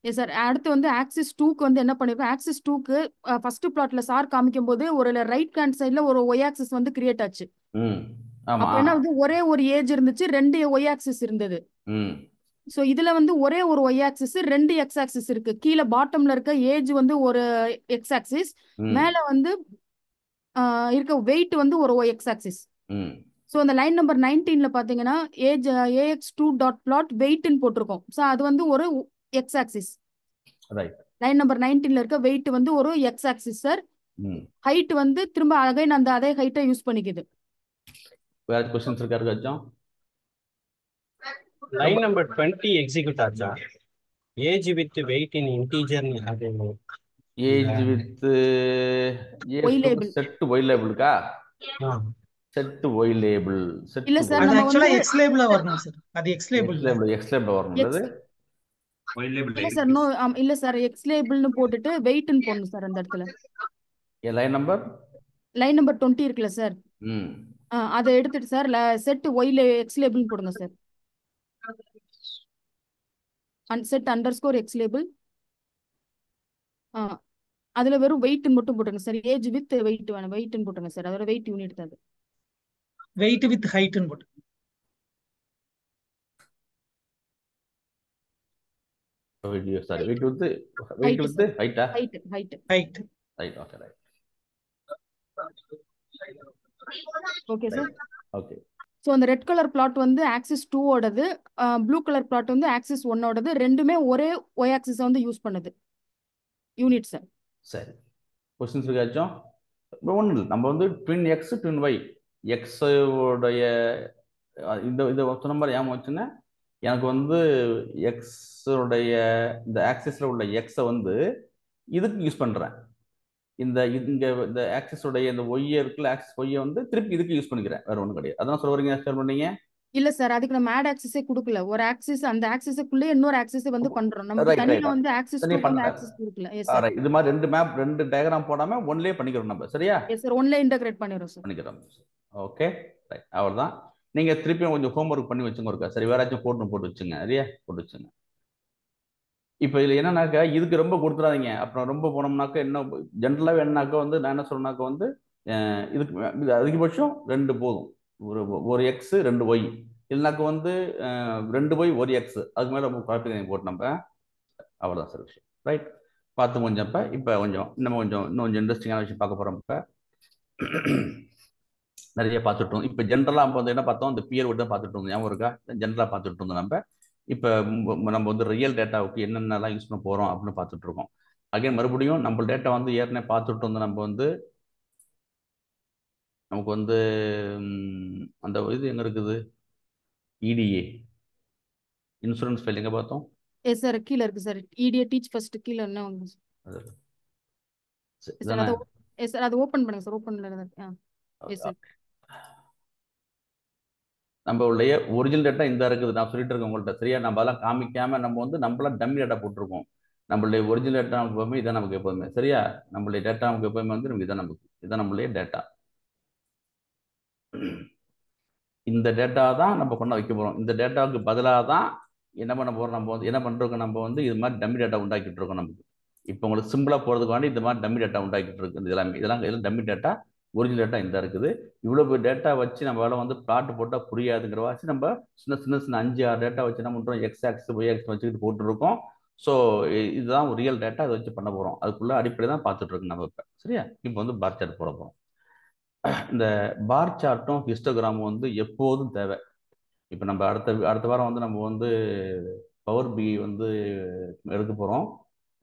Yes sir. அடுத்து வந்து ஆக்சிஸ் 2க்கு வந்து என்ன பண்ணிருக்கோம், ஆக்சிஸ் 2க்கு ஃபர்ஸ்ட் பிளாட்ல சார் காமிக்கும் போது ஒரு ரைட் ஹேண்ட் சைடுல ஒரு ஒய் ஆக்சிஸ் வந்து கிரியேட் ஆச்சு. ஆமா அப்ப என்ன வந்து ஒரே ஒரு ஏஜ் இருந்துச்சு, 2 ஒய் ஆக்சிஸ் இருந்தது. ம் ஸோ இதுல வந்து ஒரே ஒரு ஒய் ஆக்சிஸ் 2 எக்ஸ் ஆக்சிஸ் இருக்கு. கீழே பாட்டம்ல இருக்க ஏஜ் வந்து ஒரு எக்ஸ் ஆக்சிஸ், ம் மேல வந்து இருக்க வெயிட் வந்து ஒரு ஒய் எக்ஸ் ஆக்சிஸ். ம் ஸோ அந்த லைன் நம்பர் 19ல பார்த்தீங்கன்னா ஏஜ் AX2 டாட் பிளாட் வெயிட்னு போட்டிருக்கோம். ஸோ அது வந்து ஒரு x axis. Right line number 19ல இருக்க வெயிட் வந்து ஒரு x axis sir. Hmm height வந்து திரும்ப அகைன் அந்த அதே ஹைட்டை யூஸ் பண்ணிக்குது. வேற கொஸ்டின்ஸ் இருக்கா இருக்காச்சும்? லைன் நம்பர் 20 எக்ஸிக்யூட் ஆச்சா? Age with weight in integer அது age with y label set y லேபிளுக்கா? செட் ஒய் லேபிள் செட் இல்ல சார், அது நம்ம ஆக்சுவலா வந்து எக்ஸ் லேபிளா வரணும் சார். அது எக்ஸ் லேபிள்ல. எக்ஸ் லேபிள் வரணும். எக்ஸ் அது இல்ல சார், நோ இல்ல சார், எக்ஸ் லேபிள்னு போட்டுட்டு வெயிட்னு போடணும் சார் அந்த இடத்துல. லைன் நம்பர் லைன் நம்பர் 20 இருக்குல்ல சார், ம் அதை எடுத்துட்டு சார் செட் ஒய் எக்ஸ் லேபிள்னு போடுங்க sir. Set underscore X label. அதுல வெறும் வெயிட்னு மட்டும் போட்டுங்க சார். ஏஜ் வித் வெயிட் வேணும், வெயிட்னு போட்டுங்க சார். அதோட வெயிட் யூனிட் தான் அது. வெயிட் வித் ஹைட்னு போட்டு. சாரி வெயிட் வித் ஹைட்டா? Height height. Right okay right okay sir. Okay. So அந்த ரெட் கலர் பிளாட் வந்து ஆக்சிஸ் 2 ஓடது, ப்ளூ கலர் பிளாட் வந்து ஆக்சிஸ் 1 ஓடது. ரெண்டுமே ஒரே ஒய் ஆக்சிஸ் வந்து யூஸ் பண்ணுது யூனிட் சார். சரி, கொஸ்டின்ஸ் இருக்காச்சும்? ஒன்றும் இல்லை, நம்ம வந்து ட்வின் எக்ஸ் ட்வின் ஒய் எக்ஸோடைய இந்த சொன்ன மாதிரி ஏன் வச்சுங்க, எனக்கு வந்து எக்ஸோடைய இந்த ஆக்சிஸில் உள்ள எக்ஸை வந்து இதுக்கு யூஸ் பண்ணுறேன். இங்கே இந்த ஆக்சிஸோடைய இந்த ஒய்யை இருக்குல்ல, ஆக்சிஸ் ஒய்யை வந்து திருப்பி இதுக்கு யூஸ் பண்ணிக்கிறேன். வேற ஒன்றும் கிடையாது. அதான் சொல்ல வரீங்க, ஸ்டார்ட் பண்ணீங்க? இல்ல சார், அதுக்கு நம்ம ஆட் ஆக்சிஸே கொடுக்கல. ஒரு ஆக்சிஸ், அந்த ஆக்சிஸுக்குள்ளே இன்னொரு ஆக்சிஸை வந்து பண்றோம். நமக்கு தனியா வந்து ஆக்சிஸ் 2 வந்து ஆக்சிஸ் கொடுக்கல. Yes sir. இது மாதிரி ரெண்டு டயக்ராம் போடாம ஒன்லயே பண்ணிக்கிறோம் நம்ம. சரியா? எஸ் சார், ஒன்ல இன்டகிரேட் பண்ணிரோம் சார். பண்ணிக்கிறோம். ஓகே ரைட், அவ்வளவுதான். நீங்க திருப்பியும் கொஞ்சம் ஹோம்ஒர்க் பண்ணி வச்சுங்க இருக்கா. சரி, வேற ஏதாச்சும் போட்டு வச்சுங்க. சரியா? போட்டு வச்சுங்க. இப்போ இதில் என்னன்னாக்கா, இதுக்கு ரொம்ப கொடுத்துடாதீங்க. அப்புறம் ரொம்ப போனோம்னாக்கா என்ன ஜென்ரலாகவே என்னன்னாக்கா வந்து நான் என்ன சொல்றேன்னாக்கா வந்து இதுக்கு அதிகபட்சம் 2 போதும். ஒரு எக்ஸ் 2 ஒய், இல்லைனாக்கா வந்து 2 ஒய் 1 எக்ஸ். அதுக்கு மேலே ரொம்ப குழப்பம் போட்டு நம்ம அவ்வளோதான் சார் விஷயம். ரைட், பார்த்து கொஞ்சம் இப்போ இன்னும் கொஞ்சம் இன்ட்ரெஸ்டிங்கான விஷயம் பார்க்க போகிறோம். இப்போ நிறைய பார்த்துட்டோம். இப்போ ஜென்ரலாக நம்ம வந்து என்ன பார்த்தோம், இந்த பியர் விட்டு தான் பார்த்துட்டு இருந்தோம். ஞாபகம் இருக்கா? ஜென்ரலாக பார்த்துட்டு இருந்தோம். இப்போ நம்ம வந்து ரியல் டேட்டாவுக்கு என்னென்னலாம் யூஸ் பண்ண போகிறோம் அப்படின்னு பார்த்துட்டு இருக்கோம். அகைன் மறுபடியும் நம்ம டேட்டா வந்து ஏற்கனவே பார்த்துட்டு இருந்தோம். நம்ம வந்து நமக்கு வந்து அந்த இது எங்கே இருக்குது, இடிஏ இன்சூரன்ஸ் ஃபைல் எங்கே பார்த்தோம்? எஸ் சார், கீழே இருக்கு சார். இடிஏ டீச் ஃபர்ஸ்ட் கீழே என்ன வாங்க சார். எஸ் சார், அது ஓப்பன் பண்ணுங்க சார். Open yes sir. நம்மளுடைய ஒரிஜினல் டேட்டா இந்த இருக்குது. நான் சொல்லிட்டு இருக்கேன் உங்கள்கிட்ட. சரியா? நம்ம அதெல்லாம் காமிக்காம நம்ம வந்து நம்மளாம் டம்மி டேட்டா போட்டிருக்கோம். நம்மளுடைய ஒரிஜினல் டேட்டா நமக்கு எப்பவுமே இதான் நமக்கு எப்பவுமே. சரியா? நம்மளுடைய டேட்டா நமக்கு எப்பவுமே வந்து நமக்கு இதான் நம்மளுடைய டேட்டா. இந்த டேட்டா தான் நம்ம கொண்டு வைக்க போகிறோம். இந்த டேட்டாவுக்கு பதிலாக தான் என்ன பண்ண போகிறோம், நம்ம வந்து என்ன பண்ணுறோம், நம்ம வந்து இது மாதிரி டம்மி டேட்டா உண்டாக்கிட்டு இருக்கோம். நமக்கு இப்போ உங்களுக்கு சிம்பிளாக போகிறதுக்கு வேண்டி இந்த மாதிரி டம்மி டேட்டா உண்டாக்கிட்டு இருக்கு. இதெல்லாம் டம்மி டேட்டா. ஒரிஜினல் டேட்டா இந்த இருக்குது. இவ்வளோ டேட்டா வச்சு நம்மளால வந்து பிளாட் போட்டால் புரியாதுங்கிற வாசி நம்ம சின்ன 5-6 டேட்டா வச்சு என்ன பண்ணுறோம், எக்ஸ் ஆக்ஸ் ஒய் ஆக்ஸ் வச்சுக்கிட்டு போட்டுருக்கோம். ஸோ இதுதான் ஒரு ரியல் டேட்டா. அதை வச்சு பண்ண போகிறோம். அதுக்குள்ள அடிப்படை தான் பார்த்துட்டு இருக்கு நம்ம இப்போ. சரியா? இப்போ வந்து பார் சார்ட் போட போகிறோம். இந்த பார் சார்ட்டும் ஹிஸ்டோகிராமும் வந்து எப்போதும் தேவை. இப்போ நம்ம அடுத்த வாரம் வந்து நம்ம வந்து பவர் பி வந்து எடுக்க போகிறோம்.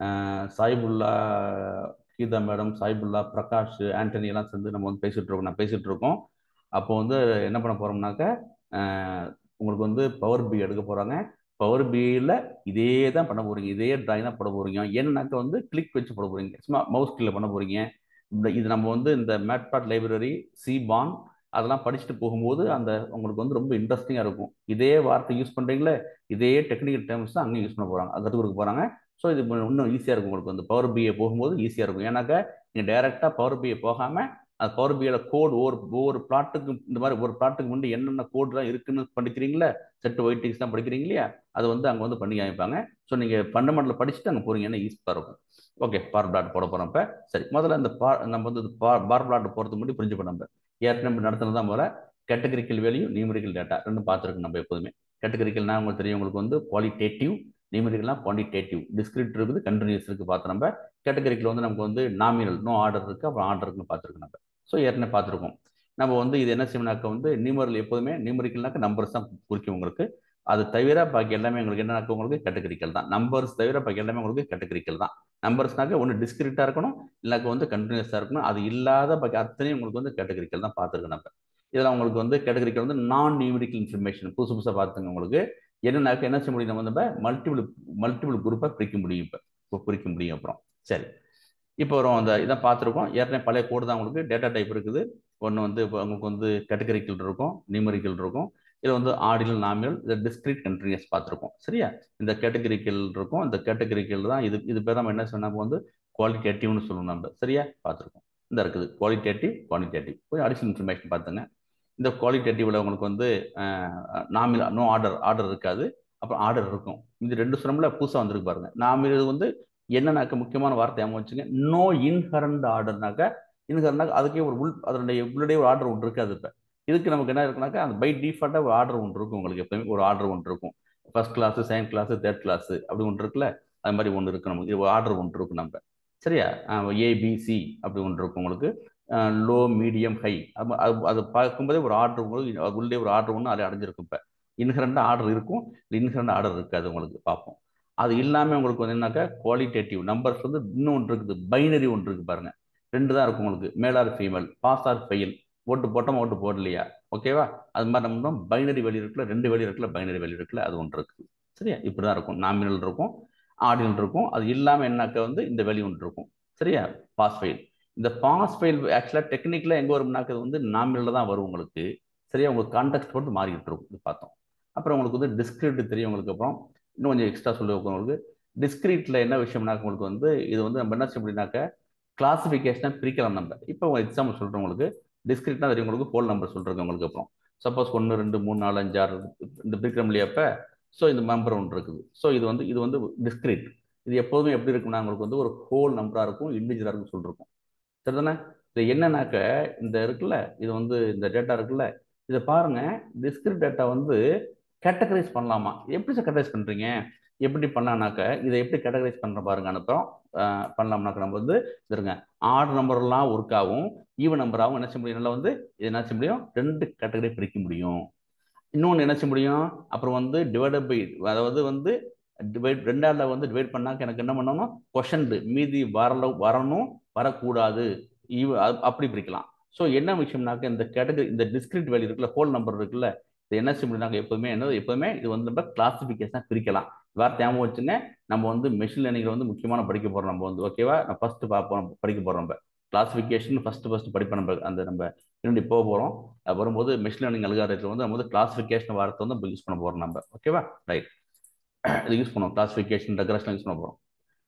சாயிபுல்லா, கீதா மேடம், சாயிபுல்லா, பிரகாஷ், ஆண்டனி எல்லாம் சேர்ந்து நம்ம வந்து பேசிகிட்டு இருக்கோம். அப்போ வந்து என்ன பண்ண போகிறோம்னாக்க, உங்களுக்கு வந்து பவர் பி எடுக்க போகிறாங்க. பவர் பியில் இதே தான் பண்ண போகிறீங்க. இதே ட்ராயிங் தான் போட போகிறீங்க. ஏன்னாக்க வந்து கிளிக் வச்சு போட போகிறீங்க. சும்மா மவுஸ் கிளிக்கில் பண்ண போகிறீங்க. இது நம்ம வந்து இந்த மேட்பாட் லைப்ரரி, சிபான் அதெல்லாம் படிச்சுட்டு போகும்போது உங்களுக்கு வந்து ரொம்ப இன்ட்ரெஸ்டிங்காக இருக்கும். இதே வார்த்தை யூஸ் பண்ணுறீங்களே, இதே டெக்னிக்கல் டேர்ம்ஸ் தான் அங்கேயும் யூஸ் பண்ண போகிறாங்க, கற்றுக் கொடுக்க போகிறாங்க. ஸோ இது இன்னும் ஈஸியாக இருக்கும் உங்களுக்கு. வந்து பவர் பிஏ போகும்போது ஈஸியாக இருக்கும். ஏன்னாக்கா நீங்கள் டைரெக்டாக பவர் பிஏ போகாமல் அந்த பவர் பிஏல கோட் ஒவ்வொரு பிளாட்டுக்கு, இந்த மாதிரி ஒரு பிளாட்டுக்கு முன்னாடி என்னென்ன கோட்லாம் இருக்குன்னு படிக்கிறீங்களே, செட் ஒயிட்டிங்ஸ் தான் படிக்கிறீங்க இல்லையா, அதை வந்து அங்கே வந்து பண்ணி காமிப்பாங்க. ஸோ நீங்கள் ஃபண்டமெண்டல் படிச்சுட்டு அங்கே போகிறீங்கன்னா ஈஸியாக இருக்கும். ஓகே, பார் பிளாட் போட போகிறோம். இப்போ சரி, முதல்ல நம்ம வந்து பார் பிளாட் போகிறதுக்கு முன்னாடி புரிஞ்சுப்போம். நம்ம ஏற்கனவே நடத்தினதான் போல கேட்டகரிக்கல் வேல்யூ, நியூமரிக்கல் டேட்டா ரெண்டும் பார்த்துருக்கு நம்ம எப்போதுமே. கேட்டகரிக்கல்னா உங்களுக்கு தெரியும், உங்களுக்கு வந்து குவாலிட்டேட்டிவ், நியூமரிக்கல்னா குவான்டிடேட்டிவ், டிஸ்கிரிட் இருக்குது, கண்டினியூஸ் இருக்குது பார்த்து நம்ம. கேட்டகரிக்கல் வந்து நமக்கு வந்து நாமினல், நோ ஆர்டர் இருக்குது, அப்புறம் ஆர்டர் இருக்குன்னு பார்த்துருக்கு நம்ம. ஸோ ஏற்கனவே பார்த்துருக்கோம். நம்ம வந்து இது என்ன செய்யணும்னாக்க வந்து நியூமரல் எப்போதுமே நியூமரிக்கல்னாக்க நம்பர்ஸ் தான் குறிக்கும் உங்களுக்கு. அது தவிர பாக்கி எல்லாமே உங்களுக்கு என்னன்னாக்க உங்களுக்கு கேட்டகரிக்கல் தான். நம்பர்ஸ் தவிர பாக்கி எல்லாமே உங்களுக்கு கேட்டகரிக்கல் தான். நம்பர்ஸ்னாக்க ஒன்று டிஸ்கிரிட்டாக இருக்கணும், இல்லைனாக்க வந்து கண்டினியூஸாக இருக்கணும். அது இல்லாத பாக்கி அத்தனையும் உங்களுக்கு வந்து கேட்டகரிக்கல் தான் பார்த்துருக்கு நம்ம. இதெல்லாம் உங்களுக்கு வந்து கேட்டகரிக்கல் வந்து நான் நியூமரிக்கல் இன்ஃபர்மேஷன் புதுசு புதுசாக பார்த்துங்க. உங்களுக்கு என்னன்னாக்க என்ன செய்ய முடியும், நம்ம வந்து மல்டிபிள் குரூப்பாக பிரிக்க முடியும். இப்போ குறிக்க முடியும். அப்புறம் சரி, இப்போ வரும் அந்த இதான் பார்த்துருக்கோம். ஏற்கனவே பழைய கோடு தான். உங்களுக்கு டேட்டா டைப் இருக்குது. ஒன்று வந்து இப்போ உங்களுக்கு வந்து கேட்டகரிக்கல் இருக்கும், நியூமரிக்கல் இருக்கும். இதில் வந்து ஆர்டினல், நாமினல், இதை டிஸ்கிரிட், கண்டினியூஸ் பார்த்துருக்கோம். சரியா? இந்த கேட்டகரிக்கல் இருக்கும். இந்த கேட்டகரிக்கல் தான் இது பேர் நம்ம என்ன சொன்னா வந்து குவாலிட்டேட்டிவ்னு சொல்லணும் நம்ம. சரியா? பார்த்துருக்கோம். இந்த இருக்குது குவாலிட்டேட்டிவ், குவான்டிடேட்டிவ். கொஞ்சம் அடிஷனல் இன்ஃபர்மேஷன் பார்த்துங்க. இந்த குவாலிட்டேட்டிவ்ல உங்களுக்கு வந்து நாமினல், நோ ஆர்டர் இருக்காது, அப்புறம் ஆர்டர் இருக்கும். இது ரெண்டு சொன்னோம்ல, புதுசாக வந்திருக்கு பாருங்க. நாமினல் வந்து என்னன்னாக்க முக்கியமான வார்த்தை ஞாபகம் வச்சுங்க, நோ இன்ஹரண்ட் ஆர்டர்னாக்க. இன்ஹரண்ட்னாக்க அதுக்கே ஒரு அதனுடைய உள்ளே ஒரு ஆர்டர் ஒன்று இருக்காது. இப்போ இதுக்கு நமக்கு என்ன இருக்குனாக்கா, அந்த பை டிஃபால்ட்டாக ஒரு ஆர்டர் ஒன்று இருக்கும். உங்களுக்கு எப்பவுமே ஒரு ஆர்டர் ஒன்று இருக்கும். First class, second class, third class அப்படி ஒன்று இருக்குல்ல, அது மாதிரி ஒன்று இருக்கு. நமக்கு ஒரு ஆர்டர் ஒன்று இருக்கும் நம்ம. சரியா? ஏபிசி அப்படி ஒன்று இருக்கும் உங்களுக்கு. Low, medium, high. அது பார்க்கும்போதே ஒரு ஆர்டர் உங்களுக்கு உள்ளே ஒரு ஆர்டர் ஒன்று அது அடைஞ்சிருக்கும். இப்போ இன்ஹரண்டாக ஆர்டர் இருக்கும், இன்ஹரண்ட் ஆர்டர் இருக்காது. உங்களுக்கு பார்ப்போம். அது இல்லாமல் உங்களுக்கு வந்து என்னன்னாக்கா குவாலிட்டேட்டிவ் நம்பர்ஸ் வந்து இன்னொன்று இருக்குது, பைனரி ஒன்று இருக்குது பாருங்க. ரெண்டு தான் இருக்கும் உங்களுக்கு, male or female, pass or fail, vote போட்டோம் ஓட்டு போடலையா. ஓகேவா? அது மாதிரி நம்ம பைனரி வேல்யூ இருக்குல்ல, ரெண்டு வேல்யூ இருக்குல்ல, பைனரி வேல்யூ இருக்குல்ல, அது ஒன்று இருக்குது. சரியா? இப்படி தான் இருக்கும். நாமினல் இருக்கும், ஆர்டினல் இருக்கும். அது இல்லாமல் என்னக்க வந்து இந்த வேல்யூ ஒன்று இருக்கும். சரியா? Pass fail. இந்த பாஸ் ஃபெயில் ஆக்சுவலாக டெக்னிக்கலாக எங்கே வரும்னாக்க வந்து நாமினலில் தான் வரும் உங்களுக்கு. சரியா? உங்களுக்கு கான்டெக்ட் போட்டு மாறிக்கிட்டு இருக்கும். இது பார்த்தோம். அப்புறம் உங்களுக்கு வந்து டிஸ்கிரிட் தெரியும் உங்களுக்கு. அப்புறம் இன்னும் கொஞ்சம் எக்ஸ்ட்ரா சொல்லி உங்களுக்கு டிஸ்கிரிட்ல என்ன விஷயம்னாக்க உங்களுக்கு வந்து இது வந்து நம்ம என்ன செய்ய முடியும்னாக்க கிளாசிஃபிகேஷனாக பிரிக்கலாம் நம்ம. இப்போ உங்கள் எக்ஸாம்பிள் சொல்கிறேன் உங்களுக்கு. டிஸ்கிரிட்னா தெரியும் உங்களுக்கு, ஹோல் நம்பர் சொல்கிறேன் உங்களுக்கு. அப்புறம் சப்போஸ் 1 2 3 4 5 6 இந்த பிரிக்கிறோம் இல்லையா. அப்போ ஸோ இந்த நம்பர் ஒன்று இருக்குது. ஸோ இது வந்து டிஸ்கிரிட். இது எப்போதுமே எப்படி இருக்கும்னா உங்களுக்கு வந்து ஒரு ஹோல் நம்பராக இருக்கும், இண்டிவிஜுவலாக இருக்குன்னு சொல்லிருக்கும். சரிதானே? இது என்னன்னாக்க இந்த இருக்குல்ல, இது வந்து இந்த டேட்டா இருக்குல்ல, இதை பாருங்க. டிஸ்கிரிட் டேட்டா வந்து கேட்டகரைஸ் பண்ணலாமா? எப்படி சார் கேட்டகரைஸ் பண்ணுறீங்க? எப்படி பண்ணலாம்னாக்க இதை எப்படி கேட்டகரைஸ் பண்ணுற பாருங்க. அனுப்புகிறோம் பண்ணலாம்னாக்க நம்ம வந்து இருங்க, ஆர்டர் நம்பர்லாம் ஒர்க்காகவும் ஈவன் நம்பராகவும் என்ன செய்ய முடியும், நல்லா வந்து இது என்ன செய்ய முடியும், ரெண்டு கேட்டகரி பிரிக்க முடியும். இன்னொன்று என்ன செய்ய முடியும், அப்புறம் வந்து டிவைடட் பை, அதாவது வந்து ரெண்டாவில் வந்து டிவைட் பண்ணாக்க எனக்கு என்ன பண்ணணும், கொஷன் மீதி வரணும் வரக்கூடாது, அப்படி பிரிக்கலாம். ஸோ என்ன விஷயம்னாக்க இந்த கேட்டகரி, இந்த டிஸ்கிரிட் வேல்யூ இருக்குல்ல, ஹோல் நம்பர் இருக்குல்ல, இது என்ன செய்ய முடியும்னாக்க எப்பவுமே இது வந்து நம்ம கிளாசிஃபிகேஷனாக பிரிக்கலாம். வார்த்தை ஞாபகம் வச்சுங்க. நம்ம வந்து மெஷின் லேர்னிங்ல வந்து முக்கியமான படிக்க போகிறோம் நம்ம வந்து. ஓகேவா? நான் ஃபர்ஸ்ட் படிக்க போகிறோம் நம்ம கிளாசிஃபிகேஷன் ஃபர்ஸ்ட் படிப்போம் நம்ம. அந்த நம்ம பின்னாடி போக போகிறோம். வரும்போது மெஷின் லேர்னிங் அல்காரிதத்தில் வந்து நம்ம வந்து கிளாசிஃபிகேஷன் வார்த்தை வந்து யூஸ் பண்ண போகிறோம் நம்ம. ஓகேவா? ரைட். இது யூஸ் பண்ணுவோம், கிளாசிஃபிகேஷன், ரெக்ரெஷன் யூஸ் பண்ண போகிறோம்.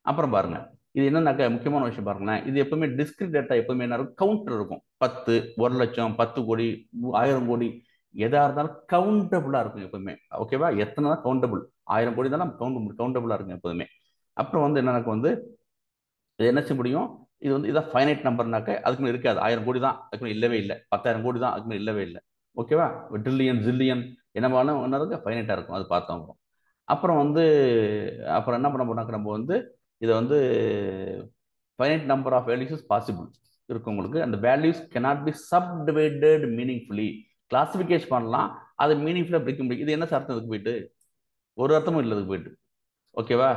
அப்புறம் பாருங்க, இது என்னன்னாக்க முக்கியமான விஷயம் பாருங்களேன். இது எப்பவுமே டிஸ்கிரிட் டேட்டா எப்பவுமே என்ன இருக்கும், கவுண்டர் இருக்கும். 10, 1 லட்சம், 10 கோடி, 1000 கோடி, எதா இருந்தாலும் கவுண்டபுளா இருக்கும் எப்பவுமே. ஓகேவா? எத்தனை தான் கவுண்டபுள், 1000 கோடி தான் கவுண்டபுளா இருக்கும் எப்போதுமே. அப்புறம் வந்து என்னன்னாக்க வந்து இது என்ன செய்ய முடியும், இது வந்து இதான் ஃபைனைட் நம்பர்னாக்க அதுக்கு இருக்காது. 1000 கோடி தான் அதுக்கு இல்லவே இல்லை, 10,000 கோடி தான் அதுக்கு இல்லவே இல்லை. ஓகேவா? ட்ரில்லியன், ஜில்லியன் என்னவான ஒன்றா இருக்கு, ஃபைனைட்டாக இருக்கும். அது பார்த்தோம். அப்புறம் வந்து அப்புறம் என்ன பண்ண போனாக்க நம்ம வந்து இதை வந்து finite number of values is possible இருக்கும் உங்களுக்கு. அந்த values cannot be subdivided meaningfully. Classification பண்ணலாம், அதை மீனிங்ஃபுல்லாக பிரிக்க முடியும். இது என்ன அர்த்தம், இதுக்கு போயிட்டு ஒரு அர்த்தமும் இல்லை இதுக்கு போயிட்டு. ஓகேவா?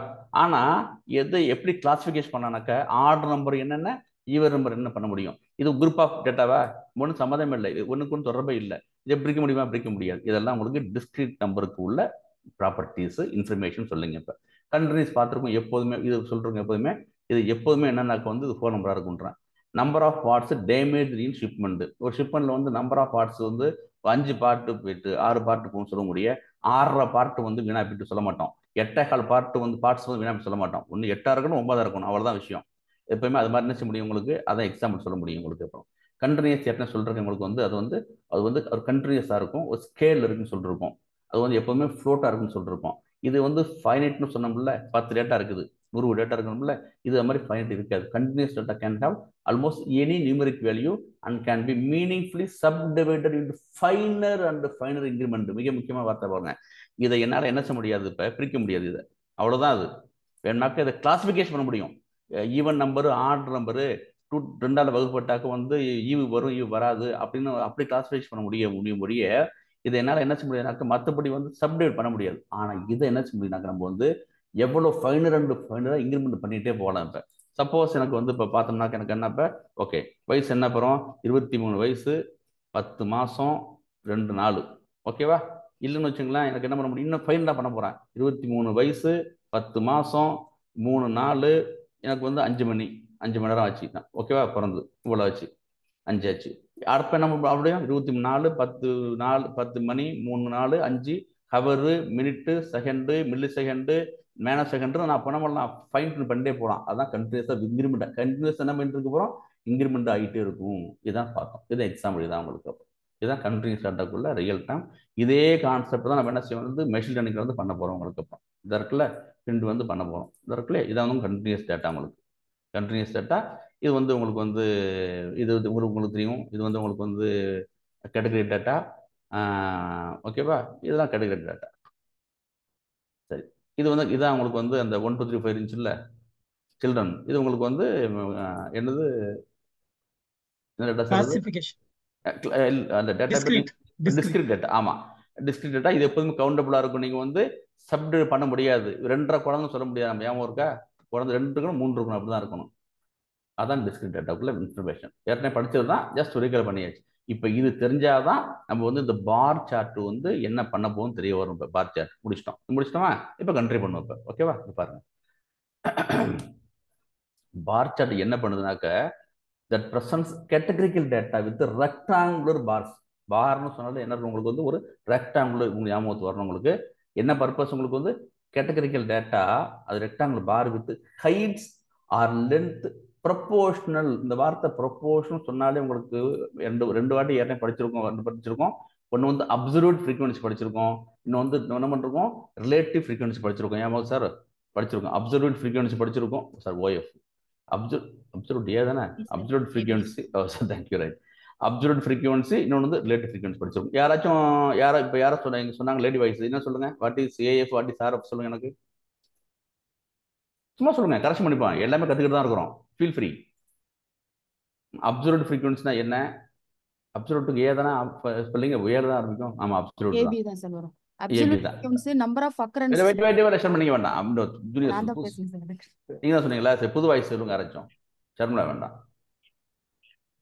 ஆனால் எதை எப்படி கிளாசிஃபிகேஷன் பண்ணானாக்க ஆர்டர் நம்பர் என்னென்ன, ஈவன் நம்பர் என்ன பண்ண முடியும். இது குரூப் ஆஃப் டேட்டாவா, ஒன்றும் சம்மதம் இல்லை, ஒன்றுக்கு ஒன்று தொடர்பே இல்லை. இதை பிரிக்க முடியுமா, பிரிக்க முடியாது. இதெல்லாம் உங்களுக்கு டிஸ்கிரிட் நம்பருக்கு உள்ள ப்ராப்பர்ட்டிஸ், இன்ஃபர்மேஷன் சொல்லுங்க. இப்போ கண்டினியூஸ் பார்த்துருக்கோம் எப்போதுமே, இது சொல்றோம் எப்போதுமே. இது எப்போதுமே என்னன்னாக்க வந்து இது ஃபோன் நம்பராக இருக்குன்றேன். Number of parts damage in shipment. ஒரு ஷிப்மெண்ட்ல வந்து நம்பர் ஆஃப் பார்ட்ஸ் வந்து 5 பார்ட்டு போயிட்டு 6 பார்ட்டு போகும் சொல்ல முடிய, 6.5 பார்ட்டு வந்து வீணா போயிட்டு சொல்ல மாட்டோம். 8.25 பார்ட்டு வந்து பார்ட்ஸ் வந்து வீணா சொல்ல மாட்டோம். ஒன்று 8 இருக்கணும், 9 இருக்கணும், அவ்வளோதான் விஷயம். எப்பவுமே அது மாதிரி என்ன செய்ய முடியும் உங்களுக்கு, அதான் எக்ஸாம்பிள் சொல்ல முடியும் உங்களுக்கு. அப்புறம் கண்டினியூஸ் என்ன சொல்றேன் உங்களுக்கு வந்து அது வந்து ஒரு கண்டினியூஸாக இருக்கும், ஒரு ஸ்கேல் இருக்குன்னு சொல்லிருக்கோம். அது வந்து எப்பவுமே ஃப்ளோட்டாக இருக்குன்னு சொல்லிருக்கோம். இது வந்து ஃபைனைட்னு சொன்னோம்ல, 10 டேட்டா இருக்குது. 100 டேட்டா இருக்கணும்ல, இது மாதிரி ஃபைனட் இருக்காது. Continuous data can have almost any numeric value and can be meaningfully subdivided into finer and finer increment. மிக முக்கியமான வார்த்தை பாருங்க. இதை என்னால் என்ன செய்ய முடியாது, இப்போ பிரிக்க முடியாது. இதை அவ்வளோதான். அது வேணாக்க இதை கிளாசிஃபிகேஷன் பண்ண முடியும். ஈவன் நம்பரு, ஆட் நம்பரு, 2ஆல் வகுப்பட்டாக்க வந்து ஈவு வரும், ஈவு வராது அப்படின்னு அப்படி கிளாசிஃபிகேஷன் பண்ண முடிய இதை என்னால் என்ன செய்ய முடியாதுனாக்க மற்றபடி வந்து சப்டிவைட் பண்ண முடியாது. ஆனால் இதை என்ன செய்ய முடியும்னாக்க நம்ம வந்து எவ்வளோ ஃபைனர் அண்ட் ஃபைனராக இன்க்ரிமெண்ட் பண்ணிகிட்டே போகலாம். இப்போ சப்போஸ் எனக்கு வந்து இப்போ பார்த்தோம்னாக்க எனக்கு என்ன, இப்போ ஓகே வயசு என்ன போகிறோம், 23 வயசு 10 மாதம் 2 நாள், ஓகேவா? இல்லைன்னு வச்சுங்களேன், எனக்கு என்ன பண்ண முடியும், இன்னும் ஃபைனலாக பண்ண போகிறேன். 23 வயசு 10 மாதம் 3 நாள், எனக்கு வந்து 5 மணி நேரம் ஆச்சு தான், ஓகேவா? பிறந்து இவ்வளோ ஆச்சு, 5 ஆச்சு. அடுப்ப நம்ம அப்படியே 24 10 மணி 3 நாள் 5 hour, minute, second, millisecond, மேன செகண்டு நான் பண்ண பண்ணலாம், ஃபைன் பண்ணிட்டே போகலாம். அதான் கண்டினியூஸாக இன்க்ரிமெண்ட். கண்டினியூஸ் என்ன பண்ணிட்டு இருக்க போகிறோம், இன்க்ரிமெண்ட் ஆகிட்டே இருக்கும். இதுதான் பார்த்தோம். இதுதான் எக்ஸாம்பிள். இதுதான் உங்களுக்கு இதுதான் கண்டினியூஸ் டேட்டாக்குள்ள ரியல் டைம். இதே கான்செப்ட் தான் நம்ம என்ன செய்வோம் வந்து மெஷின் லேர்னிங்ல வந்து பண்ண போகிறோம். உங்களுக்கு அப்புறம் இதாக இருக்குல்ல, பிரிண்ட் வந்து பண்ண போகிறோம். இதாக இருக்குல்ல, இதான் வந்து கண்டினியூஸ் டேட்டா. உங்களுக்கு கண்டினியூஸ் டேட்டா இது வந்து உங்களுக்கு வந்து இது உங்களுக்கு தெரியும். இது வந்து உங்களுக்கு வந்து கேட்டகரி டேட்டா, ஓகேவா? இதெல்லாம் கேட்டகரி டேட்டா. சரி, இது வந்து இதான் உங்களுக்கு வந்து அந்த 1 2 3 4 இருந்துச்சுல்ல சில்ட்ரன், இது உங்களுக்கு வந்து என்னது டேட்டா சொல்றது, அந்த டேட்டா டிஸ்கிரிட் டேட்டா. ஆமாம், டிஸ்கிரிட் டேட்டா. இது எப்போதுமே கவுண்டபுளாக இருக்கும். நீங்கள் வந்து சப்டிவைட் பண்ண முடியாது. 2.5 குழந்தைன்னு சொல்ல முடியாது. நம்ம ஞாபகம் இருக்கா, குழந்தை 2 இருக்கணும் 3 இருக்கணும், அப்படி தான் இருக்கணும். அதான் டிஸ்கிரிட் டேட்டாக்குள்ள இன்ஃபர்மேஷன். ஏற்கனவே படிச்சது தான், ஜஸ்ட் ரீகால் பண்ணியாச்சு. இப்போ இது தெரிஞ்சாதான் நம்ம வந்து இந்த பார் சார்ட் வந்து என்ன பண்ண போகும் தெரிய வரும். இப்போ பார் சார்ட் முடிச்சிட்டோமா? இப்போ கண்ட்ரி பண்ணுவோம். இப்போ ஓகேவா? இப்போ பாருங்க, பார் சார்ட் என்ன பண்ணுதுனாக்க that presents categorical data with rectangular bars. பார்னு சொன்னாலும் என்ன உங்களுக்கு வந்து ஒரு ரெக்டாங்குலர், உங்களுக்கு ஞாபகத்து வரணும். உங்களுக்கு என்ன பர்பஸ், உங்களுக்கு வந்து கேட்டகரிக்கல் டேட்டா, அது rectangular bar with heights or length proportional. இந்த வார்த்தை ப்ரொபோர்ஷனல் சொன்னாலே உங்களுக்கு ரெண்டு வாட்டி ஏற்கனவே படிச்சிருக்கோம். ஒன்று வந்து அப்சல்யூட் ஃப்ரீக்வன்சி படிச்சிருக்கோம், இன்னும் வந்து என்ன பண்ணிருக்கோம், ரிலேட்டிவ் ஃப்ரீக்வன்சி படிச்சிருக்கோம். ஞாபகம் சார் படிச்சிருக்கோம். அப்சல்யூட் ஃப்ரீக்வன்சி படிச்சிருக்கோம் சார், ஓஎஃப் அப்சல்யூட் ஏ தானே, absolute frequency. Thank you, right. Absolute frequency, இன்னொன்று வந்து ரிலேட்டிவ் ஃப்ரீக்வன்சி படிச்சிருக்கோம். யாரா சொன்னாங்க லேடி வாய்ஸ், என்ன சொல்லுங்க, what is AF, what is RF சொல்லுங்க எனக்கு. சும்மா சொல்லுங்க, கரெக்ஷன் பண்ணிப்போம். எல்லாமே கற்றுக்கிட்டு தான் இருக்கிறோம், ஃபீல் ஃப்ரீ. அப்சல்யூட் ஃப்ரீக்வன்சினா என்ன? அப்சல்யூட்டுக்கு ஏ தானே ஸ்பெல்லிங், ஏல தான் ஆரம்பிக்கும். ஆமா, அப்சல்யூட் ஏபி தான் சார் வரும். ஏபி அப்சல்யூட் தான். Frequency number of occurrence. ரெஷன் பண்ணிக்க வேண்டாம். ஜூனியர் நான் தான் பேசுறேன் சார். நீங்க தான் சொன்னீங்களா, சரி புது வாய்ஸ் சொல்லுங்க யாராச்சும். சர்மலா வேண்டாம்,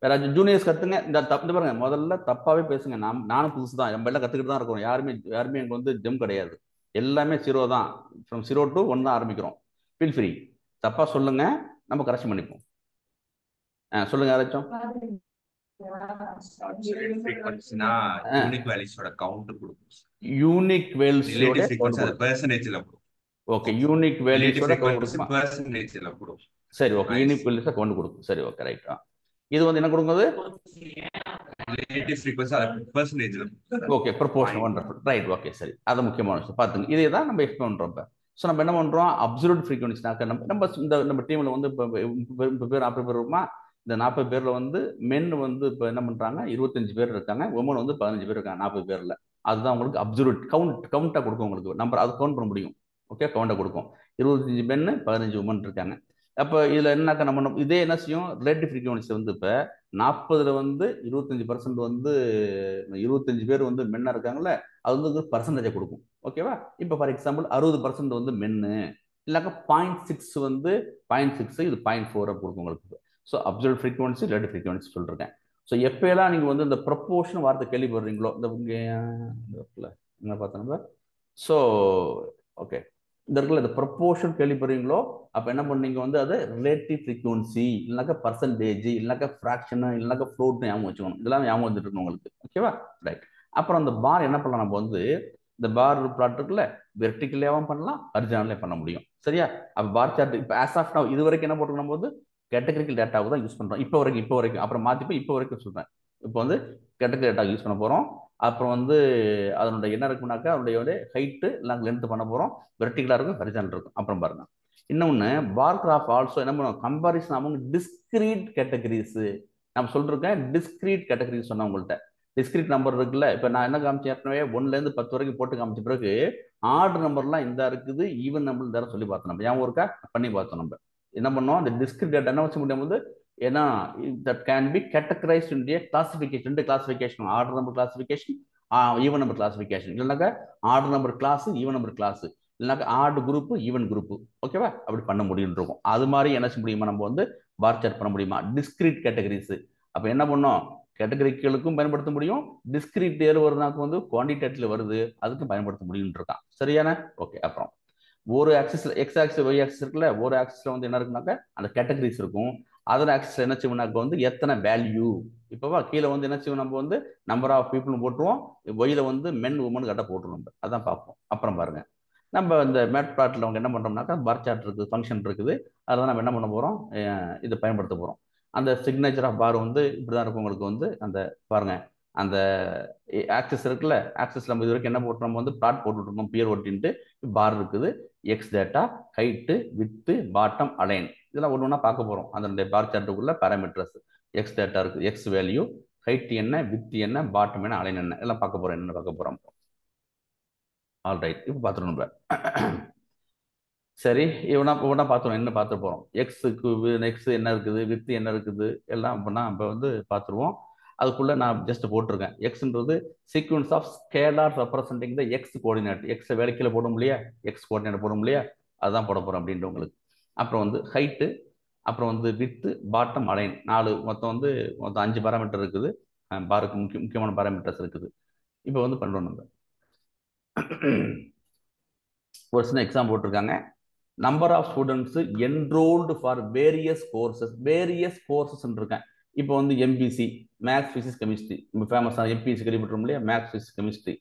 வேற ஜூனியர்ஸ் கத்துங்க. இந்த பாருங்க, முதல்ல தப்பாவே பேசுங்க. நானும் புதுசு தான், நம்ம எல்லாம் கத்துக்கிட்டு தான் இருக்கிறோம். யாருமே எனக்கு வந்து ஜெம் கிடையாது. எல்லாமே 0 தான், ஃப்ரம் 0 to 1 தான் ஆரம்பிக்கிறோம். ஃபீல் ஃப்ரீ, தப்பா சொல்லுங்க, நம்ம கரெக்ஷன் பண்ணிப்போம். சொல்லுங்க யாராச்சும். ஃப்ரீக்வன்சினா யூனிக் வேல்யூஸோட கவுண்ட் கொடுக்கும். யூனிக் வேல்யூஸோட ஃப்ரீக்வன்சி அது பெர்சன்டேஜ்ல கொடுக்கும். ஓகே, யூனிக் வேல்யூஸோட கவுண்ட் கொடுக்கும். பெர்சன்டேஜ்ல கொடுக்கும். சரி, ஓகே, யூனிக் வேல்யூஸோட கவுண்ட் கொடுக்கும். சரி, ஓகே, ரைட். இது வந்து என்ன கொடுக்குது, ரிலேட்டிவ் ஃப்ரீக்வன்சி அது பெர்சன்டேஜ்ல. Okay, proportion. Wonderful, right, okay, சரி. அது முக்கியமான விஷயம் பாத்துங்க. இதே தான் நம்ம எக்ஸ்பிளைன் பண்றோம். இப்போ ஸோ நம்ம என்ன பண்றோம், அப்சல்யூட் ஃப்ரீக்வன்சினாக்க நம்ம டீம்ல வந்து இப்போ 40 பேர் 40 பேர் இருக்குமா. இந்த 40 பேர்ல வந்து மென் வந்து இப்போ என்ன பண்றாங்க, 25 பேர் இருக்காங்க, உமன் வந்து 15 பேர் இருக்காங்க 40 பேர்ல. அதுதான் உங்களுக்கு அப்சல்யூட் கவுண்டா கொடுக்கும். உங்களுக்கு நம்பர் அது கவுண்ட் பண்ண முடியும். ஓகே, கவுண்டா கொடுக்கும். 25 மென்னு 15 உமன் இருக்காங்க. அப்போ இதுல என்னக்கா நம்ம இதே என்ன செய்யும், ரிலேட்டிவ் ஃப்ரீக்வன்சி வந்து இப்போ 40ல் வந்து 25% வந்து 25 பேர் வந்து மென்னா இருக்காங்கல்ல, அது வந்து பர்சன்டேஜை கொடுக்கும். ஓகேவா? இப்போ ஃபார் எக்ஸாம்பிள் 60% வந்து மென்னு, இல்லைனாக்கா 0.6 வந்து 0.6, இது 0.4 கொடுக்கும் உங்களுக்கு. So absolute frequency, relative frequency சொல்லிருக்கேன். ஸோ எப்போயெல்லாம் நீங்கள் வந்து இந்த ப்ரொபோர்ஷன் வார்த்தை கேள்விப்படுறீங்களோ, என்ன பார்த்தோம். ஸோ ஓகே, இந்த இடத்துல இந்த ப்ரொபோர்ஷன் கேள்விப்படுறீங்களோ, அப்போ என்ன பண்ணீங்க வந்து அது ரிலேட்டிவ் ஃப்ரீக்வன்சி, இல்லைனாக்கா பர்சன்டேஜ், இல்லைனாக்கா ஃப்ராக்ஷனு, இல்லைனாக்கா ஃப்ளோட்னு ஞாபகம் வச்சுக்கணும். இதெல்லாம் ஞாபகம் வந்துட்டு இருக்கணும் உங்களுக்கு. ஓகேவா? ரைட். அப்புறம் அந்த பார் என்ன பண்ணலாம், நம்ம வந்து இந்த பார் பிளாட் இருக்குல்ல, வெர்டிகலாகவும் பண்ணலாம், ஹரிசாண்டலாகவும் பண்ண முடியும். சரியா? அப்போ பார் சார்ட் இப்போ ஆஸ் ஆஃப் நவ் இது வரைக்கும் என்ன போட்டுருக்கோம், நம்ம வந்து கேட்டகரிக்கல் டேட்டாவை தான் யூஸ் பண்ணுறோம். இப்போ வரைக்கும் அப்புறம் மாற்றிப்போம். இப்போ வரைக்கும் சொல்கிறேன். இப்போ வந்து கேட்டகரி டேட்டா யூஸ் பண்ண போகிறோம். அப்புறம் வந்து அதனுடைய என்ன இருக்குனாக்கா, அதனுடைய ஹைட்டு இல்லை லென்த் பண்ண போகிறோம். வெர்டிகலாக இருக்கும், ஹரிசாண்டல் இருக்கும். அப்புறம் பாருங்க, இன்னொன்று பார் கிராஃப் ஆல்சோ என்ன பண்ணுவோம், கம்பாரிசன் அவங்க டிஸ்கிரீட் கேட்டகரிஸ் நம்ம சொல்லிருக்கேன். டிஸ்கிரீட் கேட்டகரிஸ் சொன்ன உங்கள்கிட்ட டிஸ்கிரீட் நம்பர் இருக்குல்ல. இப்போ நான் என்ன காமிச்சேன் ஏற்கனவே 1லேருந்து 10 வரைக்கும் போட்டு காமிச்ச பிறகு ஆர்டர் நம்பர்லாம் இந்த இருக்குது, ஈவன் நம்பர் இந்த சொல்லி பார்த்தோம். நம்ம ஏன் ஒருக்கா பண்ணி பார்த்தோம். நம்ம என்ன பண்ணோம், அந்த டிஸ்கிரீட் டேட்டா என்ன வச்சு முடியும் போது ஏன்னா that can be categorized in classification. 2 classification, order number classification, even number classification. இல்லைனாக்கா order number class, even number class, இல்லைனாக்கா ஆர்டு குரூப், ஈவன் குரூப். ஓகேவா, அப்படி பண்ண முடியும் இருக்கும். அது மாதிரி என்ன செய்ய முடியுமா, நம்ம வந்து பார் சார்ட் பண்ண முடியுமா, டிஸ்கிரீட் கேட்டகரிஸ். அப்போ என்ன பண்ணோம், கேட்டகரிகளுக்கும் பயன்படுத்த முடியும், டிஸ்கிரீட் ஏர் வருதுனாக்கு வந்து குவான்டிடேட்டில் வருது அதுக்கும் பயன்படுத்த முடியும் இருக்கான். சரியான ஓகே. அப்புறம் ஒரு ஆக்சிஸ்ல எக்ஸ் ஆக்சிஸ் ஒய் ஆக்சிஸ் இருக்குல்ல, ஒரு ஆக்சிஸ்ல வந்து என்ன இருக்குனாக்கா அந்த கேட்டகரிஸ் இருக்கும். அதர் ஆக்சிஸ்ல என்ன செய்வோம்னாக்க வந்து எத்தனை வேல்யூ. இப்போவா கீழே வந்து என்ன செய்வோம், நம்ம வந்து நம்பர் ஆஃப் பீப்புள் போட்டுருவோம், ஒயில வந்து மென் உமன் கட்ட போட்டுருவோம். நம்ம அதான் பார்ப்போம். அப்புறம் பாருங்க, நம்ம இந்த மேட் பிளாட்ல அவங்க என்ன பண்றோம்னாக்கா பார் சார்ட் இருக்குது, ஃபங்க்ஷன் இருக்குது, அதெல்லாம் நம்ம என்ன பண்ண போறோம், இதை பயன்படுத்த போறோம். அந்த சிக்னேச்சர் ஆஃப் பார் வந்து இப்படிதான் இருக்கும். உங்களுக்கு வந்து அந்த பாருங்க, அந்த ஆக்சஸ் இருக்குல்ல, ஆக்சஸ் நம்ம இது வரைக்கும் என்ன போட்டு நம்ம வந்து பிளாட் போட்டுருக்கோம், பியர் ஒட்டின்ட்டு பார் இருக்குது, X data, height, with, bottom, align, இதெல்லாம் ஒன்று ஒன்றா பார்க்க போறோம். அந்த பார் சார்ட்டுக்குள்ள பேராமீட்டர்ஸ், எக்ஸ் டேட்டா இருக்குது, எக்ஸ் வேல்யூ, ஹைட் என்ன, வித் என்ன, பாட்டம் என்ன, அலைன் என்ன, எல்லாம் பார்க்க போறோம். என்ன பார்க்க போறோம். ஆல் ரைட், இப்போ பார்த்துருவோம் நம்ம. சரி, இவனா பார்த்துருவோம். என்ன பார்த்து போகிறோம், எக்ஸுக்கு எக்ஸ் என்ன இருக்குது, வித்து என்ன இருக்குது, எல்லாம் அப்படின்னா இப்போ வந்து பார்த்துருவோம். அதுக்குள்ளே நான் ஜஸ்ட் போட்டிருக்கேன், எக்ஸ்ன்றது sequence of scalar representing the x coordinate. X வேலைக்கில் போட முடியா, எக்ஸ் கோஆர்டினேட் போட முடியா, அதுதான் போட போகிறோம் அப்படின்ட்டு உங்களுக்கு. அப்புறம் வந்து ஹைட்டு, அப்புறம் வந்து வித்து, பாட்டம், அலைன், 4 மொத்தம் 5 பாராமீட்டர் இருக்குது. பாருக்கு முக்கியமான பாராமீட்டர்ஸ் இருக்குது. இப்போ வந்து பண்ணுறோம் நம்ம. ஒரு சின்ன எக்ஸாம் போட்டிருக்காங்க, number of students enrolled for various courses இருக்கேன். இப்போ வந்து எம்பிசி, மேக்ஸ் பிசிக்ஸ் கெமிஸ்ட்ரி, இப்போ ஃபேமஸான எம்பிசி கேள்விப்பட்டோம் இல்லையா, மேக்ஸ் பிசிக்ஸ் கெமிஸ்ட்ரி.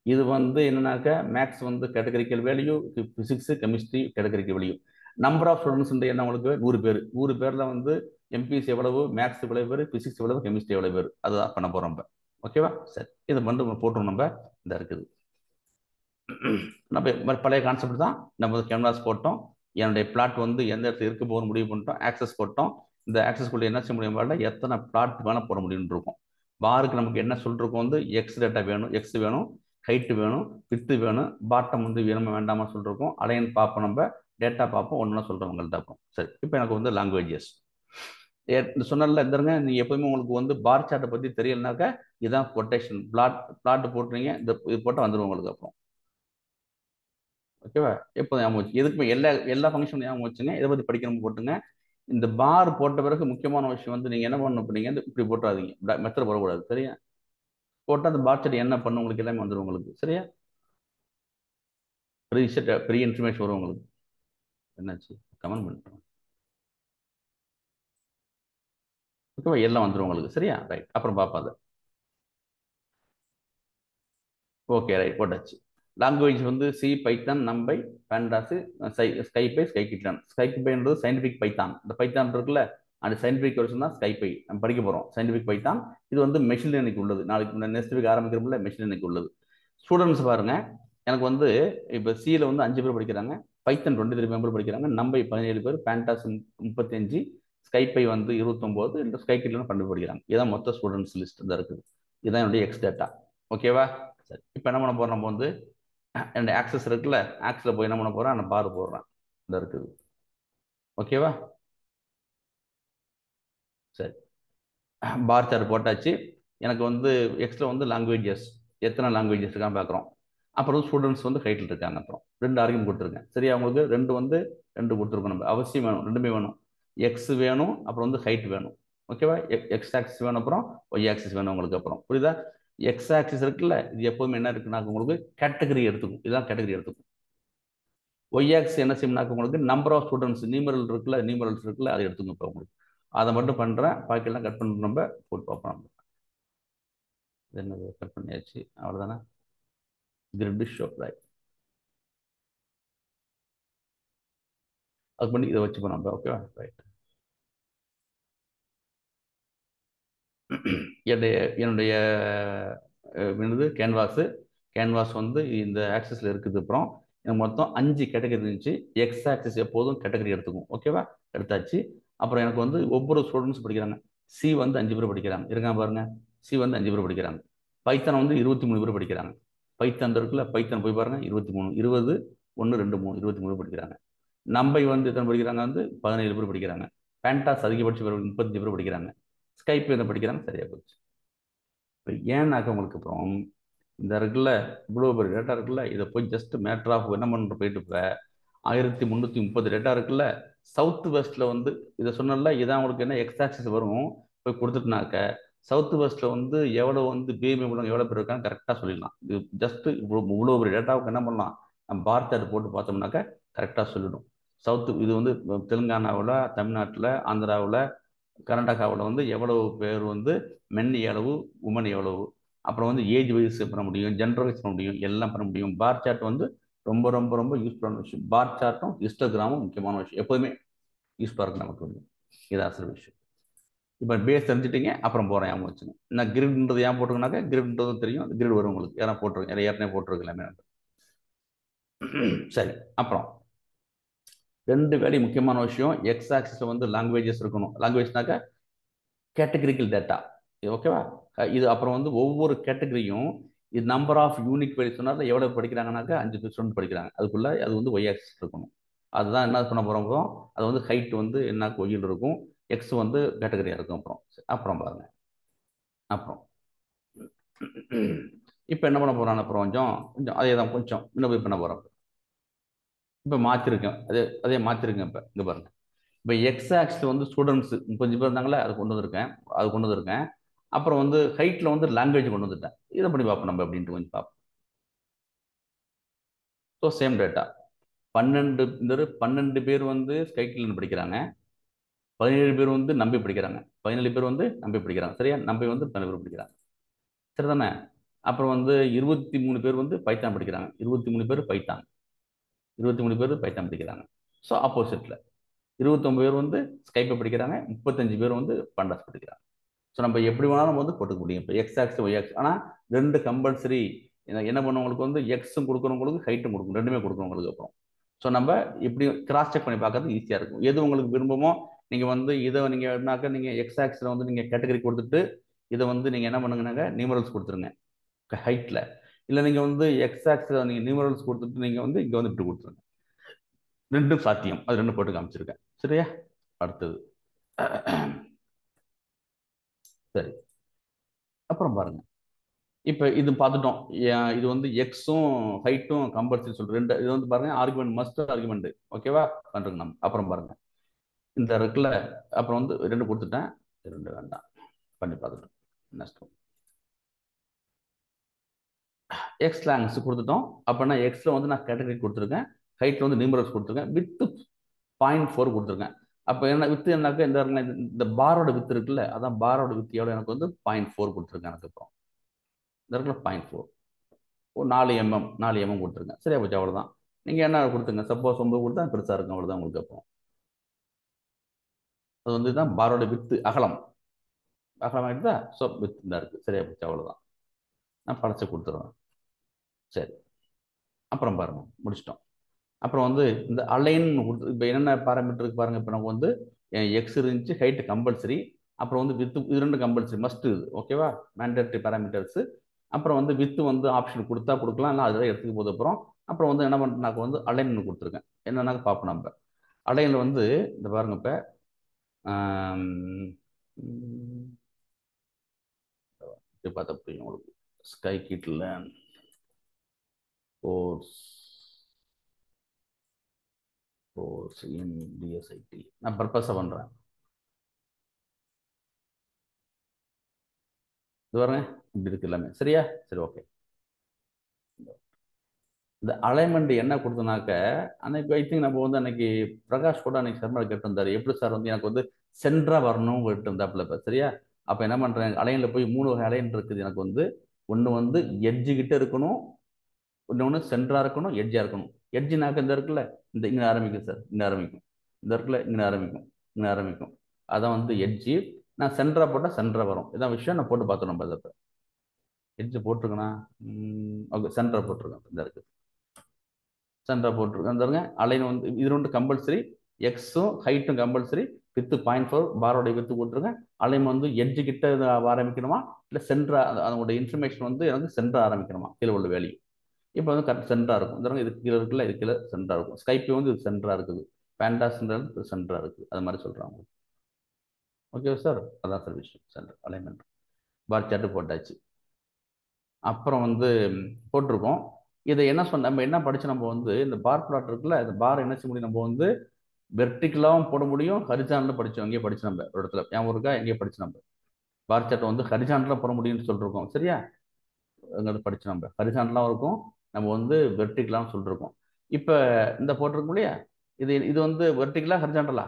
இது வந்து என்னன்னாக்கா மேக்ஸ் வந்து categorical value, physics chemistry categorical value. Number of students என்ன உங்களுக்கு 100 பேர். 100 பேர்ல வந்து எம்பிசி எவ்வளவு, மேக்ஸ் எவ்வளவு பேர், பிசிக்ஸ் எவ்வளவு, கெமிஸ்ட்ரி எவ்வளவு பேர், அதுதான் பண்ண போறோம் நம்ம. ஓகேவா, சரி, இதை வந்து போட்டுரும் நம்ம. இந்த இருக்குது நம்ம பழைய கான்செப்ட் தான். நம்ம கேன்வாஸ் போட்டோம், என்னுடைய பிளாட் வந்து எந்த இடத்துல இருக்க போகிற முடிவு பண்ணிட்டோம், ஆக்சஸ் போட்டோம். இந்த ஆக்சஸ்குள்ள என்ன செய்ய முடியும், எத்தனை பிளாட் வேணால் போட முடியும்னு இருக்கும். பாருக்கு நமக்கு என்ன சொல்லிருக்கோம், வந்து எக்ஸ் டேட்டா வேணும், எக்ஸ் வேணும், ஹைட்டு வேணும், வித்து வேணும், பாட்டம் வந்து வேணுமா வேண்டாமா சொல்லிருக்கோம், அலைன் பார்ப்போம், நம்ம டேட்டா பார்ப்போம், ஒன்றுனா சொல்கிறவங்கள்ட்ட பார்ப்போம். சரி, இப்போ எனக்கு வந்து லாங்குவேஜஸ் சொன்னல இருந்துருங்க. நீங்கள் எப்போதுமே உங்களுக்கு வந்து பார் சார்ட்டை பற்றி தெரியலனாக்கா இதுதான் கொட்டேஷன். பிளாட் போட்டுறீங்க, இது போட்டால் வந்துடும் உங்களுக்கு. அப்புறம் ஓகேவா, எப்போ ஞாபகம் வச்சு, எதுக்குமே எல்லா ஃபங்க்ஷனும் ஞாபகம் வச்சுங்க. இதை பற்றி படிக்கணும் போட்டுங்க. இந்த பார் போட்ட பிறகு முக்கியமான விஷயம் வந்து நீங்கள் என்ன பண்ணணும், இப்போ நீங்கள் இப்படி போட்டுறாதீங்க, மெத்தட் போடக்கூடாது. சரியா, போட்டால் அந்த பார் சார்ட் என்ன பண்ணும் உங்களுக்கு எல்லாமே வந்துடும் உங்களுக்கு. சரியா, பெரிய இன்ஃபர்மேஷன் வரும் உங்களுக்கு. என்னாச்சு, கமெண்ட் பண்ணுறேன். ஓகேவா, எல்லாம் வந்துடும் உங்களுக்கு. சரியா, ரைட், அப்புறம் பார்ப்பாது. ஓகே, ரைட், போட்டாச்சு. லாங்குவேஜ் வந்து C, Python, NumPy, pandas, SciPy, ஸ்கைகிட்லான். ஸ்கைபைன்றது சயின்டிஃபிக் பைத்தான். இந்த பைத்தான் இருக்குல்ல, அந்த சயின்டிஃபிக் வெர்ஷன் தான் ஸ்கைபை. நம்ம படிக்க போகிறோம் சயின்டிஃபிக் பைத்தான். இது வந்து மெஷின் லேர்னிங் உள்ளது. நாளைக்கு நெக்ஸ்ட் வீக் ஆரம்பிக்கிறோம்ல, மெஷின் லேர்னிங் உள்ளது. ஸ்டூடெண்ட்ஸ் பாருங்க, எனக்கு வந்து இப்போ சியில் வந்து 5 பேர் படிக்கிறாங்க, பைத்தன் 23 மெம்பர் படிக்கிறாங்க, நம்பை 17 பேர், பேண்டாஸ் 35, ஸ்கைபை வந்து 29, இந்த ஸ்கைகிட்லான் 12 படிக்கிறாங்க. இதான் மொத்த ஸ்டூடெண்ட்ஸ் லிஸ்ட் தான் இருக்குது. இதுதான் என்னுடைய எக்ஸ் டேட்டா. ஓகேவா, சரி, இப்போ என்ன பண்ண போகிறோம், நம்ம வந்து என்னுடைய ஆக்சஸ் இருக்குல்ல, ஆக்ஸில் போய் என்ன பண்ண போகிறேன், அந்த பார் போடுறேன், இந்த இருக்குது. ஓகேவா, சரி, பார் சார்ட் போட்டாச்சு. எனக்கு வந்து எக்ஸில் வந்து லாங்குவேஜஸ் எத்தனை லாங்குவேஜஸ் இருக்கான்னு பார்க்குறோம். அப்புறம் ஸ்டூடெண்ட்ஸ் வந்து ஹைட்டில் இருக்காங்க. அப்புறம் 2 ஆர்கியூமெண்ட் கொடுத்துருக்கேன். சரியா, அவங்களுக்கு 2 வந்து 2 கொடுத்துருக்கோம். நம்ம அவசியம் வேணும், 2மே வேணும். எக்ஸ் வேணும், அப்புறம் வந்து ஹைட் வேணும். ஓகேவா, எக்ஸ் ஆக்சிஸ் வேணும், அப்புறம் ஒய் ஆக்சிஸ் வேணும் உங்களுக்கு. அப்புறம் புரியுதா, எக்ஸ் ஆக்சிஸ் இருக்குல்ல, இது எப்போதுமே என்ன இருக்குன்னா உங்களுக்கு கேட்டகரி எடுத்துக்கும். இதுதான் கேட்டகரி எடுத்துக்கும். ஒய் ஆக்சிஸ் என்ன செய்யணும்னாக்க உங்களுக்கு நம்பர் ஆஃப் ஸ்டூடெண்ட்ஸ், நியூமரல் இருக்குல்ல, நியூமரல்ஸ் இருக்குல்ல, அதை எடுத்துக்கும். இப்போ உங்களுக்கு அதை மட்டும் பண்ணுறேன், பாக்கெல்லாம் கட் பண்ணி நம்ம போட்டு பார்ப்போம். என்னது கட் பண்ணியாச்சு, அவ்வளோதானே. கிரிட் ஷோ ரைட், அது பண்ணி இதை வச்சு பண்ண. ஓகேவா, ரைட். என்னுடைய கேன்வாஸ் வந்து இந்த ஆக்சஸில் இருக்குது. அப்புறம் எனக்கு மொத்தம் 5 கேட்டகரி இருந்துச்சு. எக்ஸ் ஆக்சிஸ் எப்போதும் கேட்டகரி எடுத்துக்கும். ஓகேவா? எடுத்தாச்சு. அப்புறம் எனக்கு வந்து ஒவ்வொரு ஸ்டூடெண்ட்ஸ் படிக்கிறாங்க. சி வந்து 5 பேர் படிக்கிறாங்க. இருக்காங்க பாருங்க. சி வந்து 5 பேர் படிக்கிறாங்க. பைத்தான் வந்து 23 பேர் படிக்கிறாங்க. பைத்தான் இருக்குல்ல, பைத்தான் போய் பாருங்க. 23, 20, 1, 2, 3, 23 பேர் படிக்கிறாங்க. நம்பை வந்து எத்தனை படிக்கிறாங்க? வந்து 17 பேர் படிக்கிறாங்க. பேண்டாஸ் அதிகபட்ச பேர் 35 பேர் படிக்கிறாங்க. ஸ்கைப் என்ன படிக்கிறாங்க? சரியா போச்சு. இப்போ ஏன்னாக்க உங்களுக்கு அப்புறம் இந்த இருக்குல்ல, இவ்வளோ பெரிய டேட்டா இருக்குல்ல, இதை போய் ஜஸ்ட் மேட்டர் ஆஃப் என்ன பண்ணுற போயிட்டு இப்போ 1330 டேட்டா இருக்குல்ல, சவுத் வெஸ்ட்ல வந்து இதை சொன்னல, இதான் உங்களுக்கு என்ன எக்ஸ் ஆக்சிஸ் வரும். போய் கொடுத்துட்டுனாக்க சவுத் வெஸ்ட்ல வந்து எவ்வளோ வந்து பிஎம்ஐ மூலம் எவ்வளோ பேர் இருக்காங்க கரெக்டாக சொல்லிடலாம். இது ஜஸ்ட் இவ்வளோ பெரிய டேட்டாவுக்கு என்ன பண்ணலாம், நம்ம பார் சார்ட் போட்டு பார்த்தோம்னாக்க கரெக்டாக சொல்லிடும். சவுத்து இது வந்து தெலுங்கானாவில், தமிழ்நாட்டில், ஆந்திராவில், கர்நாடகாவில் வந்து எவ்வளவு பேர் வந்து மென் எவ்வளவு, உமன் எவ்வளவு, அப்புறம் வந்து ஏஜ் வைஸ் பண்ண முடியும், ஜெண்டர் வைஸ் பண்ண முடியும், எல்லாம் பண்ண முடியும். பார் சார்ட் வந்து ரொம்ப ரொம்ப ரொம்ப யூஸ்ஃபுல்லான விஷயம். பார் சார்ட்டும் ஹிஸ்டோகிராமும் முக்கியமான விஷயம். எப்போதுமே யூஸ்ஃபுல்லாக இருக்கு நமக்கு வந்து. இது அசல் விஷயம். இப்போ பேஸ் தெரிஞ்சுட்டீங்க. அப்புறம் போகிறேன் ஞாபகம் வச்சுங்க. நான் கிரிட்ன்றது ஏன் போட்டிருக்கேனாக்கா கிரிட்ன்றதும் தெரியும். கிரிட் வரும் உங்களுக்கு. யாரும் போட்டிருக்கேன், ஏற்கனவே போட்டிருக்கலாமே. சரி. அப்புறம் 2 வேலை முக்கியமான விஷயம். எக்ஸ் ஆக்சிஸ்ல வந்து லாங்குவேஜஸ் இருக்கணும். லாங்குவேஜ்னாக்கா கேட்டகரிக்கல் டேட்டா. ஓகேவா? இது அப்புறம் வந்து ஒவ்வொரு கேட்டகரியும் இது நம்பர் ஆஃப் யூனிக் வேல்யூ சொன்னால் எவ்வளோ படிக்கிறாங்கனாக்கா 5 ஸ்டூடெண்ட் படிக்கிறாங்க. அதுக்குள்ள அது வந்து ஒய் ஆக்சிஸ் இருக்கணும். அதுதான் என்ன பண்ண போகிறோம். அது வந்து ஹைட் வந்து என்ன ஒய்யில் இருக்கும், எக்ஸ் வந்து கேட்டகரியாக இருக்கும். அப்புறம் பாருங்க. அப்புறம் இப்போ என்ன பண்ண போகிறான், அப்புறம் கொஞ்சம் கொஞ்சம் அதே தான் கொஞ்சம் இன்னும் போய் பண்ண போகிறோம். இப்போ மாற்றிருக்கேன், அதே மாற்றிருக்கேன். இப்போ இங்கே பாருங்க. இப்போ எக்ஸ் ஆக்சிஸ் வந்து ஸ்டூடெண்ட்ஸ் 30 பேர் இருந்தாங்களே, அது கொண்டு வந்திருக்கேன். அப்புறம் வந்து ஹைட்டில் வந்து லாங்குவேஜ் கொண்டு வந்துட்டேன். இதை பண்ணி பார்ப்போம் நம்ம அப்படின்ட்டு கொஞ்சம் பார்ப்போம். ஸோ சேம் டேட்டா 12 பேர் வந்து ஸ்கைட்லின் படிக்கிறாங்க. 17 பேர் வந்து நம்பி படிக்கிறாங்க. 17 பேர் வந்து நம்பி படிக்கிறாங்க. சரியா? நம்பி வந்து 17 பேர் படிக்கிறாங்க. சரிதானே? அப்புறம் வந்து 23 பேர் வந்து பைத்தான் படிக்கிறாங்க. 23 பேர் பைத்தான். 23 பேர் பைத்தான் படிக்கிறாங்க. ஸோ ஆப்போசிட்டில் 29 பேர் வந்து ஸ்கைப்பை படிக்கிறாங்க. 35 பேர் வந்து பண்டாஸ் படிக்கிறாங்க. ஸோ நம்ம எப்படி வேணாலும் நம்ம வந்து போட்டுக்க முடியும். இப்போ எக்ஸ் ஆக்ஸ் ஒய் ஆக்ஸ். ஆனால் 2 கம்பல்சரி. என்ன பண்ணுவங்களுக்கு வந்து எக்ஸும் கொடுக்குறவங்களுக்கு ஹைட்டும் கொடுக்கும். ரெண்டுமே கொடுக்குறவங்களுக்கு. அப்புறம் ஸோ நம்ம இப்படி கிராஸ் செக் பண்ணி பார்க்கறது ஈஸியாக இருக்கும். எது உங்களுக்கு விரும்பமோ நீங்கள் வந்து இதை நீங்கள் என்னாக்க நீங்கள் எக்ஸ் ஆக்ஸில் வந்து நீங்கள் கேட்டகரி கொடுத்துட்டு இதை வந்து நீங்கள் என்ன பண்ணுங்கன்னாக்க நியூமரல்ஸ் கொடுத்துருங்க ஹைட்டில். இல்லை நீங்கள் வந்து எக்ஸ் ஆக்ஸில் நீங்கள் நியூமரல்ஸ் கொடுத்துட்டு நீங்கள் வந்து இங்கே வந்து இப்படி கொடுத்துருங்க. ரெண்டும் சாத்தியம். அது 2 போட்டு காமிச்சிருக்கேன். சரியா? அடுத்தது சரி. அப்புறம் பாருங்க. இப்போ இது பார்த்துட்டோம். இது வந்து எக்ஸும் ஹைட்டும் கம்பல்சரி சொல்லிட்டு 2 இது வந்து பாருங்க ஆர்குமெண்ட் மஸ்ட் ஆர்குமெண்ட். ஓகேவா? பண்ணுறோங்க நம்ம. அப்புறம் பாருங்க இந்த இருக்குல்ல, அப்புறம் வந்து 2 கொடுத்துட்டேன். 2 வேண்டாம், பண்ணி பார்த்துட்டோம். நஷ்டம். எக்ஸ் லாங்ஸ் கொடுத்துட்டோம். அப்போனா எக்ஸில் வந்து நான் கேட்டகரி கொடுத்துருக்கேன். ஹைட்டில் வந்து நியூமரல்ஸ் கொடுத்துருக்கேன். வித்து 0.4 கொடுத்துருக்கேன். அப்போ என்ன வித்து என்னாக்கா இந்த பாரோட வித்து இருக்குல்ல, அதான் பாரோட வித்து எவ்வளோ எனக்கு வந்து 0.4 கொடுத்துருக்கேன். எனக்கு அப்புறம் இந்த இடத்துல 0.4 ஒரு 4 mm கொடுத்துருங்க. சரியா போச்சு. அவ்வளோதான். நீங்கள் என்ன கொடுத்துங்க. சப்போஸ் 9 கொடுத்தா பெருசாக இருக்கும். அவ்வளோதான் உங்களுக்கு. அப்புறம் அது வந்து தான் பாரோட வித்து அகலம் ஆகிடுதா. ஸோ வித்து தான் இருக்குது. சரியா போச்சு. அவ்வளோதான். நான் படைச்சு கொடுத்துருவேன். சரி. அப்புறம் பாருங்கள் முடிச்சிட்டோம். அப்புறம் வந்து இந்த அலைன் கொடுத்து இப்போ என்னென்ன பேராமீட்டருக்கு பாருங்கள். இப்போ நமக்கு வந்து எக்ஸ் இருந்துச்சு, ஹைட்டு கம்பல்சரி. அப்புறம் வந்து வித்து இது 2 கம்பல்சரி மஸ்ட். இது ஓகேவா? Mandatory parameters. அப்புறம் வந்து வித்து வந்து ஆப்ஷன் கொடுத்தா கொடுக்கலாம், இல்லை அதில் எடுத்துக்க போது. அப்புறம் வந்து என்ன பண்ணுறேன்னாக்க வந்து அலைன் கொடுத்துருக்கேன். என்னன்னாக்க பார்ப்போம் நம்ம. அலைனில் வந்து இந்த பாருங்க. இப்போ பார்த்தா புரியும் உங்களுக்கு. ஸ்கை கிட்டில் கோர்ஸ் இன் டிஎஸ்ஐடி நான் பர்பஸாக பண்ணுறேன். இது பாருங்க இப்படி இருக்கு எல்லாமே. சரியா? சரி, ஓகே. இந்த அலைன்மெண்ட் என்ன கொடுத்தனாக்க அன்னைக்கு ஐ திங்க் நம்ம வந்து அன்னைக்கு பிரகாஷ் கூட அன்னைக்கு சர்மா கேட்டிருந்தாரு. எப்படி சார் வந்து எனக்கு வந்து சென்டரா வரணும் கேட்டிருந்தாப்புல. இப்போ சரியா? அப்போ என்ன பண்ணுறேன், அலைனில் போய் 3 வகை அலைன் இருக்குது எனக்கு வந்து. ஒன்று வந்து எட்ஜு கிட்ட இருக்கணும், இன்னொன்று சென்டரா இருக்கணும், எட்ஜா இருக்கணும். எட்ஜுனாக்க இந்த இருக்குல்ல, இந்த இங்கே ஆரம்பிக்கும் சார், இங்கே ஆரம்பிக்கும். இந்த இருக்குல்ல, இங்கே ஆரம்பிக்கும், இங்கே ஆரம்பிக்கும். அதான் வந்து எட்ஜு. நான் சென்டரா போட்டால் சென்டரா வரும். இதான் விஷயம். நான் போட்டு பார்த்துடும். நம்ம அதை எட்ஜு போட்டிருக்கேனா? ஓகே, சென்டரா போட்டிருக்கேன். இந்த இருக்குது. சென்டராக போட்டிருக்கேன். அலைன் வந்து இது ரெண்டு கம்பல்சரி, எக்ஸும் ஹைட்டும் கம்பல்சரி, வித்து 0.4 பாரோடைய வித்து போட்டிருக்கேன். அலைன் வந்து எட்ஜு கிட்ட ஆரம்பிக்கணுமா, இல்லை சென்டரா அதனுடைய இன்ஃபர்மேஷன் வந்து எனக்கு சென்டரா ஆரம்பிக்கணுமா, கீழே உள்ள வேல்யூ. இப்போ வந்து கரெக்ட் சென்டரா இருக்கும். இது கீழே இருக்குல்ல, இது கீழே சென்டரா இருக்கும். ஸ்கைப்பே வந்து இது சென்டரா இருக்குது, பேண்டாஸ்ன்றது சென்டரா இருக்குது. அது மாதிரி சொல்றாங்க. ஓகே சார், அதான் சார் விஷயம். சென்டர் அலைன்மெண்ட் பார் சார்ட்டு போட்டாச்சு. அப்புறம் வந்து போட்டிருக்கோம். இதை என்ன நம்ம என்ன படிச்சு நம்ம வந்து இந்த பார் பிளாட் இருக்குல்ல, இந்த பார் என்ன செய்ய முடியும், நம்ம வந்து வெர்டிகலாவும் போட முடியும், ஹரிசான்ல படிச்சோம். எங்கேயே படிச்சு நம்ம ஒரு இடத்துல ஞாபகம் இருக்கா, எங்கேயே படிச்சு நம்ம பார் சார்ட்டை வந்து ஹரிசான்ல போட முடியும்னு சொல்லிருக்கோம். சரியா, அங்கே படிச்சு நம்ம ஹரிசான்லாம் இருக்கும், நம்ம வந்து வெர்டிகலான்னு சொல்லிருக்கோம். இப்போ இந்த போட்டிருக்கோம் இல்லையா, இது வந்து வெர்டிகலா ஹரிசான்டலா,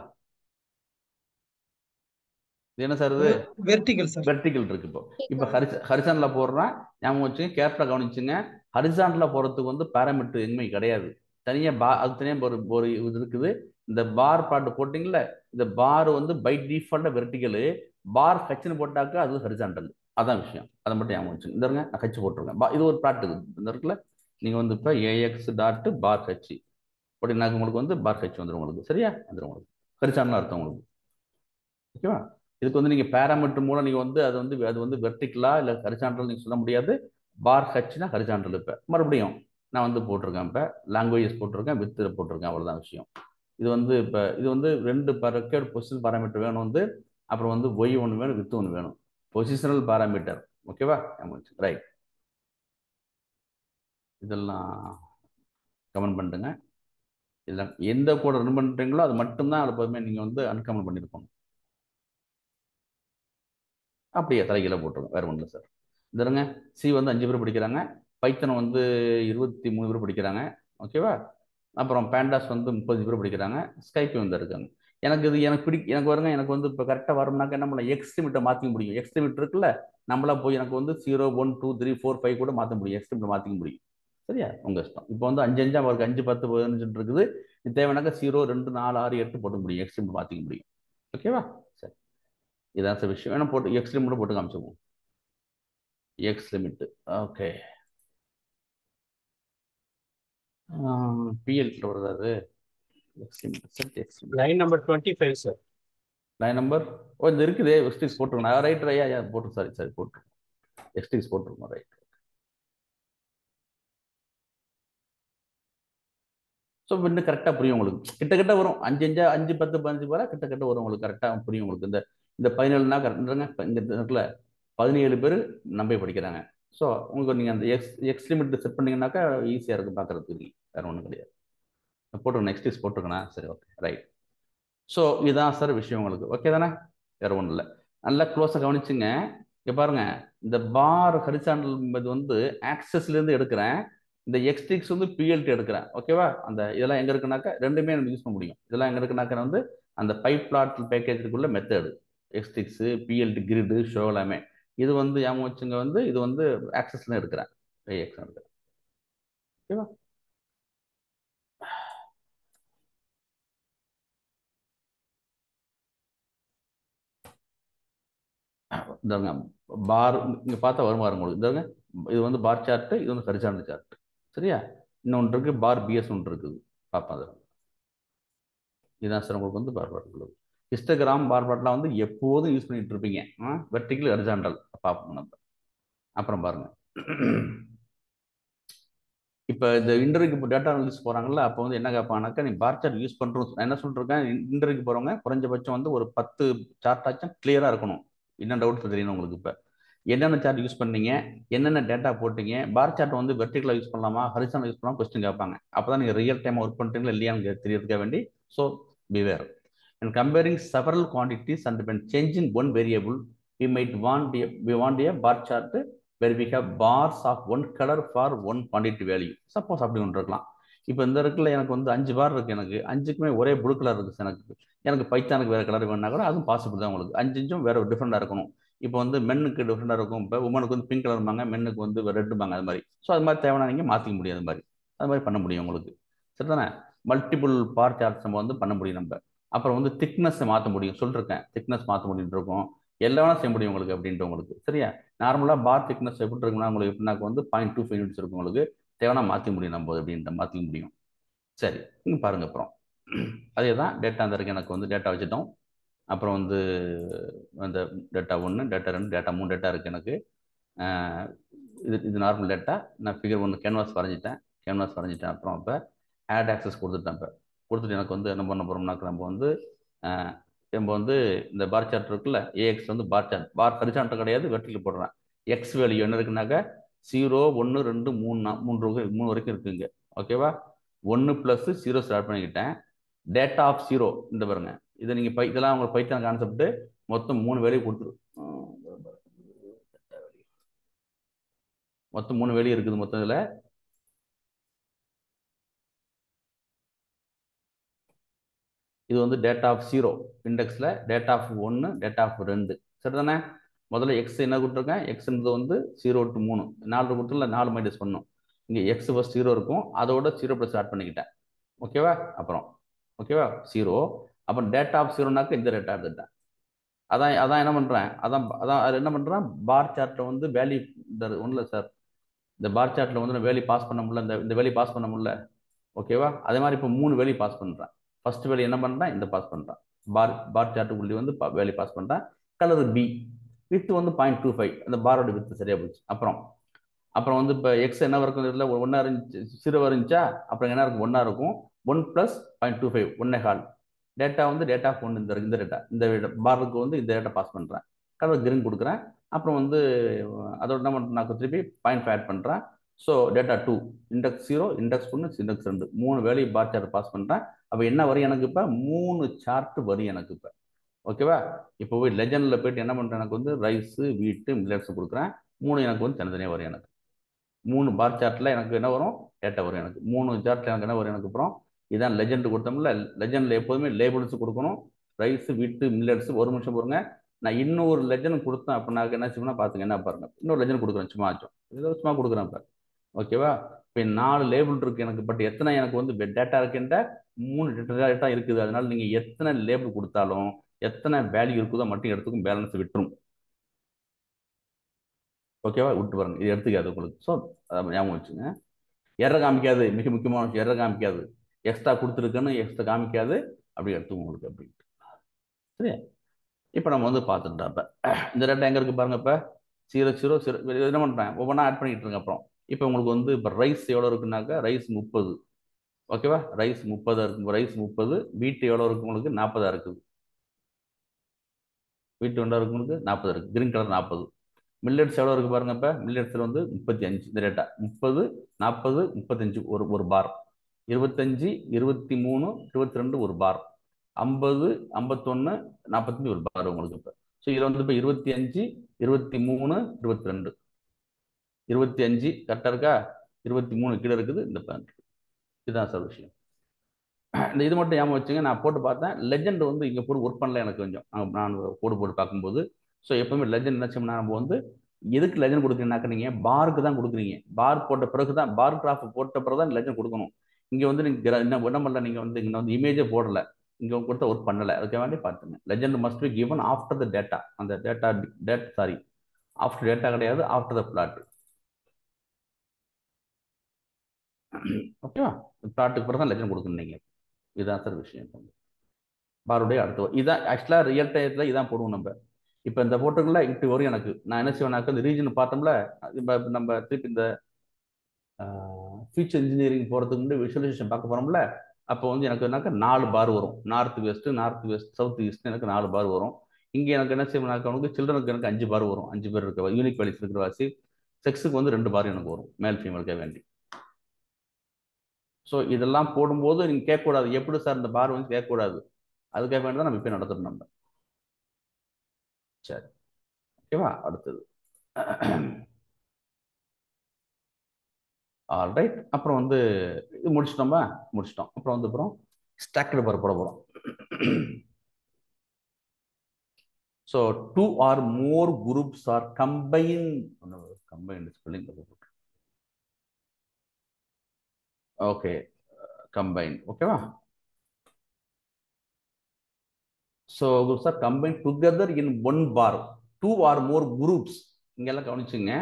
இது என்ன சார், இது வெர்டிகல் சார். வெர்டிகல் இருக்கு. இப்போ ஹரிசான்ல போடுறேன், ஞாபகம் வச்சுங்க, கேர்ஃபுல்லாக கவனிச்சுங்க. ஹரிசான்ல போறதுக்கு வந்து பேராமீட்டர் எதுவுமே கிடையாது, தனியாக அது தனியாக ஒரு இது இருக்குது. இந்த பார் பாட்டு போட்டிங்கல்ல, இந்த பார் வந்து பை டிஃபால்ட்டா வெர்டிகலு, பார் ஹச்சுன்னு போட்டாக்கா அது ஹரிசான்டல். அதான் விஷயம், அதை மட்டும் ஞாபகம் வச்சுங்க. இந்த நான் ஹச்சு போட்டிருக்கேன், இது ஒரு பிளாட் இருக்குது இந்த இருக்குல்ல. நீங்கள் வந்து இப்போ ஏஎக்ஸ் டாட் பார் ஹச்சு அப்படின்னாக்க உங்களுக்கு வந்து பார் ஹச் வந்துடும் உங்களுக்கு. சரியா, வந்துடும் உங்களுக்கு, ஹரிசான்லாம் அர்த்தம் உங்களுக்கு. ஓகேவா, இதுக்கு வந்து நீங்கள் பேராமீட்டர் மூலம் நீங்கள் வந்து அது வந்து வெர்டிகலா இல்லை ஹரிசான்டல் நீங்கள் சொல்ல முடியாது. பார் ஹச்னா ஹரிசான்டல். இப்போ மறுபடியும் நான் வந்து போட்டிருக்கேன், இப்போ லாங்குவேஜஸ் போட்டிருக்கேன், வித்து போட்டிருக்கேன், அவ்வளோதான் விஷயம். இது வந்து இப்போ இது வந்து ரெண்டு ரெக்கையோட பொசிஷன் பாராமீட்டர் வேணும் வந்து, அப்புறம் வந்து ஒய் ஒன்று வேணும், வித்து ஒன்று வேணும், பொசிஷனல் பாராமீட்டர். ஓகேவா, ரைட். இதெல்லாம் கமெண்ட் பண்ணுங்க. இதெல்லாம் எந்த கூட ரன் பண்ணுறீங்களோ அது மட்டும்தான் எப்போதுமே நீங்கள் வந்து அன்கமெண்ட் பண்ணியிருக்கணும். அப்படியே தலைகீழ போட்டுருங்க, வேற ஒன்றும் இல்லை சார். இதுங்க சி வந்து 5 பேர் படிக்கிறாங்க, பைத்தனை வந்து 23 பேர் படிக்கிறாங்க. ஓகேவா, அப்புறம் பேண்டாஸ் வந்து 30 பேர் படிக்கிறாங்க, ஸ்கைப்பி வந்து இருக்காங்க. எனக்கு வருங்க, எனக்கு வந்து இப்போ கரெக்டாக வரும்னாக்க என்ன பண்ணலாம், எக்ஸ் லிமிட்டை மாற்றிக்க முடியும். எக்ஸ் லிமிட் இருக்குல்ல, நம்மளா போய் எனக்கு வந்து 0, 1, 2, 3, 4, 5 கூட மாற்ற முடியும், எக்ஸ் லிமிட்டை மாற்றிக்க முடியும். சரியா, உங்க இஷ்டம். இப்போ வந்து 5 5 அவருக்கு 5, 10, 15 இருக்குது. இது தேவைனாக்கா 0, 2, 4, 6, 8 போட முடியும், எக்ஸ் லிமிட் மாற்றிக்க முடியும். ஓகேவா, சரி, இதான் சார் விஷயம். வேணா போட்டு எக்ஸ் லிமிட் போட்டு காமிச்சுக்குவோம். எக்ஸ் லிமிட் ஓகே, பிஎல்ல வருது அது. X limit set x limit line number 25 sir. Line number இந்த இருக்குது, எக்ஸ்டிக்ஸ் போட்டுருக்கோம். ரைட் ஐயா போட்டு, சரி போட்டுருக்கோம், எக்ஸ்டிக்ஸ் போட்டுருக்கோம். ரைட். ஸோ இன்னும் கரெக்டாக புரியும் உங்களுக்கு, கிட்ட வரும். 5 5 5 10 15 போல கிட்ட வரும் உங்களுக்கு, கரெக்டாக புரியும் உங்களுக்கு. இந்த 17னா கரெக்டுங்க. இந்த இடத்துல 17 பேர் நம்பி படிக்கிறாங்க. ஸோ உங்களுக்கு நீங்கள் அந்த எக்ஸ் லிமிட் செட் பண்ணீங்கன்னாக்கா ஈஸியாக இருக்கும் பார்க்குறதுக்கு, வேறு ஒன்றும் கிடையாது. போட்டுருக்கணும், நெக்ஸ்ட் போட்டிருக்கேண்ணா, சரி ஓகே ரைட். ஸோ இதுதான் சார் விஷயம் உங்களுக்கு. ஓகே தானே, வேறு ஒன்றும் இல்லை. நல்லா க்ளோஸாக கவனிச்சுங்க. இங்கே பாருங்க, இந்த பார் ஹரிசாண்டல் வந்து ஆக்சஸ்லேருந்து எடுக்கிறேன், இந்த எக்ஸ்டிக்ஸ் வந்து பிஎல்டி எடுக்கிறேன். ஓகேவா, அந்த இதெல்லாம் எங்கே இருக்குனாக்கா ரெண்டுமே நம்ம யூஸ் பண்ண முடியும். இதெல்லாம் எங்கே இருக்குனாக்கா வந்து அந்த பைப் பிளாட் பேக்கேஜுக்குள்ள method, xticks, plt, grid, show எல்லாமே. இது வந்து ஞாபகம் வச்சுங்க, வந்து இது வந்து ஆக்சஸ்ல எடுக்கிறேன், ஏஎக்ஸ் எடுக்கிறேன். ஓகேவா, இதாங்க பார், இங்கே பார்த்தா வருமா உங்களுக்கு. இதாங்க இது வந்து பார் சார்ட்டு, இது வந்து ஹரிசாண்டல் சார்ட். சரியா, இன்னொன்று இருக்குது பார் பிஎஸ் ஒன்று இருக்குது, பார்ப்போம். அது இதுதான் சார் உங்களுக்கு வந்து பார் பிளாட் உள்ளது. ஹிஸ்டோகிராம் பார் பிளாட்லாம் வந்து எப்போதும் யூஸ் பண்ணிட்டு இருப்பீங்க, வெர்டிகல் ஹரிசாண்டல் பார்ப்போம் நம்ம. அப்புறம் பாருங்க, இப்போ இந்த இன்டர்வியூக்கு இப்போ டேட்டா அனலிஸ்ட் போகிறாங்கல்ல, அப்போ வந்து என்ன கேட்பானாக்கா, நீ பார் சார்ட் யூஸ் பண்ணுறோம். நான் என்ன சொல்லிருக்கேன், இன்டர்வியூக்கு போகிறவங்க குறைஞ்சபட்சம் வந்து ஒரு 10 சார்ட்டாச்சும் கிளியராக இருக்கணும். என்ன டவுட் தெரியணும் உங்களுக்கு. இப்போ என்னென்ன சார்ட் யூஸ் பண்ணீங்க, என்னென்ன டேட்டா போட்டீங்க, பார் சார்ட் வந்து வெர்டிகலாக யூஸ் பண்ணலாமா, ஹரிசாண்டல் யூஸ் பண்ணலாமா கொஸ்டின் கேட்பாங்க. அப்போ தான் நீங்கள் ரியல் டைமாக ஒர்க் பண்ணுறீங்களா இல்லையான்னு தெரியறதுக்காக வேண்டி. So beware. And comparing several quantities and when changing one variable, we want a bar chart where we have bars of one color for one quantity value. Suppose அப்படி ஒன்று இருக்கலாம். இப்போ இந்த இருக்குல்ல, எனக்கு வந்து 5 பார் இருக்கு, எனக்கு 5க்குமே ஒரே ப்ளூ கலர் இருக்கு. எனக்கு பைத்தானுக்கு வேற கலர் வேணும்னா கூட அதுவும் பாசிபிள் தான் உங்களுக்கு. 5 வேற டிஃப்ரெண்டாக இருக்கணும். இப்போ வந்து மென்னுக்கு டிஃப்ரெண்டாக இருக்கும், இப்போ உமனுக்கு வந்து பிங்க் கலர் பாங்க, மென்னுக்கு வந்து ரெட் பாங்க, அது மாதிரி. ஸோ அது மாதிரி தேவைன்னா நீங்கள் மாற்றிக்க முடியும், அது மாதிரி பண்ண முடியும் உங்களுக்கு. சரி தானே, மல்டிபிள் பார் சார்ட்ஸ் நம்ம வந்து பண்ண முடியும் நம்ம. அப்புறம் வந்து திக்னஸ் மாற்ற முடியும், சொல்லிருக்கேன், திக்னஸ் மாற்ற முடியும் இருக்கும், எல்லாமே செய்ய முடியும் உங்களுக்கு அப்படின்ட்டு உங்களுக்கு. சரியா, நார்மலாக பார் திக்னஸ் எப்படி இருக்குன்னா உங்களுக்கு எப்படின்னாக்க வந்து 0.25 யூனிட்ஸ் இருக்கும் உங்களுக்கு, தேவைன்னா மாற்ற முடியும் நம்ம அப்படின்ட்டு மாற்றிக்க முடியும். சரி, இங்கே பாருங்க. அப்புறம் அதே தான் டேட்டா அந்த இருக்கு. எனக்கு வந்து டேட்டா வச்சுட்டோம். அப்புறம் வந்து அந்த டேட்டா 1, டேட்டா 2, டேட்டா 3 டேட்டா இருக்குது எனக்கு. இது நார்மல் டேட்டா. நான் ஃபிகர் 1 கேன்வாஸ் வரைஞ்சிட்டேன். அப்புறம் இப்போ ஆட் ஆக்சஸ் கொடுத்துட்டேன். இப்போ கொடுத்துட்டு எனக்கு வந்து என்ன பண்ண போகிறோம்னாக்க நம்ம வந்து இந்த பார் சார்ட் இருக்குல்ல, ஏஎக்ஸ் வந்து பார் சார்ட், பார் ஹரிசாண்டல் கிடையாது, வெர்டிகல் போடுறேன். எக்ஸ் வேல்யூ என்ன இருக்குனாக்க 0, 1, 2, 3 வரைக்கும் இருக்குங்க. ஓகேவா? 1 + 0 ஸ்டார்ட் பண்ணிக்கிட்டேன். டேட்டா ஆஃப் 0 இந்த பாருங்க. இதை நீங்கள் இதெல்லாம் உங்களுக்கு பைத்தான் கான்செப்ட். மொத்தம் 3 வேல்யூ கொடுத்துரும். மொத்தம் 3 வேல்யூ இருக்குது. மொத்தம் இதில் இது வந்து டேட்டா ஆஃப் 0 இண்டெக்ஸில் டேட்டா ஆஃப் 1, டேட்டா ஆஃப் 2. சரிதானே? முதல்ல எக்ஸ் என்ன கொடுத்துருக்கேன்? எக்ஸ்ன்றது வந்து 0 to 3 4 கொடுத்துல 4 மைனஸ் பண்ணும். இங்கே எக்ஸ் ஃபர்ஸ்ட் 0 இருக்கும், அதோட 0 + ஸ்டார்ட் பண்ணிக்கிட்டேன். ஓகேவா? அப்புறம் ஓகேவா 0. அப்புறம் டேட்டா ஆஃப் 0னாக்க இந்த டேட்டா எடுத்துட்டேன். அதான் என்ன பண்ணுறேன், அது என்ன பண்ணுறேன், பார் சார்ட்டில் வந்து வேல்யூ இந்த ஒன்றும் இல்லை சார், இந்த பார் சார்ட்டில் வந்து நான் வேல்யூ பாஸ் பண்ண முடியல, இந்த வேல்யூ பாஸ் பண்ண முடியல. ஓகேவா? அதே மாதிரி இப்போ 3 வேல்யூ பாஸ் பண்ணுறேன். ஃபர்ஸ்ட் வேல்யூ என்ன பண்ணுறேன், இந்த பாஸ் பண்ணுறேன். பார் சார்ட்டுக்குள்ளே வந்து வேல்யூ பாஸ் பண்ணுறேன். கலர் பி, வித் வந்து 0.25, அந்த பாரோட வித்து சரியாக போச்சு. அப்புறம் வந்து இப்போ எக்ஸ் என்ன இருக்கும், இதில் 1 இருந்துச்சு, 0 இருந்துச்சா, அப்புறம் என்ன இருக்கும், 1 இருக்கும். 1 + 0.25 1.25. டேட்டா வந்து டேட்டா ஆஃப் 1 இந்த டேட்டா, இந்த பாருக்கு வந்து இந்த டேட்டா பாஸ் பண்ணுறேன். கலர் கிரீன் கொடுக்குறேன். அப்புறம் வந்து அதோட என்ன பண்ணுறேன், நான் திருப்பி 0.5 ஆட் பண்ணுறேன். So data 2, index 0, index 1, index 2 3 value bar chart pass பண்ணுறேன். அப்போ என்ன வரும் எனக்கு இப்போ 3 சார்ட் வரும் எனக்கு இப்போ. ஓகேவா? இப்போ போய் லெஜண்டில் போயிட்டு என்ன பண்ணுறேன், எனக்கு வந்து ரைஸு, வீட்டு, மில்லட்ஸ் கொடுக்குறேன். 3 எனக்கு வந்து தனித்தனியாக வரும். எனக்கு 3 பார் சார்ட்டில் எனக்கு என்ன வரும், டேட்டா வரும். எனக்கு 3 சார்ட்டில் எனக்கு என்ன வரும் எனக்கு. அப்புறம் இதான் லெஜண்ட் கொடுத்தோம்ல, லெஜண்டில் எப்போதுமே லேபிள்ஸ் கொடுக்கணும். ரைஸ், வீட்டு, மில்லட்ஸ். ஒரு நிமிஷம் பாருங்க, நான் இன்னொரு லெஜண்ட் கொடுத்தேன் அப்படின்னாக்க என்ன செய்யணும்னா பார்த்துங்க, என்ன பாருங்க, இன்னொரு லெஜண்ட் கொடுக்குறேன். சும்மா கொடுக்குறேன் இப்போ. ஓகேவா? இப்போ 4 லேபிள் இருக்கு எனக்கு. பட் எத்தனை எனக்கு வந்து டேட்டா இருக்குன்ற 3 டேட்டா இருக்குது. அதனால நீங்கள் எத்தனை லேபிள் கொடுத்தாலும் எத்தனை வேல்யூ இருக்குதோ மட்டும் எடுத்துக்கும், பேலன்ஸ் விட்டுரும். ஓகேவா? விட்டு பாருங்க, இது எடுத்துக்காது உங்களுக்கு. ஸோ ஞாபகம் வச்சுங்க, எரர் காமிக்காது. மிக முக்கியமான விஷயம், எரர் காமிக்காது. எக்ஸ்ட்ரா கொடுத்துருக்குன்னு எக்ஸ்ட்ரா காமிக்காது. அப்படி எடுத்து உங்களுக்கு அப்படின்ட்டு. சரியா? இப்போ நம்ம வந்து பார்த்துட்டோம். இப்போ இந்த டேட்டா எங்கே இருக்குது பாருங்க. இப்போ 0, 0, 0 என்ன பண்ணுறேன், ஒவ்வொன்றா ஆட் பண்ணிட்டு இருங்க. அப்புறம் இப்போ உங்களுக்கு வந்து இப்போ ரைஸ் எவ்வளோ இருக்குன்னாக்கா, ரைஸ் 30. ஓகேவா? ரைஸ் 30 இருக்கு. ரைஸ் 30. வீட்டு எவ்வளோ இருக்கு உங்களுக்கு, 40 இருக்குது. வீட்டு எவ்வளோ இருக்கு உங்களுக்கு, 40 இருக்குது. Green colour 40. மில்லட்ஸ் எவ்வளோ இருக்குது பாருங்க. இப்போ மில்லட்ஸில் வந்து 35. இந்த டேட்டா 30, 40, 35 ஒரு பார். 25, 23, 22 ஒரு பார். 50, 51, 45 ஒரு பார் உங்களுக்கு. இப்போ ஸோ இதில் வந்து இப்போ 25, 23, 22, 25 கரெக்டாக இருக்கா? 23 கீழே இருக்குது. இந்த பேண்ட். இதுதான் சார் விஷயம். இந்த இது மட்டும் ஞாபகம் வச்சுங்க. நான் போட்டு பார்த்தேன், லெஜண்ட் வந்து இங்கே போட்டு ஒர்க் பண்ணல எனக்கு கொஞ்சம். நான் போட்டு பார்க்கும்போது. ஸோ எப்பவுமே லெஜண்ட் என்ன செய்யணும்னா, நம்ம வந்து எதுக்கு லெஜண்ட் கொடுக்குறீங்கன்னாக்க, நீங்கள் பாருக்கு தான் கொடுக்குறீங்க. பார் போட்ட பிறகு தான், பார் கிராஃப் போட்ட பிறகு தான் லெஜண்ட் கொடுக்கணும். இங்கே வந்து நீங்கள் என்ன பண்ணல, நீங்கள் வந்து இங்கே வந்து இமேஜே போடலை, இங்கே கொடுத்த ஒர்க் பண்ணலை. அதுக்கு வேண்டி பார்த்துங்க. Legend must be given after the data. அந்த சாரி, ஆஃப்டர் டேட்டா கிடையாது, ஆஃப்டர் த பிளாட். ஓகேவா? பிளாட்டுக்கு பிறகு தான் லெஜண்ட் கொடுக்கணும் நீங்கள். இதுதான் சார் விஷயம். பாருடைய அடுத்த இதான் ஆக்சுவலாக ரியல் டயத்தில் இதான் போடுவோம் நம்ம. இப்போ இந்த போட்டோங்கள இப்படி வரும் எனக்கு. நான் என்ன செய்வேனாக்க, இந்த ரீஜன் பார்த்தோம்ல, நம்ம திருப்பி இந்த ஃபியூச்சர் இன்ஜினியரிங் போகிறதுக்கு முன்னாடி விஷுவலைசேஷன் பார்க்க போகிறோம்ல, அப்போ வந்து எனக்கு என்னாக்க 4 பார் வரும். நார்த் வெஸ்ட், சவுத் ஈஸ்ட், எனக்கு 4 பார் வரும். இங்கே எனக்கு என்ன செய்வேனாக்க, அவனுக்கு சில்ட்ரனுக்கு எனக்கு 5 பார் வரும். 5 பேர் இருக்க யூனிக் வேல்யூஸ் இருக்கிற வாசி. செக்ஸுக்கு வந்து 2 பார் எனக்கு வரும், மேல் ஃபீமேலுக்கே வேண்டி. ஸோ இதெல்லாம் போடும்போது நீங்கள் கேட்கக்கூடாது, எப்படி சார் இந்த பார் வந்து கேட்கக்கூடாது. அதுக்காக வேண்டி தான் நம்ம இப்போ நடத்துகிறோம் நம்ம. சரி, ஓகேவா? அடுத்தது ஆல்ரைட். அப்புறம் வந்து இது முடிச்சிட்டோம். அப்புறம் வந்து ஸ்டாக்டு பார் போட போகிறோம். So 2 or more groups are combined spelling. Okay, combined. ஓகேவா? So groups are combined together in one bar. 2 or more groups. இங்கெல்லாம் கவனிச்சுங்க,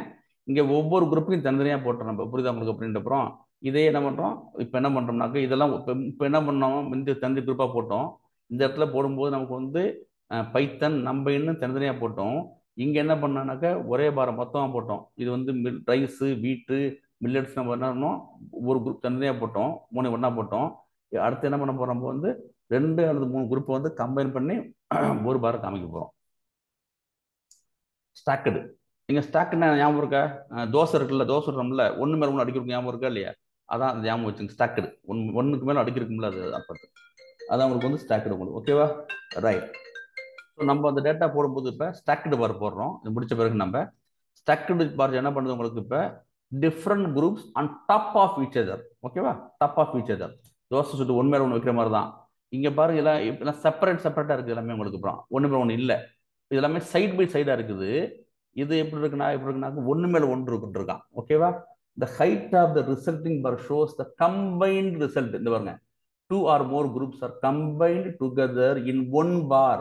இங்கே ஒவ்வொரு குரூப்பையும் தனித்தனியாக போட்டோம் நம்ம, புரியுதா உங்களுக்கு? அப்படின்ற அப்புறம் இதே என்ன பண்ணுறோம், இப்போ என்ன பண்ணுறோம்னாக்க இதெல்லாம் இப்போ என்ன பண்ணோம், இந்த தனி குரூப்பாக போட்டோம். இந்த இடத்துல போடும்போது நமக்கு வந்து பைத்தன் நம்ம இன்னும் தனித்தனியாக போட்டோம். இங்கே என்ன பண்ணோம்னாக்க ஒரே பாரம் மொத்தமாக போட்டோம். இது வந்து ரைஸு, வீட்டு, மில்லட்ஸ் நம்ம என்ன பண்ணோம், ஒரு குரூப் தனித்தனியாக போட்டோம், 3 ஒன்றா போட்டோம். அடுத்து என்ன பண்ண போகிறோம், வந்து 2 அல்லது 3 குரூப்பை வந்து கம்பைன் பண்ணி ஒரு பாரம் காமிக்க போகிறோம். ஸ்டாக்கடு. நீங்கள் ஸ்டாக்குன்னா ஞாபகம் இருக்கா? தோசை இருக்குல்ல, தோசை சொல்கிறோம்ல, ஒன்று மேலே ஒன்று அடிக்கிறதுக்கு ஞாபகம் இருக்கா இல்லையா? அதான் அந்த ஞாபகம் வச்சுங்க. ஸ்டாக்கடு ஒன்றுக்கு மேலே அடிக்கிறதுக்கும்ல, அது அப்போ அதான் உங்களுக்கு வந்து ஸ்டாக்கடு உங்களுக்கு. ஓகேவா? ரைட். ஸோ நம்ம அந்த டேட்டா போடும்போது இப்போ ஸ்டாக்கடு பார் போடுறோம். இது முடிச்ச பிறகு நம்ம ஸ்டாக்கடு பார் என்ன பண்ணுது உங்களுக்கு, இப்போ different groups on top of each other. ஓகேவா? Top of each other. Dosa சுட்டு ஒன்று மேலே ஒன்று வைக்கிற மாதிரி தான். இங்கே பாருங்க, எல்லாம் செப்பரேட்டாக இருக்குது எல்லாமே உங்களுக்கு. அப்புறம் ஒன்று மேலே ஒன்று இல்லை, இது எல்லாமே சைட் பை சைடாக இருக்குது. இது எப்படி இருக்குன்னா ஒன்று மேலே ஒன்று இருக்குன்றிருக்கான். ஓகேவா? the height of the resulting bar shows the combined result. இந்த பாருங்க, 2 or more groups are combined together in one bar.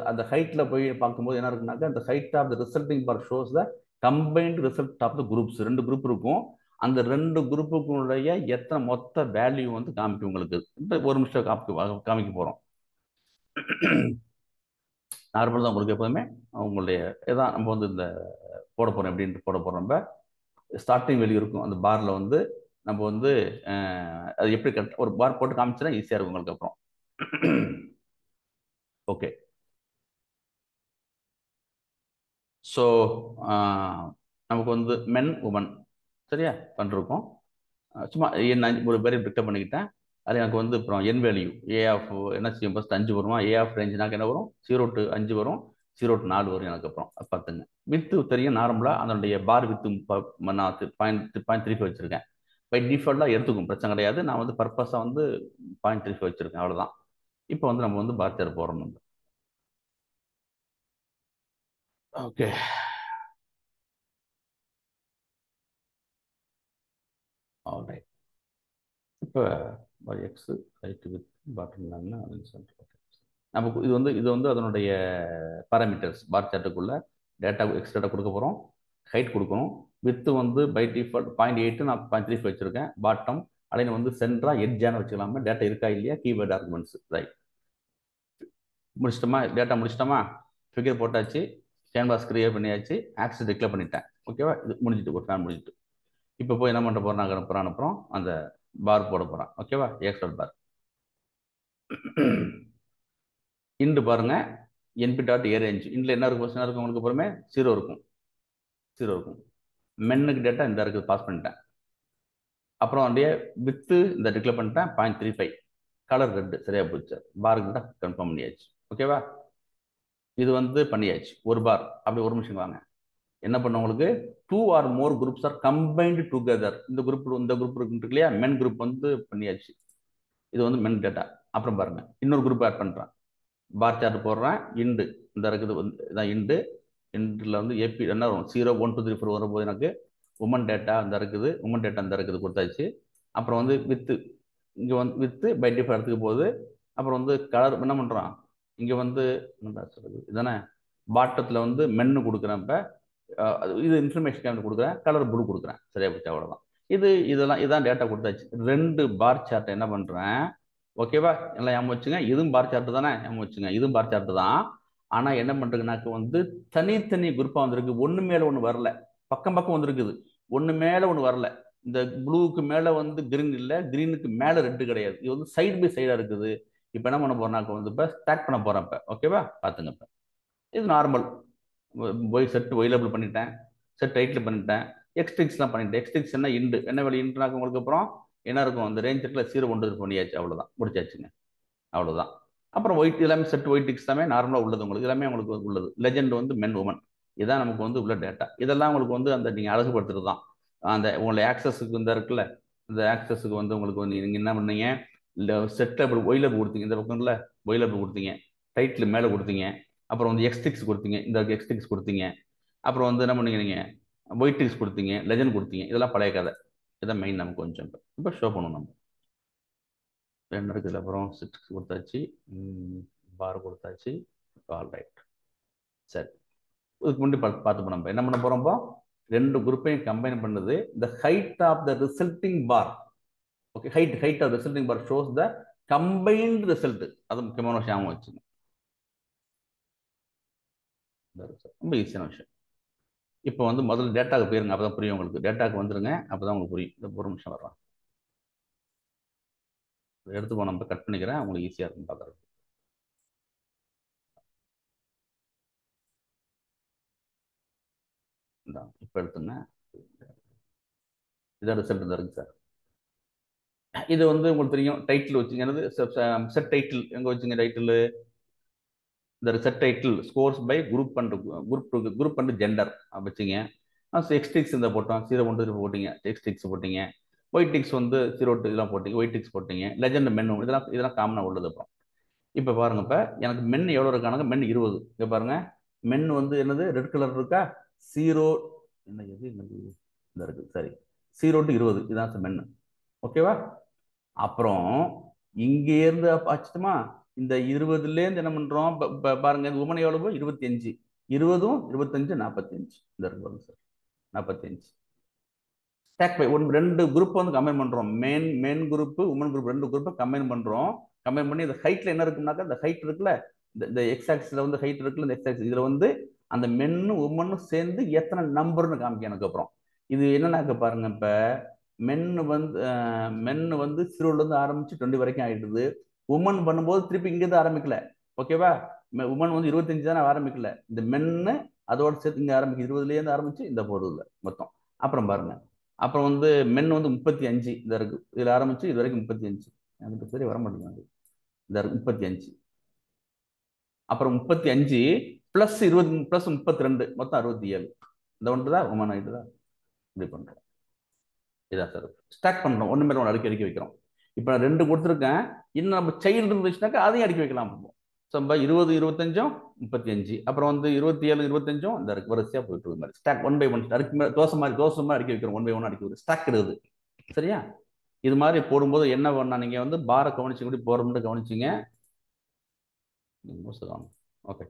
அந்த ஹைட்ல போய் பார்க்கும்போது என்ன இருக்குன்னாக்க, அந்த height of the resulting bar shows the combined result of the groups. 2 group இருக்கும், அந்த 2 குரூப்புக்குடைய எத்தனை மொத்த வேல்யூ வந்து காமிக்கும் உங்களுக்கு. இப்போ ஒரு நிமிஷம் காமிக்க போறோம். நார்மல் தான் உங்களுக்கு எப்போதுமே உங்களுடைய இதான் நம்ம வந்து இந்த போட போகிறோம். எப்படின்ட்டு போட போகிறோம், நம்ம ஸ்டார்டிங் வேல்யூ இருக்கும் அந்த பாரில் வந்து நம்ம வந்து அது எப்படி கரெக்ட் ஒரு பார் போட்டு காமிச்சுன்னா ஈஸியாக இருக்கும் உங்களுக்கு. அப்புறம் ஓகே. ஸோ நமக்கு வந்து மென் உமன் சரியா பண்ணிருக்கோம். சும்மா என்ன ஒரு பேரை பிக்டப் பண்ணிக்கிட்டேன். அது எனக்கு வந்து அப்புறம் என் வேல்யூ ஏ ஆஃப் என்ன செய்யும், ஃபஸ்ட் 5 வருமா, ஏ ஆஃப் ரேஞ்சுனாக்க என்ன வரும், 0 to 5 வரும், 0 to 4 வரும் எனக்கு. அப்புறம் பார்த்துங்க, வித்து தெரியும் நார்மலாக அதனுடைய பார் வித்து நான் 0.35 வச்சுருக்கேன். பை டிஃபால்ட்டாக எடுத்துக்கும், பிரச்சனை கிடையாது. நான் வந்து பர்பஸாக வந்து 0.35 வச்சுருக்கேன், அவ்வளோதான். இப்போ வந்து நம்ம வந்து பார் சேர் போகிறோம் நம்ம. ஓகே. ஆல்ரைட். இப்போ எக்ஸ் ஹைட் வித் பாட்டம் நமக்கு இது வந்து அதனுடைய பாராமீட்டர்ஸ். பார் சார்ட்டுக்குள்ள டேட்டா எக்ஸ் டேட்டா கொடுக்க போகிறோம், ஹைட் கொடுக்கணும், வித்து வந்து பை டிஃபால்ட் 0.8 நான் 0.35 வச்சுருக்கேன். பாட்டம் அலைன் வந்து சென்டரா எட்ஜான வச்சுக்கலாமா, டேட்டா இருக்கா இல்லையா, கீவேர்ட் ஆர்குமெண்ட்ஸ். ரைட், முடிச்சிட்டோமா, டேட்டா முடிச்சிட்டோமா, ஃபிகர் போட்டாச்சு, கேன்வாஸ் கிரியேட் பண்ணியாச்சு, ஆக்சஸ் டிக்ளேர் பண்ணிட்டேன். ஓகேவா? இது முடிஞ்சிட்டு, ஒரு ஃபேன் முடிஞ்சிட்டு. இப்போ போய் என்ன பண்ண போகிறோம், நாங்கள் அனுப்புகிறோம் அந்த பார் போட போகிறோம். ஓகேவா? எக்ஸ்ட்ரா பார் இண்டு பாருங்க, என்பி டாட் ஏ ரேஞ்ச். இண்டில் என்ன இருக்கும், கொஸ்டின் இருக்கும் உங்களுக்கு, அப்புறமே 0 இருக்கும், 0 இருக்கும். மென்னுக்கு டேட்டா இந்த இருக்குது, பாஸ் பண்ணிட்டேன். அப்புறம் அப்படியே வித்து இந்த டிக்ளேர் பண்ணிட்டேன் 0.35, கலர் ரெட்டு சரியா போச்சு. பாருக்கு கன்ஃபார்ம் பண்ணியாச்சு. ஓகேவா? இது வந்து பண்ணியாச்சு ஒரு பார். அப்படி ஒரு நிமிஷம் வாங்க, என்ன பண்ண உங்களுக்கு 2 or more groups are combined together. இந்த குரூப் இருக்கு இல்லையா, மென் குரூப் வந்து பண்ணியாச்சு. இது வந்து மென் டேட்டா. அப்புறம் பாருங்க, இன்னொரு குரூப் ஆட் பண்ணுறேன், பார் சார்ட் போடுறேன், இண்டு இந்த இருக்குது இதான் இண்டு. இண்டில் வந்து ஏபி என்ன வரும், 0 1 2 3 4 வரும்போது எனக்கு உமன் டேட்டா இந்த இருக்குது, உமன் டேட்டா இந்த இருக்குது கொடுத்தாச்சு. அப்புறம் வந்து வித்து இங்கே வந்து வித்து பை டிஃபால்ட் எடுத்துக்க போகுது. அப்புறம் வந்து கலர் என்ன பண்ணுறான், இங்கே வந்து என்ன சொல்றது இதானே, பாட்டத்தில் வந்து மென்னு கொடுக்குறேன். இப்போ இது இன்ஃபர்மேஷன் கொடுக்குறேன், கலர் ப்ளூ கொடுக்குறேன், சரியா போச்சு, அவ்வளோதான். இதான் டேட்டா கொடுத்தாச்சு. 2 பார் சார்ட்டை என்ன பண்ணுறேன், ஓகேவா? எல்லாம் ஞாபகம் வச்சுங்க, இதுவும் பார் சார்ட்டு தானே, ஞாபகம் வச்சுங்க, இதுவும் பார் சார்ட்டு தான். ஆனால் என்ன பண்ணுறதுனாக்க வந்து தனித்தனி குரூப்பாக வந்திருக்கு, ஒன்று மேலே ஒன்று வரல, பக்கம் பக்கம் வந்திருக்குது, ஒன்று மேலே ஒன்று வரல. இந்த ப்ளூவுக்கு மேலே வந்து கிரீன் இல்லை, கிரீனுக்கு மேலே ரெட்டு கிடையாது. இது வந்து சைடு பை சைடாக இருக்குது. இப்போ என்ன பண்ண போறேன்னாக்க வந்து இப்போ ஸ்டாக் பண்ண போகிறேன். இப்போ ஓகேவா? பார்த்துங்க. இப்போ இது நார்மல் செட் ஒய்லபிள் பண்ணிட்டேன், செட் ரைட்டில் பண்ணிட்டேன், எக்ஸ்ட்ரிக்ஸ்லாம் பண்ணிட்டேன். எக்ஸ்ட்ரிக்ஸ் என்ன இண்டு, என்ன வேலை இன்ட்னாக்க உங்களுக்கு அப்புறம் என்ன இருக்கும், அந்த ரேஞ்ச் செட்டில் 0 1 பண்ணியாச்சு, அவ்வளோதான், முடிச்சாச்சுங்க, அவ்வளோதான். அப்புறம் ஒயிட் எல்லாமே செட் ஒயிட் டிக்ஸ் எல்லாமே நார்மலாக உள்ளது உங்களுக்கு, எல்லாமே உங்களுக்கு உள்ளது. லெஜெண்ட் வந்து மென் உமன், இதான் நமக்கு வந்து உள்ள டேட்டா. இதெல்லாம் உங்களுக்கு வந்து அந்த நீங்கள் அழகுபடுத்துறது தான். அந்த உங்களை ஆக்சஸுக்கு இந்த இருக்குல்ல, இந்த ஆக்சஸுக்கு வந்து உங்களுக்கு வந்து நீங்கள் என்ன பண்ணீங்க, இல்லை செட்டில் ஒய்லபிள் கொடுத்தீங்க, இந்த பக்கம்ல ஒய்லபிள் கொடுத்தீங்க, டைட்டில் மேலே கொடுத்தீங்க, அப்புறம் வந்து எக்ஸ்டிக்ஸ் கொடுத்தீங்க, இந்த எக்ஸ்டிக்ஸ் கொடுத்தீங்க, அப்புறம் வந்து என்ன பண்ணீங்க நீங்கள் ஒயிட் டிக்ஸ் கொடுத்தீங்க, லெஜண்ட் கொடுத்தீங்க. இதெல்லாம் பழைய கதை, இதான் மெயின். நமக்கு கொஞ்சம் இப்போ ஷோ பண்ணுவோம். நம்ம என்ன இருக்குது, அப்புறம் சிக்ஸ் கொடுத்தாச்சு, பார் கொடுத்தாச்சு. ஆல் ரைட், சரி. இதுக்கு முன்னாடி பார்த்துப்போம். நம்ம என்ன பண்ண போகிறோம், ரெண்டு குரூப்பையும் கம்பைன் பண்ணுது. the height of the resulting bar, okay, height of the resulting bar shows the combined result. அது முக்கியமான விஷயம் வச்சுங்க. ரொம்ப ஈஸியான விஷயம். இப்போ வந்து முதல்ல டேட்டாக்கு போயிருங்க, அப்பதான் புரியும் உங்களுக்கு. டேட்டாக்கு வந்துருங்க, அப்பதான் உங்களுக்கு புரியும். இந்த ஒரு நிமிஷம் வர்றோம், எடுத்து நம்ம கட் பண்ணிக்கிறேன், உங்களுக்கு ஈஸியா இருக்கும் பார்க்கறது. இப்போ எடுத்துங்க, இதான் ரிசல்ட் தான் இருக்கு சார். இது வந்து உங்களுக்கு தெரியும், டைட்டில் வச்சுங்கிறது செட் டைட்டில். எங்க வச்சுங்க டைட்டில்? இந்த set title scores by group and gender வச்சுங்க. எக்ஸ்டிக்ஸ் இந்த போட்டோம், 0 போட்டீங்க, எக்ஸ்டிக்ஸ் போட்டீங்க. ஒயிட் டிக்ஸ் வந்து 0 இதெல்லாம் போட்டீங்க, ஒயிட் டிக்ஸ் போட்டீங்க. லெஜண்ட் மென் இதெல்லாம் காமனாக உள்ளது. அப்புறம் இப்போ பாருங்க, இப்போ எனக்கு மென் எவ்வளோ இருக்கானுங்க? மென் 20. இங்கே பாருங்க, மென் வந்து என்னது? ரெட் கலர் இருக்கா? 0 என்ன எது என்னது இந்த இருக்குது, சரி, 0 to 20 இதுதான் மென். ஓகேவா? அப்புறம் இங்கே இருந்து ஆச்சுமா, இந்த 20லேருந்து என்ன பண்றோம்? பாருங்க, உமன் எவ்வளவு? 25. 20, 25, 45. இந்த இருக்கு பாருங்க சார், 45. ஸ்டாக் பை ரெண்டு குரூப் வந்து கம்பைன் பண்றோம். மென் குரூப், உமன் குரூப், ரெண்டு குரூப்பை கம்பைன் பண்றோம். கம்பைன் பண்ணி இந்த ஹைட்ல என்ன இருக்குன்னாக்கா, இந்த ஹைட் இருக்குல்ல, இந்த எக்ஸ் ஆக்சிஸ்ல வந்து ஹைட் இருக்குல்ல, இந்த எக்ஸ் ஆக்சிஸ் இதுல வந்து அந்த மென்னும் உமனும் சேர்ந்து எத்தனை நம்பர்னு காமிக்க. எனக்கு அப்புறம் இது என்னன்னாக்க பாருங்க, இப்ப மென்னு வந்து 0ல இருந்து ஆரம்பிச்சு 20 வரைக்கும் ஆயிடுது. உமன் பண்ணும்போது திருப்பி இங்கிருந்து ஆரம்பிக்கல. ஓகேவா? உமன் வந்து 25 தானே ஆரம்பிக்கல. இந்த மென்னு அதோட சேர்த்து இங்க ஆரம்பிக்கு, 20ல இருந்து ஆரம்பிச்சு இந்த போடுறதுல மொத்தம். அப்புறம் பாருங்க, அப்புறம் வந்து மென் வந்து 35 இந்த இருக்கு, இதுல ஆரம்பிச்சு இது வரைக்கும் 35. எனக்கு சரி வர மாட்டேங்குது, இந்த இருக்கு 35. அப்புறம் 35 பிளஸ் 20 பிளஸ் 32 மொத்தம் 67. இந்த ஒன்று தான் உமன் ஆயிட்டு தான் இப்படி பண்றோம். இதான் சார் ஸ்டாக் பண்றோம், ஒன்று மேலே ஒன்று அடுக்கி வைக்கிறோம். இப்போ நான் 2 கொடுத்துருக்கேன், இன்னும் நம்ம சைல்டு இருந்துச்சுனாக்கா அதையும் அடுக்கி வைக்கலாம். ஸோ 20, 25, 35, அப்புறம் வந்து 27, 25 இந்த வரிசையா போயிட்டு இருக்கு மாதிரி ஸ்டாக் 1 by 1 அடுக்கி தோசை மாதிரி அடுக்கி வைக்கிறோம். 1 by 1 அடுக்கி ஸ்டாக் இருக்குது. சரியா? இது மாதிரி போடும்போது என்ன பண்ணா, நீங்க வந்து பாரை கவனிச்சு கூட போறோம்னு கவனிச்சிங்க. ஓகே,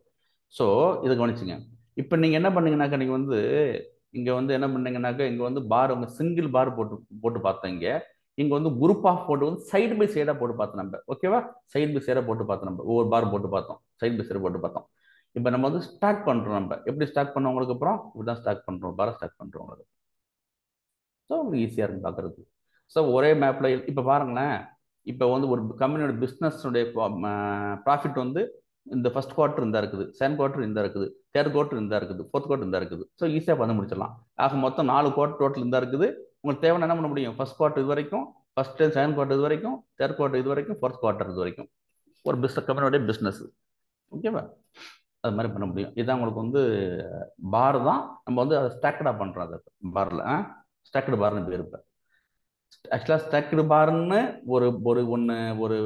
ஸோ இதை கவனிச்சிங்க. இப்போ நீங்க என்ன பண்ணீங்கன்னாக்கா, நீங்க வந்து இங்க வந்து என்ன பண்ணீங்கன்னாக்கா, இங்க வந்து பார் உங்க சிங்கிள் பார் போட்டு பார்த்தோம். இங்க வந்து குரூப் ஆஃப் போட்டு வந்து சைடு பை சைடா போட்டு பார்த்தோம் நம்ம. ஓகேவா? சைடு பை சைடா போட்டு பார்த்தோம் நம்ம, ஒவ்வொரு பார் போட்டு பார்த்தோம், சைடு பை சைடு போட்டு பார்த்தோம். இப்போ நம்ம வந்து ஸ்டாக் பண்றோம். நம்ம எப்படி ஸ்டாக் பண்ணோம் உங்களுக்கு? அப்புறம் இப்படிதான் ஸ்டாக் பண்றோம், பாரை ஸ்டாக் பண்றோம் உங்களுக்கு. ஸோ உங்களுக்கு ஈஸியா இருக்கு பார்க்கறது. ஸோ ஒரே மேப்ல இப்போ பாருங்களேன், இப்போ வந்து ஒரு கம்பெனியோட பிஸ்னஸுடைய ப்ராஃபிட் வந்து இந்த ஃபர்ஸ்ட் குவார்டர் இந்த இருக்குது, செகண்ட் குவார்டர் இந்த இருக்குது, தேர்ட் குவார்டர் இந்த இருக்குது, ஃபோர்த் குவார்டர் இந்த இருக்குது. ஸோ ஈஸியாக பண்ண முடிச்சிடலாம். ஆக மொத்தம் 4 குவார்டர் டோட்டல் இந்த இருக்குது. உங்களுக்கு தேவையான என்ன பண்ண முடியும்? ஃபர்ஸ்ட் குவார்டர் இது வரைக்கும், ஃபர்ஸ்ட் செகண்ட் குவார்டர் இது வரைக்கும், தேர்ட் குவார்டர் இது வரைக்கும், ஃபோர்த் குவார்டர் இது வரைக்கும் ஒரு கம்பெனியோடைய பிஸ்னஸ். ஓகேவா? அது மாதிரி பண்ண முடியும். இதுதான் உங்களுக்கு வந்து பார் தான். நம்ம வந்து அதை ஸ்டாக்கடா பண்றோம். அதை பார்ல ஸ்டாக்கடு பார்னு பேர். இப்போ ஆக்சுவலா ஸ்டாக்கடு பார்னு ஒரு ஒரு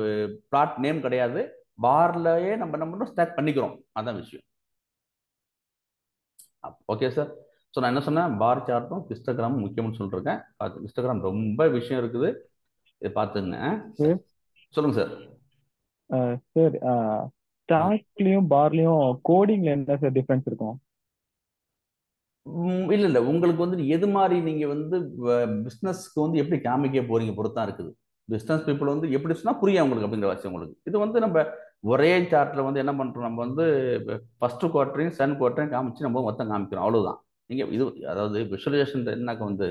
பிளாட் நேம் கிடையாது. பார்லயே நம்ம என்ன பண்றோம்? ஸ்டாக் பண்ணிக்கிறோம். அதான் விஷயம். Okay sir. ஸோ நான் என்ன சொன்னேன், பார் சார்ட்டும் ஹிஸ்டோகிராமும் முக்கியம்னு சொல்லிருக்கேன். ஹிஸ்டோகிராம் ரொம்ப விஷயம் இருக்குது, இதை பார்த்துங்க. சொல்லுங்க சார். சார் ஸ்டாக்லயும் பார்லயும் கோடிங்ல என்ன சார் டிஃபரன்ஸ் இருக்கும்? இல்ல இல்ல, உங்களுக்கு வந்து எது மாதிரி நீங்க வந்து பிசினஸ்க்கு வந்து எப்படி காமிக்க போறீங்க பொறுத்தா இருக்குது. பிசினஸ் பீப்புள் வந்து எப்படி சொன்னா புரியும் உங்களுக்கு அப்படிங்கிற விஷயம் உங்களுக்கு. இது வந்து நம்ம ஒரே சார்ட்ல வந்து என்ன பண்றோம், நம்ம வந்து ஃபர்ஸ்ட் குவார்டரையும் செகண்ட் குவார்டரையும் காமிச்சு நம்ம மொத்தம் காமிக்கிறோம், அவ்வளவுதான். நீங்க இது அதாவது விஷுவலைசேஷன் என்னக்க வந்து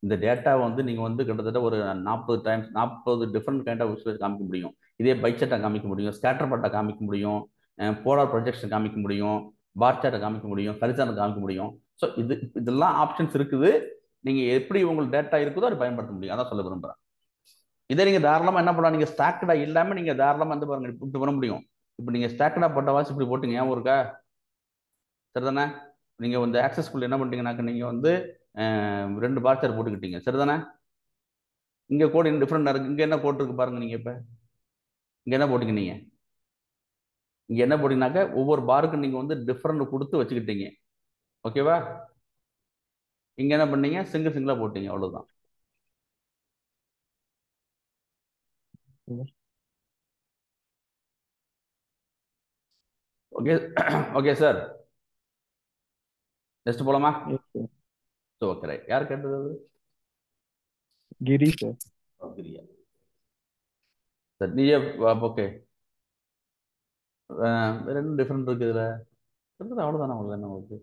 இந்த டேட்டா வந்து நீங்க வந்து கிட்டத்தட்ட ஒரு 40 டிஃப்ரெண்ட் கைண்ட் ஆஃப் விஷுவலைஸ் காமிக்க முடியும். இதே பை சார்ட்டை காமிக்க முடியும், ஸ்கேட்டர் பாட்டை காமிக்க முடியும், போலார் ப்ரொஜெக்ஷன் காமிக்க முடியும், பார் சார்ட்டை காமிக்க முடியும், ஹரிசாண்டல் காமிக்க முடியும். ஸோ இதெல்லாம் ஆப்ஷன்ஸ் இருக்குது. நீங்க எப்படி உங்களுக்கு டேட்டா இருக்குதோ அதை பயன்படுத்த முடியும். அதான் சொல்ல விரும்புறேன். இதே நீங்க தாராளமா என்ன பண்ணலாம், நீங்க ஸ்டாக்கடா இல்லாம நீங்க தாராளமா வந்து பாருங்க இப்படி பண்ண முடியும். இப்போ நீங்க ஸ்டாக்கடா போட்ட வாசி இப்படி போட்டுங்க, ஞாபகம் இருக்கா? சரிதானே? நீங்க வந்து ஆக்சஸ்குள்ள என்ன பண்றீங்கன்னாக்க, நீங்க வந்து 2 பார் சார்ட் போட்டுக்கிட்டீங்க, சரிதானே? இங்க கோட் டிஃப்ரெண்டா இருக்கு. இங்க என்ன கோட் இருக்கு பாருங்க. நீங்க இப்ப இங்க என்ன போட்டீங்க? நீங்க இங்க என்ன போட்டீங்கன்னாக்க ஒவ்வொரு பாருக்கு நீங்க வந்து டிஃப்ரெண்ட் கொடுத்து வச்சுக்கிட்டீங்க. ஓகேவா? இங்க என்ன பண்ணீங்க? சிங்கிளா போட்டீங்க, அவ்வளவுதான். ஓகே ஓகே சார், நெக்ஸ்ட் போலாமா? So okay right. யார் கேட்டது அது? கிரி சார். கிரியா. சரி நீயே ஓகே. வேற என்ன டிஃப்ரெண்ட் இருக்குது இதில்? இருக்கிறது அவ்வளோதானே உங்களுக்கு என்ன உங்களுக்கு?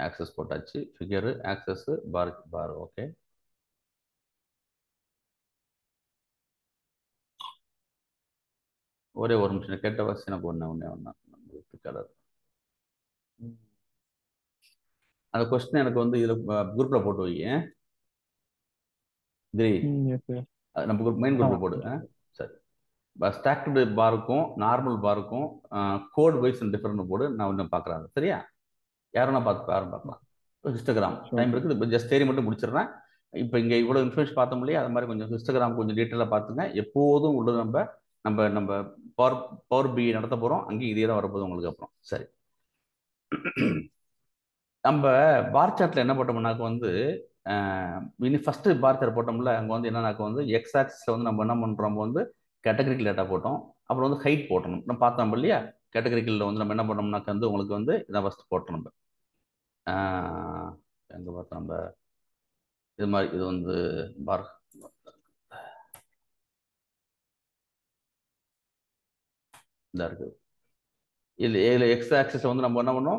ஆக்சஸ் போட்டாச்சு. ஃபிகரு, ஆக்சஸ், பார் ஓகே. ஒரே ஒரு நிமிஷம் கேட்ட வாசி எனக்கு ஒன்று கலர் அந்த கொஸ்டின் எனக்கு வந்து இதில் குரூப்பில் போட்டு வை. Giri yes sir. நம்ம குரூப் மெயின் குரூப்பில் போடு. சரி. ஸ்டாக்டு பாருக்கும் நார்மல் பாருக்கும் கோட் வைஸ் டிஃபரெண்ட் போடு. நான் கொஞ்சம் பார்க்குறேன். சரியா? யாரும் நான் பார்க்கலாம். ஹிஸ்டோகிராம் டைம் இருக்குது. இப்போ ஜஸ்ட் தேரி மட்டும் முடிச்சிடுறேன். இப்போ இங்கே இவ்வளோ இன்ஃபர்மேஷன் பார்த்தோம் இல்லையா? அது மாதிரி கொஞ்சம் ஹிஸ்டோகிராம் கொஞ்சம் டீட்டெயிலாக பார்த்துங்க. எப்போதும் உள்ளது நம்ம பவர் பி நடத்த போகிறோம். அங்கேயும் இதே தான் வரப்போகுது உங்களுக்கு. அப்புறம் சரி, நம்ம பார் சார்ட்டில் என்ன போட்டோம்னாக்க வந்து இன்னும் ஃபஸ்ட்டு பார் சார்ட் போட்டோம்ல, அங்கே வந்து என்னன்னாக்க வந்து எக்ஸ் ஆக்சிஸில் வந்து நம்ம என்ன பண்ணுறோம் வந்து கேட்டகரிக்கல் டேட்டா போட்டோம். அப்புறம் வந்து ஹைட் போட்டணும். நம்ம பார்த்தோம் இல்லையா? கேட்டகரிக்கலில் வந்து நம்ம என்ன பண்ணோம்னாக்க வந்து உங்களுக்கு வந்து இதான் ஃபஸ்ட்டு போட்டோம். நம்ம எங்கே பார்த்தோம் நம்ம இது மாதிரி இது வந்து பார் இதாக இருக்குது. இதில் எக்ஸ் ஆக்சிஸை வந்து நம்ம என்ன பண்ணோம்,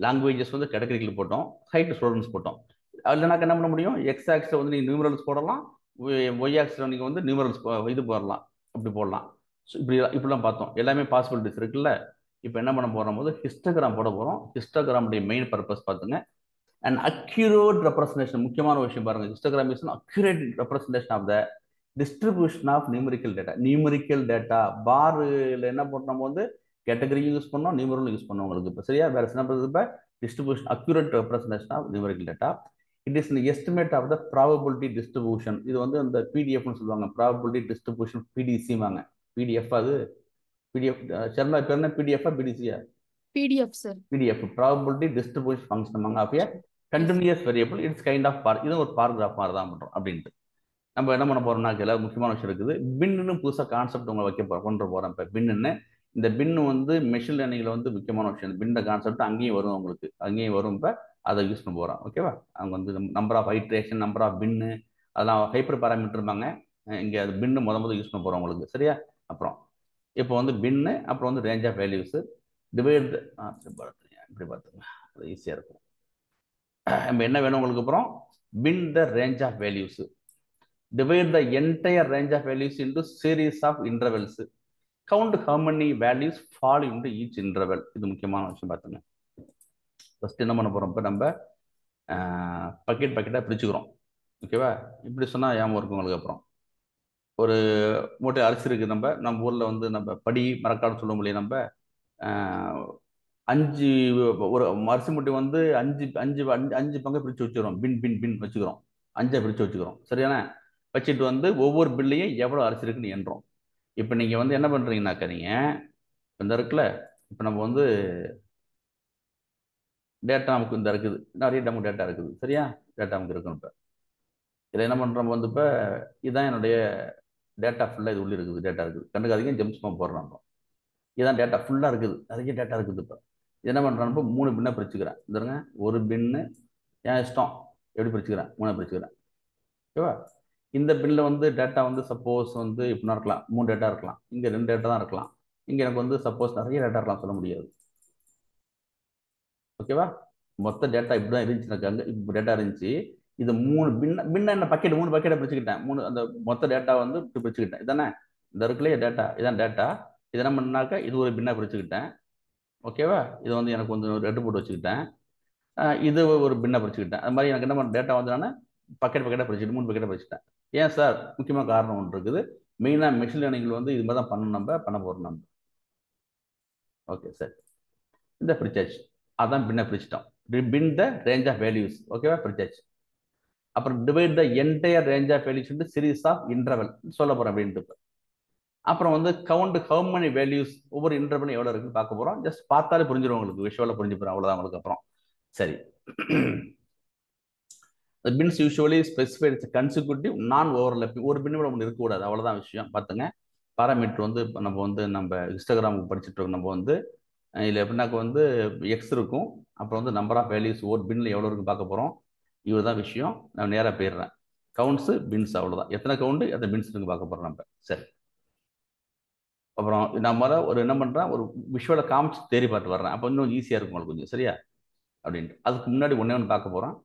லாங்குவேஜஸ் வந்து கேட்டகரிக்கல் போட்டோம், ஹைட் ஸ்டூடெண்ட்ஸ் போட்டோம். இல்லைனாக்க என்ன பண்ண முடியும், எக்ஸ் ஆக்சிஸை வந்து நீங்கள் நியூமரல்ஸ் போடலாம், ஒய் ஆக்சிஸில் நீங்கள் வந்து நியூமரல்ஸ் இது போடலாம், அப்படி போடலாம். ஸோ இப்படிலாம் பார்த்தோம். எல்லாமே பாசிபிலிட்டிஸ் இருக்குல்ல. இப்போ என்ன பண்ண போகிறோம் போது ஹிஸ்டோகிராம் போட போகிறோம். ஹிஸ்டோகிராமுடைய மெயின் பர்பஸ் பார்த்துங்க, அண்ட் அக்யூரேட் ரெப்ரசன்டேஷன். முக்கியமான விஷயம் பாருங்க, histogram is accurate representation of the distribution of numerical data. Numerical data பாரில் என்ன பண்ணோம் வந்து கேட்டகரியும் யூஸ் பண்ணோம், நியூமரலும் யூஸ் பண்ணோம் உங்களுக்கு. இப்போ சரியா? வேற என்ன பண்ணுறது? இப்போ distribution accurate representation of numerical data. It is estimate of the probability distribution. இது வந்து அந்த பிடிஎஃப்னு சொல்லுவாங்க, ப்ராபபிலிட்டி டிஸ்ட்ரிபியூஷன் பிடிசி வாங்க. பிடிஎஃப் அது பிடிஎஃப் சர்மா பேர் என்ன? பிடிஎஃப் பிடிசியா? PDF sir. PDF probability distribution function வாங்க. Of a continuous variable. It's kind of இது ஒரு பாராகிராஃப் மாதிரி தான் பண்ணுறோம் அப்படின்ட்டு. நம்ம என்ன பண்ண போறோம்னா எல்லா முக்கியமான விஷயம் இருக்குது. பின்னு புதுசாக கான்செப்ட் உங்களை கொண்டு போகிறோம். இப்போ பின்னு இந்த பின்னு வந்து மெஷின் லேர்னிங்கில் வந்து முக்கியமான விஷயம். பின்ன கான்செப்ட் அங்கேயும் வரும் உங்களுக்கு, அங்கேயும் வரும். இப்போ அதை யூஸ் பண்ண போகிறோம். ஓகேவா? அவங்க வந்து number of iteration, number of பின்னு, அதெல்லாம் ஹைப்பர் பேராமீட்டர் இருப்பாங்க. இங்கே அது பின்னு முதல் யூஸ் பண்ண போகிறோம் உங்களுக்கு. சரியா? அப்புறம் இப்போ வந்து பின்னு, அப்புறம் வந்து ரேஞ்ச் ஆஃப் வேல்யூஸ் டிவைட் இப்படி பார்த்துங்க, அது ஈஸியாக இருக்கும். நம்ம என்ன வேணும் உங்களுக்கு? அப்புறம் bin the range of values, divide the entire range of values into series of intervals, count how many values fall into each interval. இது முக்கியமான விஷயம் பார்த்துங்க. ஃபர்ஸ்ட் என்ன பண்ண போறோம், இப்போ நம்ம பக்கெட்டாக பிரிச்சுக்கிறோம். ஓகேவா? இப்படி சொன்னால் ஏன் இருக்கும் உங்களுக்கு. அப்புறம் ஒரு மூட்டை அரிசி இருக்குது. நம்ம ஊரில் வந்து நம்ம படி மரக்காடு சொல்ல முடியும். நம்ம 5 ஒரு அரிசி மூட்டை வந்து 5 பங்கை பிரித்து வச்சுக்கிறோம். பின் வச்சுக்கிறோம். 5 பிரித்து வச்சுக்கிறோம். சரியான வச்சுட்டு வந்து ஒவ்வொரு பில்லையும் எவ்வளோ அரிசி இருக்குன்னு எண்ணுறோம். இப்போ நீங்கள் வந்து என்ன பண்ணுறீங்கன்னாக்கா, நீங்கள் இந்த இருக்குல்ல, இப்போ நம்ம வந்து டேட்டா நமக்கு இந்த இருக்குது, நிறைய நமக்கு டேட்டா இருக்குது. சரியா? டேட்டா நமக்கு இருக்கணும். இப்போ இதில் என்ன பண்ணுறோம் வந்து, இப்போ இதுதான் என்னுடைய டேட்டா ஃபுல்லாக இது உள்ளே இருக்குது. டேட்டா இருக்குது, கண்டுக்கு அதிகம் ஜம்ப்ஸ்மா போடுறோம். இதுதான் டேட்டா ஃபுல்லாக இருக்குது, நிறைய டேட்டா இருக்குது. இப்போ என்ன பண்ணுறோம், இப்போ 3 பின்னை பிரிச்சுக்கிறேன். இதுங்க ஒரு பின்னு என் இஷ்டம் எப்படி பிரிச்சுக்கிறேன், 3 பிரிச்சுக்கிறேன். ஓகேவா? இந்த பில்லில் வந்து டேட்டா வந்து சப்போஸ் வந்து இப்படின்னா இருக்கலாம், 3 டேட்டா இருக்கலாம், இங்கே 2 டேட்டா தான் இருக்கலாம், இங்கே எனக்கு வந்து சப்போஸ் நிறைய டேட்டா இருக்கலாம், சொல்ல முடியாது. ஓகேவா? மொத்த டேட்டா இப்படி தான் இருந்துச்சு. எனக்கு அங்கே இப்போ டேட்டா இருந்துச்சு. இது 3 பின்ன என்ன பக்கெட் 3 பக்கெட்டை பிரிச்சுக்கிட்டேன். 3 அந்த மொத்த டேட்டா வந்து இப்படி பிரிச்சுக்கிட்டேன். இதானே இந்த இருக்குல்லையே டேட்டா, இதான் டேட்டா. இது என்ன பண்ணாக்கா, இது ஒரு பின்னா பிரிச்சுக்கிட்டேன். ஓகேவா? இது வந்து எனக்கு வந்து ஒரு 2 போட்டு வச்சுக்கிட்டேன். இது ஒரு பின்னை பிரிச்சுக்கிட்டேன். அது மாதிரி எனக்கு என்ன பண்ண டேட்டா வந்து நான் பக்கெட்டாக பிரிச்சுக்கிட்டு 3 பக்கெட்டை பிரிச்சுட்டேன். ஏன் சார்? முக்கியமாக காரணம் ஒன்று இருக்குது. மெயினாக மெஷின் லேர்னிங்கில் வந்து இது மாதிரி தான் பண்ண போகிறோம் நம்ம. ஓகே சார், இந்த பிரிச்சாச்சு. அதான் பின்ன பிரிச்சிட்டோம். Bin the range of values. ஓகேவா? பிரிச்சாச்சு. அப்புறம் divide the entire range of values into series of interval சொல்ல போகிறேன் அப்படின்ட்டு. அப்புறம் வந்து கவுண்ட் ஹவு மெனி வேல்யூஸ், ஒவ்வொரு இன்டர்வல் எவ்வளோ இருக்குன்னு பார்க்க போகிறோம். ஜஸ்ட் பார்த்தாலே புரிஞ்சிடும் உங்களுக்கு, விஷுவலாக புரிஞ்சு போகிறோம். அவ்வளோதான் உங்களுக்கு. அப்புறம் சரி, the bins usually specified as consecutive non-overlapping. ஒரு பின் விட ஒன்று இருக்கக்கூடாது, அவ்வளோதான் விஷயம். பார்த்துங்க. பாராமீட்டர் வந்து நம்ம ஹிஸ்டோகிராமுக்கு படிச்சுட்டு இருக்கோம். நம்ம வந்து இதில் எப்படின்னாக்க வந்து எக்ஸ் இருக்கும், அப்புறம் வந்து நம்பர் ஆஃப் வேல்யூஸ் ஒரு பின்னில் எவ்வளோ இருக்குன்னு பார்க்க போகிறோம். இதுதான் விஷயம். நான் நேராக போயிடுறேன். கவுண்ட்ஸு பின்ஸ் அவ்வளோதான். எத்தனை கவுண்டு எத்தனை பின்ஸ் இருக்குன்னு பார்க்க போகிறோம் நம்ம. சரி, அப்புறம் நம்ம ஒரு என்ன பண்ணுறேன், ஒரு விஷுவலை காமிச்சு தேடி பார்த்து வர்றேன். அப்போ இன்னும் ஈஸியாக இருக்கும் உங்களுக்கு கொஞ்சம். சரியா அப்படின்ட்டு அதுக்கு முன்னாடி ஒன்றே ஒன்று பார்க்க போகிறோம்.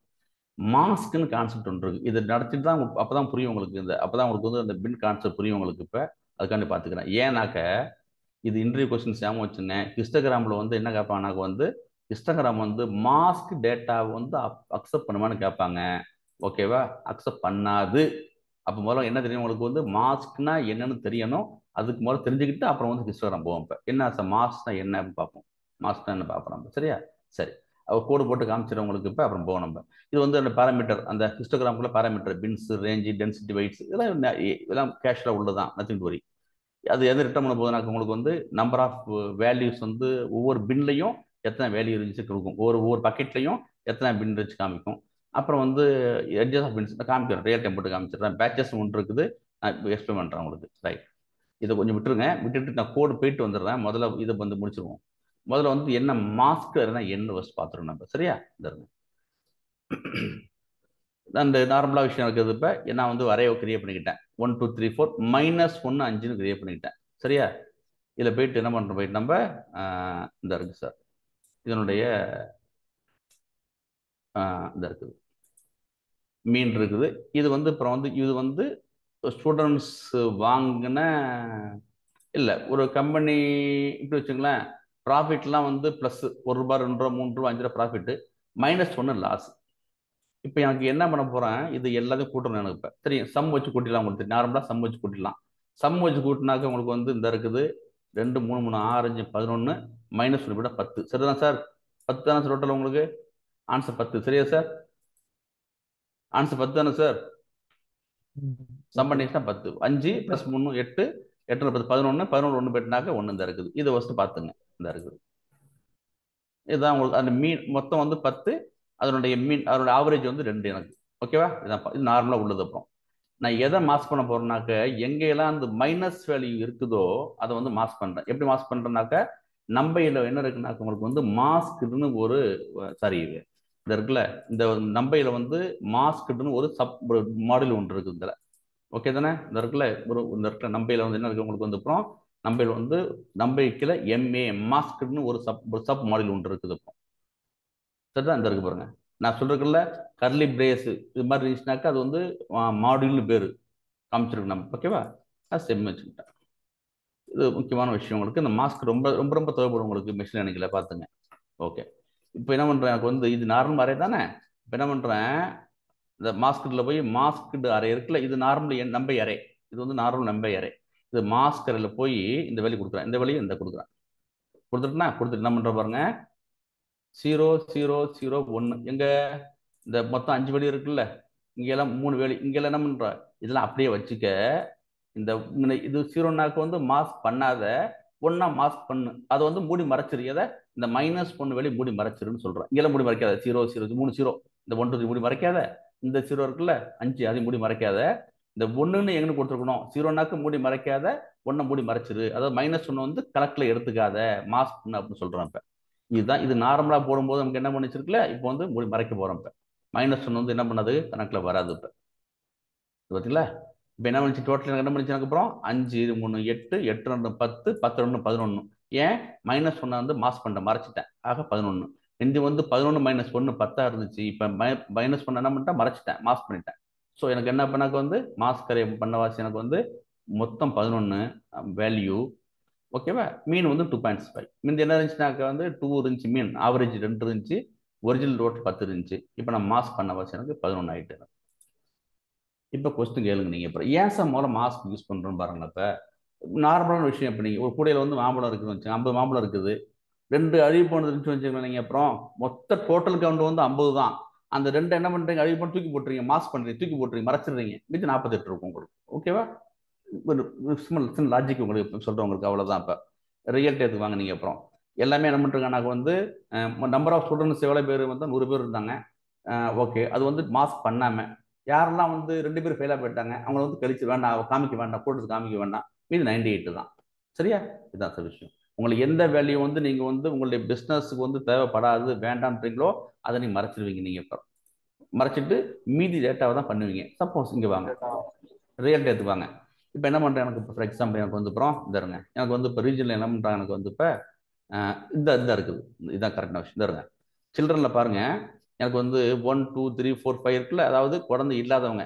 மாஸ்க்குன்னு கான்செப்ட் ஒன்று இருக்குது. இது நடத்திட்டு தான் அப்போ தான் புரியும் உங்களுக்கு. அப்போ தான் உங்களுக்கு வந்து அந்த பின் கான்செப்ட் புரியும் உங்களுக்கு. இப்போ அதுக்காண்டி பார்த்துக்கிறேன். ஏன்னாக்க இது இன்டர்வியூ கொஸ்டின்ஸ் ஞாபகம் வச்சுருந்தேன். ஹிஸ்டோகிராமில் வந்து என்ன கேட்பாங்கனாக்க வந்து ஹிஸ்டோகிராம் வந்து மாஸ்க் டேட்டாவை வந்து அக்செப்ட் பண்ணுவான்னு கேட்பாங்க. ஓகேவா? அக்செப்ட் பண்ணாது. அப்போ முதல்ல என்ன தெரியும் உங்களுக்கு வந்து மாஸ்க்னா என்னன்னு தெரியணும். அதுக்கு முதல்ல தெரிஞ்சுக்கிட்டு அப்புறம் வந்து ஹிஸ்டோகிராம் போவோம். இப்போ என்ன மாஸ்க்னா என்ன அப்படின்னு பார்ப்போம். மாஸ்க்னா என்ன பார்ப்போம் நம்ம. சரியா? சரி, கோடு போட்டு காமிச்சிடும் உங்களுக்கு. இப்போ அப்புறம் போவோம் நம்ம. இது வந்து அந்த பேராமீட்டர், அந்த ஹிஸ்டோகிராமுக்குள்ள parameter, bins, range, density, weights, இதெல்லாம் கேஷுவலாக உள்ளதான். நத்திங் வரி. அது எது ரிட்டர்ன் பண்ண போதுனாக்க உங்களுக்கு வந்து நம்பர் ஆஃப் வேல்யூஸ் வந்து ஒவ்வொரு பின்லையும் எத்தனை வேல்யூ இருந்துச்சு கொடுக்கும். ஒவ்வொரு பக்கெட்லையும் எத்தனை பின் இருந்துச்சு காமிக்கும். அப்புறம் வந்து எட்ஜஸ் ஆஃப் பின்ஸ் காமிக்கிறேன். ரியல் டைம் போட்டு காமிச்சிடுறேன். பேச்சஸ் ஒன்று இருக்குது, நான் இப்போ எக்ஸ்பிளைன் பண்ணுறேன் உங்களுக்கு. ரைட், இதை கொஞ்சம் விட்டுருங்க. விட்டுட்டு நான் கோடு போயிட்டு வந்துடுறேன். முதல்ல இதை வந்து முடிச்சிருவோம். முதல்ல வந்து என்ன மாஸ்க் என்ன ஃபஸ்ட் பார்த்துருவோம் நம்ம. சரியா? இந்த அந்த நார்மலாக விஷயம் இருக்குது. இப்போ நான் வந்து வரைய கிரியேட் பண்ணிக்கிட்டேன். 1 2 3 4 -1 5ன்னு கிரியேட் பண்ணிக்கிட்டேன். சரியா? இதில் போயிட்டு என்ன பண்ணுறோம், போயிட்டு நம்ம இந்த இருக்குது சார், இதனுடைய இந்த இருக்குது மீன் இருக்குது. இது வந்து அப்புறம் வந்து இது வந்து ஸ்டூடெண்ட்ஸ் வாங்கின இல்லை ஒரு கம்பெனி இப்படி வச்சுங்களேன். ப்ராஃபிட்லாம் வந்து ப்ளஸ் ₹1 2 3 5 ப்ராஃபிட்டு, -1 லாஸ். இப்போ எனக்கு என்ன பண்ண போகிறேன், இது எல்லாத்தையும் கூட்டணும். எனக்கு இப்போ தெரியும் சம் வச்சு கூட்டிடலாம். உங்களுக்கு நார்மலாக சம் வச்சு கூட்டிடலாம். சம் வச்சு கூட்டினாக்க உங்களுக்கு வந்து இந்த இருக்குது 2 3 3 6 5 11 -1 விட 10. சரிதான் சார்? 10 தானே சார் டோட்டல் உங்களுக்கு? ஆன்சர் 10. சரியா சார்? ஆன்சர் 10 தானே சார்? சம் பண்ணிச்சுன்னா 10. 5 + 3 8 8 10 11 11 1 போயிட்டுனாக்க 1 இந்த இருக்குது. இதை ஃபஸ்ட்டு பார்த்துங்க. இந்த இருக்குது. இதுதான் உங்களுக்கு அந்த மீன் மொத்தம் வந்து 10. அதனுடைய மீன் அதனுடைய ஆவரேஜ் வந்து 2 எனக்கு. ஓகேவா? இதான் இது நார்மலாக உள்ளது. அப்புறம் நான் எதை மாஸ்க் பண்ண போறேன்னாக்க எங்கெல்லாம் அந்த மைனஸ் வேல்யூ இருக்குதோ அதை வந்து மாஸ்க் பண்ணுறேன். எப்படி மாஸ்க் பண்ணுறேன்னாக்க நம்பையில் என்ன இருக்குன்னாக்க உங்களுக்கு வந்து மாஸ்க்குன்னு ஒரு சாரி இந்த இருக்குல்ல, இந்த நம்பையில் வந்து மாஸ்க்குன்னு ஒரு சப் மாடல் ஒன்று இருக்குது இதில். ஓகே தானே? இந்த இருக்குல்ல இந்த இருக்கிற நம்பையில் வந்து என்ன இருக்குது உங்களுக்கு வந்து அப்புறம் நம்பையில் வந்து நம்பைக்கில் MA மாஸ்க்குன்னு ஒரு சப் மாடல் ஒன்று இருக்குது. அப்புறம் சரிதான்? இந்த இருக்கு பாருங்க. நான் சொல்றதுக்குள்ள கர்லி பிரேஸ் இது மாதிரி இருந்துச்சுனாக்கா அது வந்து மாடியூல்னு பேர் காமிச்சிருக்கு நம்ம. ஓகேவா? அது செம் வச்சுக்கிட்டேன். இது முக்கியமான விஷயம். உங்களுக்கு இந்த மாஸ்க் ரொம்ப ரொம்ப ரொம்ப தேவைப்படும் உங்களுக்கு மெஷின் லேர்னிங்ல பார்த்துங்க. ஓகே, இப்போ என்ன பண்ணுறேன், எனக்கு வந்து இது நார்மல் அரே தானே. இப்போ என்ன பண்ணுறேன், இந்த மாஸ்கில் போய் மாஸ்க்டு அரே இருக்குல்ல, இது நார்மல் நம்பை அரே. இது வந்து நார்மல் நம்பை அரே. இது மாஸ்க் அறையில் போய் இந்த வேல்யூ கொடுக்குறேன். இந்த வேல்யூ இந்த கொடுக்குறேன். கொடுத்துட்டுனா கொடுத்துட்டு என்ன பண்ணுற பாருங்க, 0 0 0 1 எங்க இந்த மொத்தம் 5 வேல்யூ இருக்குல்ல, இங்கெல்லாம் 3 வேல்யூ, இங்கெல்லாம் என்ன பண்ற இதெல்லாம் அப்படியே வச்சுக்க. இந்த இது 0னாக்கு வந்து மாஸ்க் பண்ணாத, 1 மாஸ்க் பண்ணு. அதை வந்து மூடி மறைச்சிரு. எதை? இந்த -1 வேல்யூ மூடி மறைச்சிருன்னு சொல்றேன். இங்கெல்லாம் மூடி மறைக்காத. 0 0 3 0 இந்த 1 2 மூடி மறைக்காத. இந்த 0 இருக்குல்ல 5 அதையும் மூடி மறைக்காத. இந்த 1ன்னு எங்கன்னு கொடுத்துருக்கணும். 0னாக்கு மூடி மறைக்காத, 1 மூடி மறைச்சிரு. அதாவது -1 வந்து கணக்குல எடுத்துக்காத, மாஸ்க் பண்ணு அப்படின்னு சொல்றேன். இப்ப இதுதான் இது நார்மலா போடும்போது நமக்கு என்ன பண்ணிச்சிருக்குல்ல, இப்போ வந்து மூடி மறைக்க போறோம். இப்ப -1 வந்து என்ன பண்ணது கணக்குல வராது. இப்ப பார்த்தீங்களா? இப்போ என்ன பண்ணிச்சு டோட்டல் என்ன பண்ணிச்சு எனக்கு அப்புறம் 5 3 8 8 2 10 10 2 11. ஏன் -1 வந்து மாஸ்க் பண்ணிட்டேன், மறைச்சிட்டேன். ஆக 11. இந்த வந்து 11 -1 10 இருந்துச்சு. இப்போ -1 என்ன பண்ணிட்டேன், மறைச்சிட்டேன், மாஸ்க் பண்ணிட்டேன். ஸோ எனக்கு என்ன பண்ணாக்க வந்து மாஸ்க் அரே பண்ண வாசி எனக்கு வந்து மொத்தம் 11 வேல்யூ. ஓகேவா? மீன் வந்து 2.5. மீன் என்ன இருந்துச்சுனாக்க வந்து 2 இருந்துச்சு. மீன் ஆவரேஜ் 2 இருந்துச்சு. ஒரிஜினல் ரோட் 10 இருந்துச்சு. இப்போ நான் மாஸ்க் பண்ண வாசி எனக்கு 11 ஆயிட்டு. இப்போ கொஸ்டின் கேளுங்க நீங்கள். அப்புறம் ஏன் சார் முதல்ல மாஸ்க் யூஸ் பண்ணுறோன்னு பாருங்க. இப்போ நார்மலான விஷயம், இப்போ நீங்கள் ஒரு கூடையில் வந்து மாம்பழம் இருக்குதுன்னு வச்சுங்க, 50 மாம்பழம் இருக்குது, 2 அழிவு போனது இருந்துச்சு வச்சுக்கோங்க. நீங்கள் அப்புறம் மொத்த டோட்டல் கவுண்ட் வந்து 50 தான். அந்த 2 என்ன பண்ணுறீங்க, அழிவு பண்ணி தூக்கி போட்டுறீங்க, மாஸ்க் பண்ணுறீங்க, தூக்கி போட்டுறீங்க, மறைச்சிடுறீங்க. மீதி 48 இருக்கும் உங்களுக்கு. ஓகேவா? ஒரு லாஜிக் உங்களுக்கு சொல்கிறேன் உங்களுக்கு. அவ்வளோதான். இப்போ ரியல் டேத்துக்கு வாங்க நீங்கள். அப்புறம் எல்லாமே என்ன பண்ணுறாங்க வந்து நம்பர் ஆஃப் ஸ்டூடெண்ட்ஸ் எவ்வளோ பேர் வந்து 100 பேர் இருந்தாங்க. ஓகே, அது வந்து மாஸ்க் பண்ணாமல் யாரெல்லாம் வந்து 2 பேர் ஃபெயிலாக போயிட்டாங்க அவங்கள வந்து கழிச்சு வேண்டாம், காமிக்க வேண்டாம், போட்டு காமிக்க வேண்டாம். மீது 98 தான். சரியா? இதுதான் சார் விஷயம். உங்களுக்கு எந்த வேல்யூ வந்து நீங்கள் வந்து உங்களுடைய பிஸ்னஸுக்கு வந்து தேவைப்படாது வேண்டாம்ன்றீங்களோ அதை நீங்கள் மறைச்சிடுவீங்க. நீங்கள் இப்போ மறைச்சிட்டு மீதி டேட்டாவை தான் பண்ணுவீங்க. சப்போஸ் இங்கே வாங்க, ரியல் டேட்டுக்கு வாங்க. இப்போ என்ன பண்ணுறேன், எனக்கு இப்போ ஃபார் எக்ஸாம்பிள் எனக்கு வந்து அப்புறம் இருங்க, எனக்கு வந்து இப்போ ரீஜனில் என்ன பண்ணுறாங்க, எனக்கு வந்து இப்போ இதாக இருக்குது, இதுதான் கரெக்டான விஷயம். இருங்க, சில்ட்ரனில் பாருங்கள், எனக்கு வந்து 1 2 3 4 5 இருக்குல்ல, அதாவது குழந்தை இல்லாதவங்க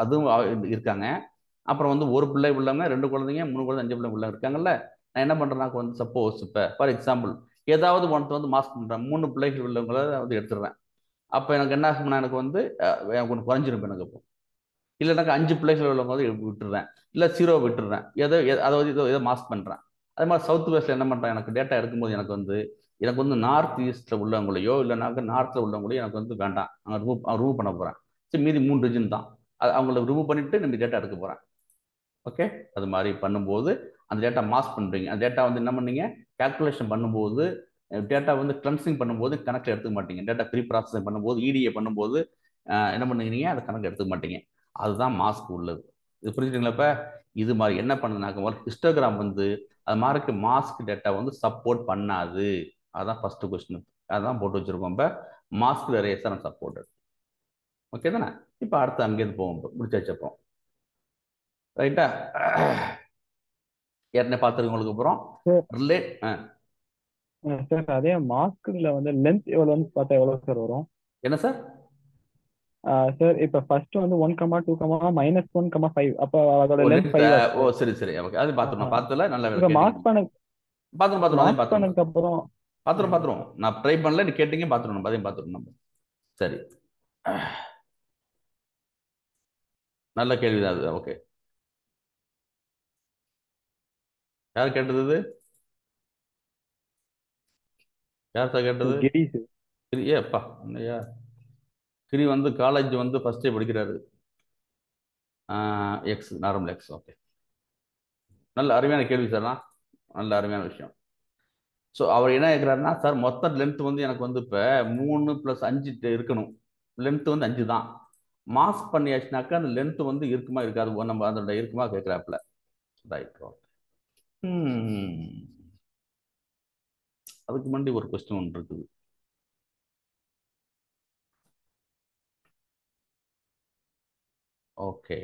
அதுவும் இருக்காங்க. அப்புறம் வந்து ஒரு பிள்ளை உள்ளவங்க, 2 குழந்தைங்க, 3 குழந்தை, 5 பிள்ளை உள்ளவங்க இருக்காங்கல்ல. நான் என்ன பண்ணுறேன்னா வந்து சப்போஸ் இப்போ ஃபார் எக்ஸாம்பிள் ஏதாவது ஒன்று வந்து மாஸ்க் பண்ணுறேன், 3 பிள்ளைகள் உள்ளவங்கள வந்து எடுத்துடுறேன். அப்போ எனக்கு என்ன ஆகும்னா எனக்கு வந்து எனக்கு ஒன்று குறைஞ்சிரும் எனக்கு. இப்போ இல்லைனாக்கா 5 பிள்ளைகள் உள்ளவங்க வந்து விட்டுடுறேன், இல்லை 0 விட்டுடுறேன், அதாவது ஏதோ மாஸ்க் பண்ணுறேன். அதே மாதிரி சவுத் வெஸ்ட்டில் என்ன பண்ணுறேன், எனக்கு டேட்டா எடுக்கும்போது எனக்கு வந்து நார்த் ஈஸ்ட்டில் உள்ளவங்களையோ இல்லைனாக்கா நார்த்தில் உள்ளவங்களையோ எனக்கு வந்து வேண்டாம், நான் ரிமூவ் பண்ண போகிறேன். சரி, மீதி 3 ரீஜன் தான், அவங்கள ரிமூவ் பண்ணிவிட்டு நம்ம டேட்டா எடுக்க போகிறேன். ஓகே, அது மாதிரி பண்ணும்போது அந்த டேட்டா மாஸ்க் பண்ணுறீங்க. அந்த டேட்டா வந்து என்ன பண்ணீங்க, கால்குலேஷன் பண்ணும்போது டேட்டா வந்து கிளன்சிங் பண்ணும்போது கணக்கில் எடுத்துக்க மாட்டீங்க. டேட்டா ப்ரீ ப்ராசஸிங் பண்ணும்போது இடிஏ பண்ணும்போது என்ன பண்ணுறீங்க, அதை கணக்கு எடுத்துக்க மாட்டீங்க. அதுதான் மாஸ்க் உள்ளது. இது புரிஞ்சுட்டீங்களா? இப்போ இது மாதிரி என்ன பண்ணுதுனாக்க ஹிஸ்டோகிராம் வந்து அது மாதிரி மாஸ்க் டேட்டா வந்து சப்போர்ட் பண்ணாது. அதுதான் ஃபர்ஸ்ட் கொஸ்டின், அதான் போட்டு வச்சிருக்கோம். இப்போ mask variation and supported. Okay தானே? இப்போ அடுத்து அங்கேருந்து போவோம், முடிச்சாச்சு. அப்புறம் ரைட்டா, ஏற்கனவே பார்த்துருக்கவங்களுக்கு அப்புறம் ரிலேட். சார் அதே மாஸ்க்ல வந்து லென்த் எவ்வளோன்னு பார்த்தா எவ்வளோ சார் வரும்? என்ன சார்? சார் இப்போ ஃபர்ஸ்ட் வந்து 1, 2, -1, 5 அப்போ அதோட லென்த் 5. ஓ சரி சரி, ஓகே, அது பார்த்துருவோம். பார்த்தல நல்ல இப்போ மாஸ்க் பண்ணதுக்கு அப்புறம் பார்த்துருவோம். நான் ட்ரை பண்ணல, நீ கேட்டீங்க, பார்த்துருவோம். அதையும் பார்த்துருவோம் நம்ம. சரி, நல்ல கேள்விதான் அது. ஓகே, யார் கேட்டது? யார் சார் கேட்டது? கிரி சார். கிரி, ஏப்பா இல்லையா? கிரி வந்து காலேஜ் வந்து ஃபர்ஸ்ட் டே படிக்கிறாரு. X, normal X. ஓகே, நல்ல அருமையான கேள்வி சார், நல்ல அருமையான விஷயம். ஸோ அவர் என்ன கேட்குறாருன்னா, சார் மொத்த லென்த் வந்து எனக்கு வந்து இப்போ 3 + 5 இருக்கணும், லென்த் வந்து 5 தான். மாஸ்க் பண்ணியாச்சுனாக்கா அந்த லென்த் வந்து இருக்குமா இருக்காது, நம்ம அதோட இருக்குமா கேட்குறாப்புல. Right, okay. அதுக்கு முன்னாடி ஒரு கொஸ்டின் ஒன்று இருக்குது. ஓகே,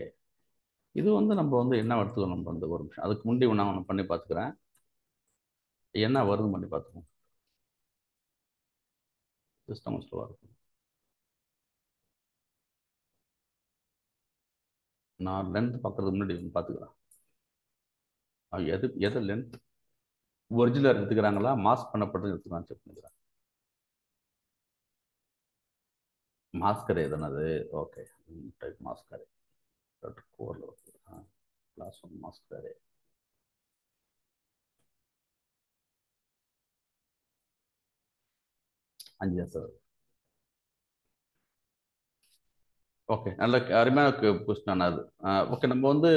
இது வந்து நம்ம வந்து என்ன எடுத்துக்கணும், நம்ம வந்து ஒரு நிமிஷம் அதுக்கு முன்னாடி நான் ஒன்று பண்ணி பார்த்துக்கிறேன், என்ன வருது பண்ணி பார்த்துக்கோங்க. சிஸ்டம் ஸ்லோவாக இருக்கும். நான் லென்த் பார்க்கறதுக்கு முன்னாடி பார்த்துக்கிறேன். எது லென்த் ஒரிஜினல் எடுத்துக்கிறாங்களா மாஸ்க் பண்ணப்பட்டது எடுத்துக்கலாம் செக் பண்ணிக்கிறேன். மாஸ்க் அரே தானே அது? ஓகே, டைப் மாஸ்க் அரே கோரில் கிளாஸ் 1 மாஸ்க் அரே. அஞ்சு சார். ஓகே, நல்ல அருமையான கொஸ்டின் அது. ஓகே, நம்ம வந்து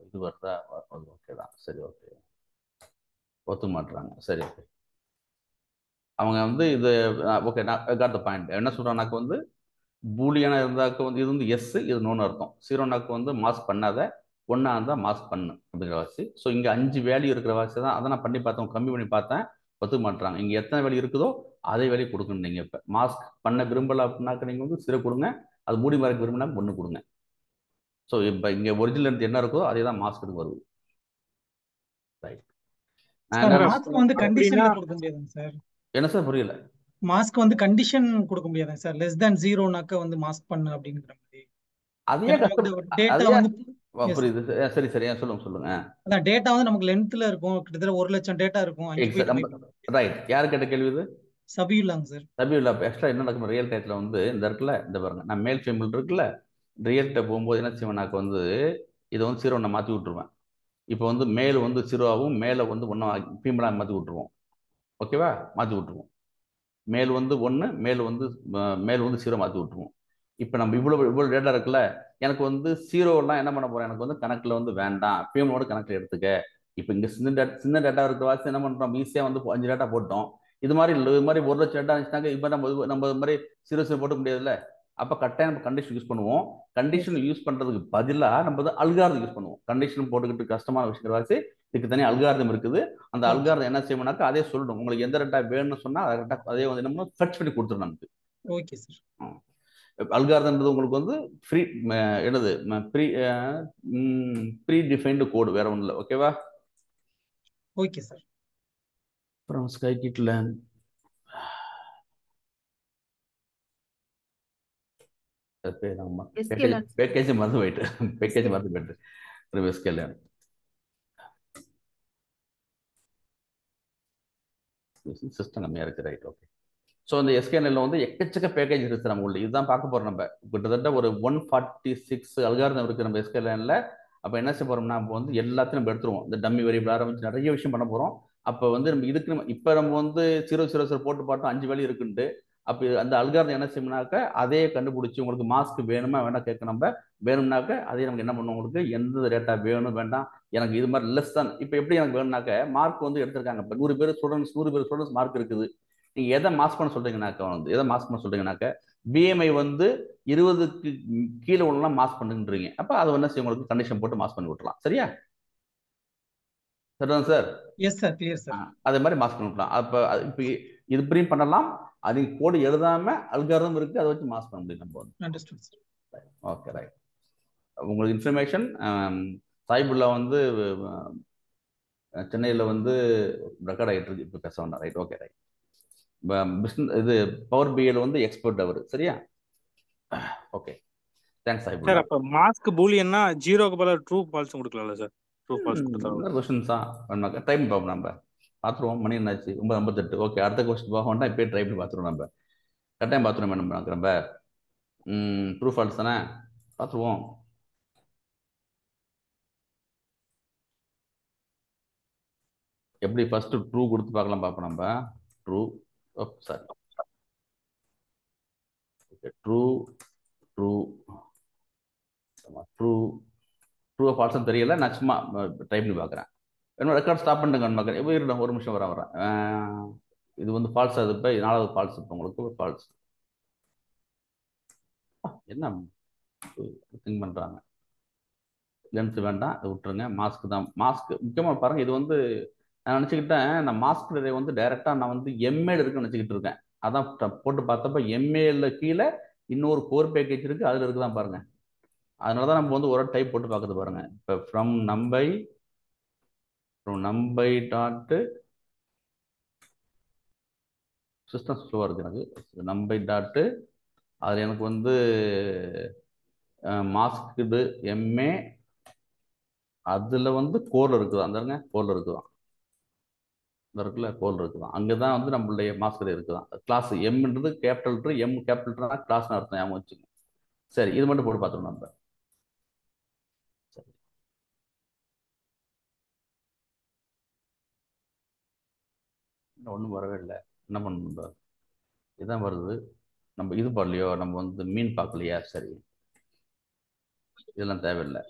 இது வருதா? ஓகே தான், சரி, ஓகே, ஒத்துக்க மாட்டுறாங்க. சரி, ஓகே, அவங்க வந்து இது ஓகே, நான் காட் த பாயிண்ட். என்ன சொல்கிறாங்கனாக்க வந்து பூலியான இருந்தாக்க வந்து இது வந்து எஸ், இது நோன்னு அர்த்தம். 0னாக்கு வந்து மாஸ்க் பண்ணாத, 1 இருந்தால் மாஸ்க் பண்ணு அப்படிங்கிற வாசி. ஸோ இங்கே 5 வேல்யூ இருக்கிற வாசி தான். அதை நான் பண்ணி பார்த்தேன், கம்மி பண்ணி பார்த்தேன், ஒத்துக்க மாட்டுறாங்க. இங்கே எத்தனை வேல்யூ இருக்குதோ அதே வேல்யூ கொடுக்கணும். நீங்கள் இப்போ மாஸ்க் பண்ண விரும்பலை அப்படின்னாக்க நீங்கள் வந்து 0 கொடுங்க, அது மூடி மறைக்க விரும்பினா 1 கொடுங்க. ஸோ இப்போ இங்கே ஒரிஜினல் என்ன இருக்கோ அதே தான் மாஸ்க்கு வருது. ரைட். மாஸ்க் வந்து கண்டிஷன்ல கொடுக்க முடியாதுங்க சார். என்ன சார் புரியல? மாஸ்க் வந்து கண்டிஷன் கொடுக்க முடியாதுங்க சார். லெஸ் தென் 0னாக்க வந்து மாஸ்க் பண்ணு அப்படிங்கிற மாதிரி. அதே டேட்டா வந்து புரியுது. சரி சரி, சொல்லுங்க. அதான் டேட்டா வந்து நமக்கு லென்த்ல இருக்கும், கிட்டத்தட்ட 1,00,000 டேட்டா இருக்கும். ரைட். யார் கேட்ட கேள்வி இது? சபியுல்லாங்க சார். சபியுல்லா. எக்ஸ்ட்ரா என்ன நடக்கும் ரியல் டைத்துல வந்து இந்த இருக்குல்ல, இந்த பாருங்க, நான் மேல் ஃபீமேல் இருக்குல்ல, ரியல் டைப் போகும்போது என்ன செய்வேனாக்க வந்து இதை வந்து 0 நான் மாற்றி விட்டுருவேன். இப்போ வந்து மேல் வந்து 0ஆகவும் மேலே வந்து 1 ஃபீமேலாக மாற்றி விட்டுருவோம். ஓகேவா? மாற்றி விட்டுருவோம். மேல் வந்து 1, மேல் வந்து 0 மாற்றி விட்டுருவோம். இப்போ நம்ம இவ்வளோ டேட்டா இருக்குல்ல, எனக்கு வந்து 0 என்ன பண்ண போகிறேன், எனக்கு வந்து கணக்கில் வந்து வேண்டாம், ஃபீமேலோட கணக்கில் எடுத்துக்க. இப்போ இங்கே சின்ன டேட்டா இருக்கிற வாசி என்ன பண்ணுறோம், ஈஸியாக வந்து 5 டேட்டா போட்டோம். இது மாதிரி 1 லட்சம் டேட்டா இருந்துச்சுனாக்க இப்போ நம்ம இது மாதிரி 0 போட முடியாதுல்ல. அப்போ கட்டாயம் நம்ம கண்டிஷன் யூஸ் பண்ணுவோம். கண்டிஷன் யூஸ் பண்ணுறதுக்கு பதிலாக நம்ம வந்து அல்காரிதம் யூஸ் பண்ணுவோம். கண்டிஷன் போட்டுக்கிட்டு கஷ்டமான விஷயங்கள் வாசி இதுக்கு தனியாக அல்காரிதம் இருக்குது. அந்த அல்காரிதம் என்ன செய்யணும்னாக்கா அதே சொல்லணும். உங்களுக்கு எந்த டேட்டா வேணும்னு சொன்னால் அதே வந்து என்ன ஃபெர்ச் பண்ணி கொடுத்துரும் நமக்கு. Okay sir. அல்காரிதம்ன்றது உங்களுக்கு வந்து ஃப்ரீ என்னது ப்ரீ டிஃபைன்டு கோடு, வேற ஒன்றும் இல்லை. ஓகேவா? Okay sir. அப்புறம் ஸ்கை கிட்ல பேக்கேஜ் மறந்து போயிட்டு சிஸ்டம் கம்மியாக இருக்குது. Right, okay. ஸோ இந்த எஸ்கேஎன்எல்ல வந்து எக்கச்சக்க பேக்கேஜ் இருக்குது நம்ம உள்ள. இதுதான் பார்க்க போகிறோம். நம்ம கிட்டத்தட்ட ஒரு 146 அல்காரிதம் இருக்குது நம்ம எஸ்கேஎன்எல்ல. அப்போ என்ன செய்ய போகிறோம்னா நம்ம வந்து எல்லாத்தையும் நம்ம எடுத்துருவோம். இந்த டம்மி வேரியபிள் ஆரம்பிச்சு நிறைய விஷயம் பண்ண போகிறோம். அப்போ வந்து நம்ம இதுக்கு இப்போ நம்ம வந்து 0 போட்டு பார்த்தோம் 5 வேல்யூ இருக்குன்ட்டு. அப்போ அந்த அல்காரிதம் என்ன செய்யணும்னாக்க அதே கண்டுபிடிச்சி உங்களுக்கு மாஸ்க் வேணுமா வேண்டாம் கேட்க. நம்ம வேணும்னாக்க அதே நமக்கு என்ன பண்ணுவோம், உங்களுக்கு எந்த டேட்டா வேணும் வேண்டாம், எனக்கு இது மாதிரி லெஸ் தான். இப்போ எப்படி எனக்கு வேணும்னாக்க மார்க் வந்து எடுத்திருக்காங்க. இப்போ 100 பேர் ஸ்டூடெண்ட்ஸ் மார்க் இருக்குது. நீங்கள் எதை மாஸ்க் பண்ண சொல்றீங்கன்னாக்க வந்து எதை மாஸ்க் பண்ண சொல்றீங்கன்னாக்க பிஎம்ஐ வந்து 20க்கு கீழே உள்ளலாம் மாஸ்க் பண்ணுன்றீங்க. அப்போ அதை என்ன செய்ய உங்களுக்கு கண்டிஷன் போட்டு மாஸ்க் பண்ணி விட்டுலாம். சரியா? சரிதான் sir? Yes sir, clear sir. அதே மாதிரி மாஸ்க் பண்ணி விட்டலாம். அப்போ இப்போ இது இப்படியும் பண்ணலாம். அது கோடு எழுதாம அல்காரிதம் இருக்கு, அதை வச்சு மாஸ்க் பண்ண முடியும் நம்ம வந்து. Understood sir. Okay, right. உங்களுக்கு இன்ஃபர்மேஷன் சாய்புல்லா வந்து சென்னையில் வந்து ரெக்கார்ட் ஆகிட்டு இருக்கு இப்போ பேச வேண்டாம். Right, okay, right. பிஸ்னஸ் இது பவர் பிஏல வந்து எக்ஸ்பர்ட் அவர். சரியா? Okay, thanks Saifullah. சார் அப்போ மாஸ்க் பூலியன்னா 0க்கு பதிலா ட்ரூ ஃபால்ஸ் கொடுக்கலாம்ல சார்? ட்ரூ ஃபால்ஸ் கொடுத்தா கொஸ்டின்ஸ் தான் டைம் பார்ப்போம். நம்ம பார்த்துருவோம். மணி என்னாச்சு? 9:58. ஓகே, அடுத்த கொஸ்டின் பார்க்க வேண்டாம். இப்போயே ட்ரை பண்ணி பார்த்துருவோம். நம்ம கட்டாயம் பார்த்துருவோம். நம்ம ட்ரூ ஃபால்ஸ் தானே பார்த்துருவோம். எப்படி ஃபர்ஸ்ட் ட்ரூ கொடுத்து பார்க்கலாம் பார்ப்போம். நம்ம true sorry true true true true ஃபால்ஸ்னு தெரியல. நான் சும்மா ட்ரை பண்ணி பார்க்குறேன். என்னோட ரெக்கார்ட் ஸ்டாப் பண்ணுங்க. ஒரு நிமிஷம் வரேன். இது வந்து ஃபால்ஸ். அது இப்போ 4வது ஃபால்ஸ். இப்போ உங்களுக்கு ஃபால்ஸ் என்ன திங்க் பண்ணுறாங்க. லென்த் வேண்டாம், அதை விட்டுருங்க. மாஸ்க் தான். மாஸ்க் முக்கியமாக பாருங்கள். இது வந்து நான் நினச்சிக்கிட்டேன், நான் மாஸ்க் வந்து டைரெக்டாக நான் வந்து எம்ஏல இருக்குன்னு நினச்சிக்கிட்டு இருக்கேன். அதான் போட்டு பார்த்தப்ப எம்ஏல கீழே இன்னொரு கோர் பேக்கேஜ் இருக்குது, அதில் இருக்குதான் பாருங்கள். அதனால தான் நம்ம வந்து ஒரு டைப் போட்டு பார்க்குறது பாருங்கள். இப்போ ஃப்ரம் நம்பை டாட்டு சிஸ்டம் ஸ்லோவாக இருக்குது எனக்கு. நம்பை டாட்டு அதில் எனக்கு வந்து மாஸ்க்கு எம்ஏ அதில் வந்து கோரில் இருக்குதான். அந்தாருங்க கோரில் இருக்குதான். இந்த இருக்குல்ல கோல் இருக்குதான். அங்கே தான் வந்து நம்மளுடைய மாஸ்கர் இருக்குதான். கிளாஸ் எம்ன்றது கேபிட்டல் எம் கேபிட்டல்னா கிளாஸ்னு அர்த்தம். ஞாபகம் வச்சுங்க. சரி, இது மட்டும் போட்டு பார்த்துருவோம் நம்ம. சரி, ஒன்றும் வரவே இல்லை. என்ன பண்ணணும்? இதுதான் வருது. நம்ம இது பண்ணலையோ, நம்ம வந்து மீன் பார்க்கலையா? சரி, இதெல்லாம் தேவையில்லை.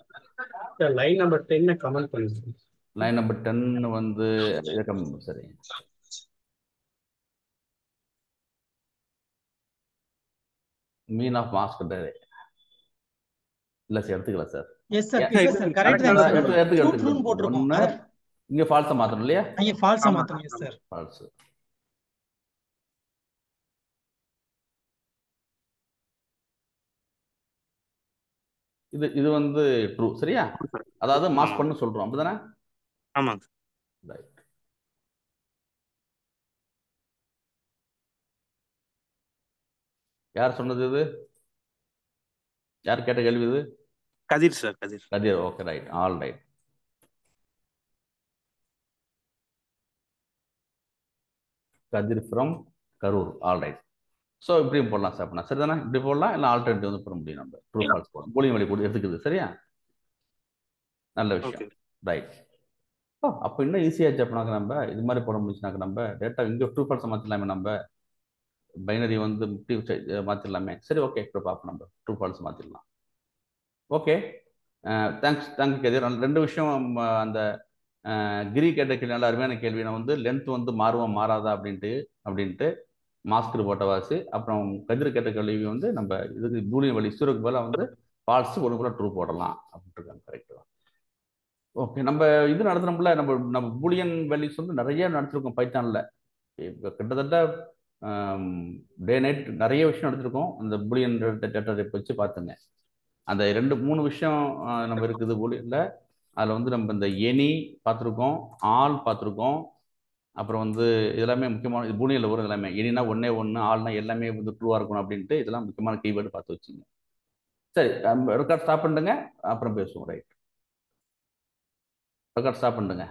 லைன் நம்பர் 10 கமெண்ட் பண்ணுங்க. லைன் நம்பர் 10 வந்து சரி, மீன் ஆஃப் மாஸ்க் இல்ல சார், எடுத்துக்கல sir. Yes sir, clear sir. Correct தான் சார். எடுத்துக்கல. போட்டுருக்கோம். இங்க ஃபால்ஸா மாத்தணும் இல்லையா? இங்க ஃபால்ஸா மாத்தணும். Yes sir, false. இது வந்து ட்ரூ. சரியா? அதாவது மாஸ்க் பண்ணு சொல்றோம். அப்படிதானே? ஆமாங்க. ரைட். யார் சொன்னது இது? யார் கேட்ட கேள்வி இது? Kathir sir. Kathir. Okay, right. All right. Kathir from Karur. All right. So இப்படியும் போடலாம் சார். பண்ணா சரிதானே? இப்படி போடலாம். இல்லை ஆல்டர்னேட்டிவ் வந்து போட முடியும். நம்ம ட்ரூ ஃபால்ஸ் போடலாம். போலியும் வழி கூட எடுத்துக்குது. சரியா? நல்ல விஷயம். ரைட். அப்போ இன்னும் ஈஸியாச்சு. அப்படின்னாக்க நம்ம இது மாதிரி போட முடிச்சுனாக்க நம்ம டேட்டா இங்கே ட்ரூ ஃபால்ஸை மாற்றலாமே. நம்ம பைனரி வந்து மாற்றிடலாமே. சரி, ஓகே. இப்போ பார்ப்போம். நம்ம ட்ரூ ஃபால்ஸ் மாற்றிடலாம். ஓகே, தேங்க்யூ கதிர். 2 விஷயம் அந்த கிரி கேட்ட கேள்வி நல்ல அருமையான கேள்வி. நான் வந்து லென்த் வந்து மாறாதா அப்படின்ட்டு மாஸ்க் போட்டவாசி. அப்புறம் கதிர் கேட்ட கேள்வி வந்து நம்ம இதுக்கு பூலியன் வேல்யூ ஜீரோக்கு பதிலாக வந்து ஃபால்ஸ் ஒன்றுக்குள்ள ட்ரூ போடலாம் அப்படின்ட்டு இருக்காங்க. கரெக்ட் தான். ஓகே, நம்ம இது நடத்துறோம்ல, நம்ம பூலியன் வேல்யூஸ் வந்து நிறைய நடத்திருக்கோம் பைத்தான்ல. இப்போ கிட்டத்தட்ட டே நைட் நிறைய விஷயம் எடுத்திருக்கோம். அந்த பூலியன் டேட்டா டைப் வச்சு பார்த்துங்க. அந்த 2-3 விஷயம் நம்ம இருக்குது பூலியன்ல. அதில் வந்து நம்ம இந்த எனி பார்த்துருக்கோம், ஆல் பார்த்துருக்கோம். அப்புறம் வந்து இதெல்லாமே முக்கியமான இது பூலியனில் வரும். எல்லாமே எனினா 1 ஆல்னா எல்லாமே வந்து ட்ரூவாக இருக்கணும் அப்படின்ட்டு இதெல்லாம் முக்கியமான கீவேர்டு பார்த்து வச்சுங்க. சரி, ரெக்கார்ட் ஸ்டாப் பண்ணுங்க, அப்புறம் பேசுவோம். ரைட், ரெக்கார்ட் ஸ்டாப் பண்ணுங்க.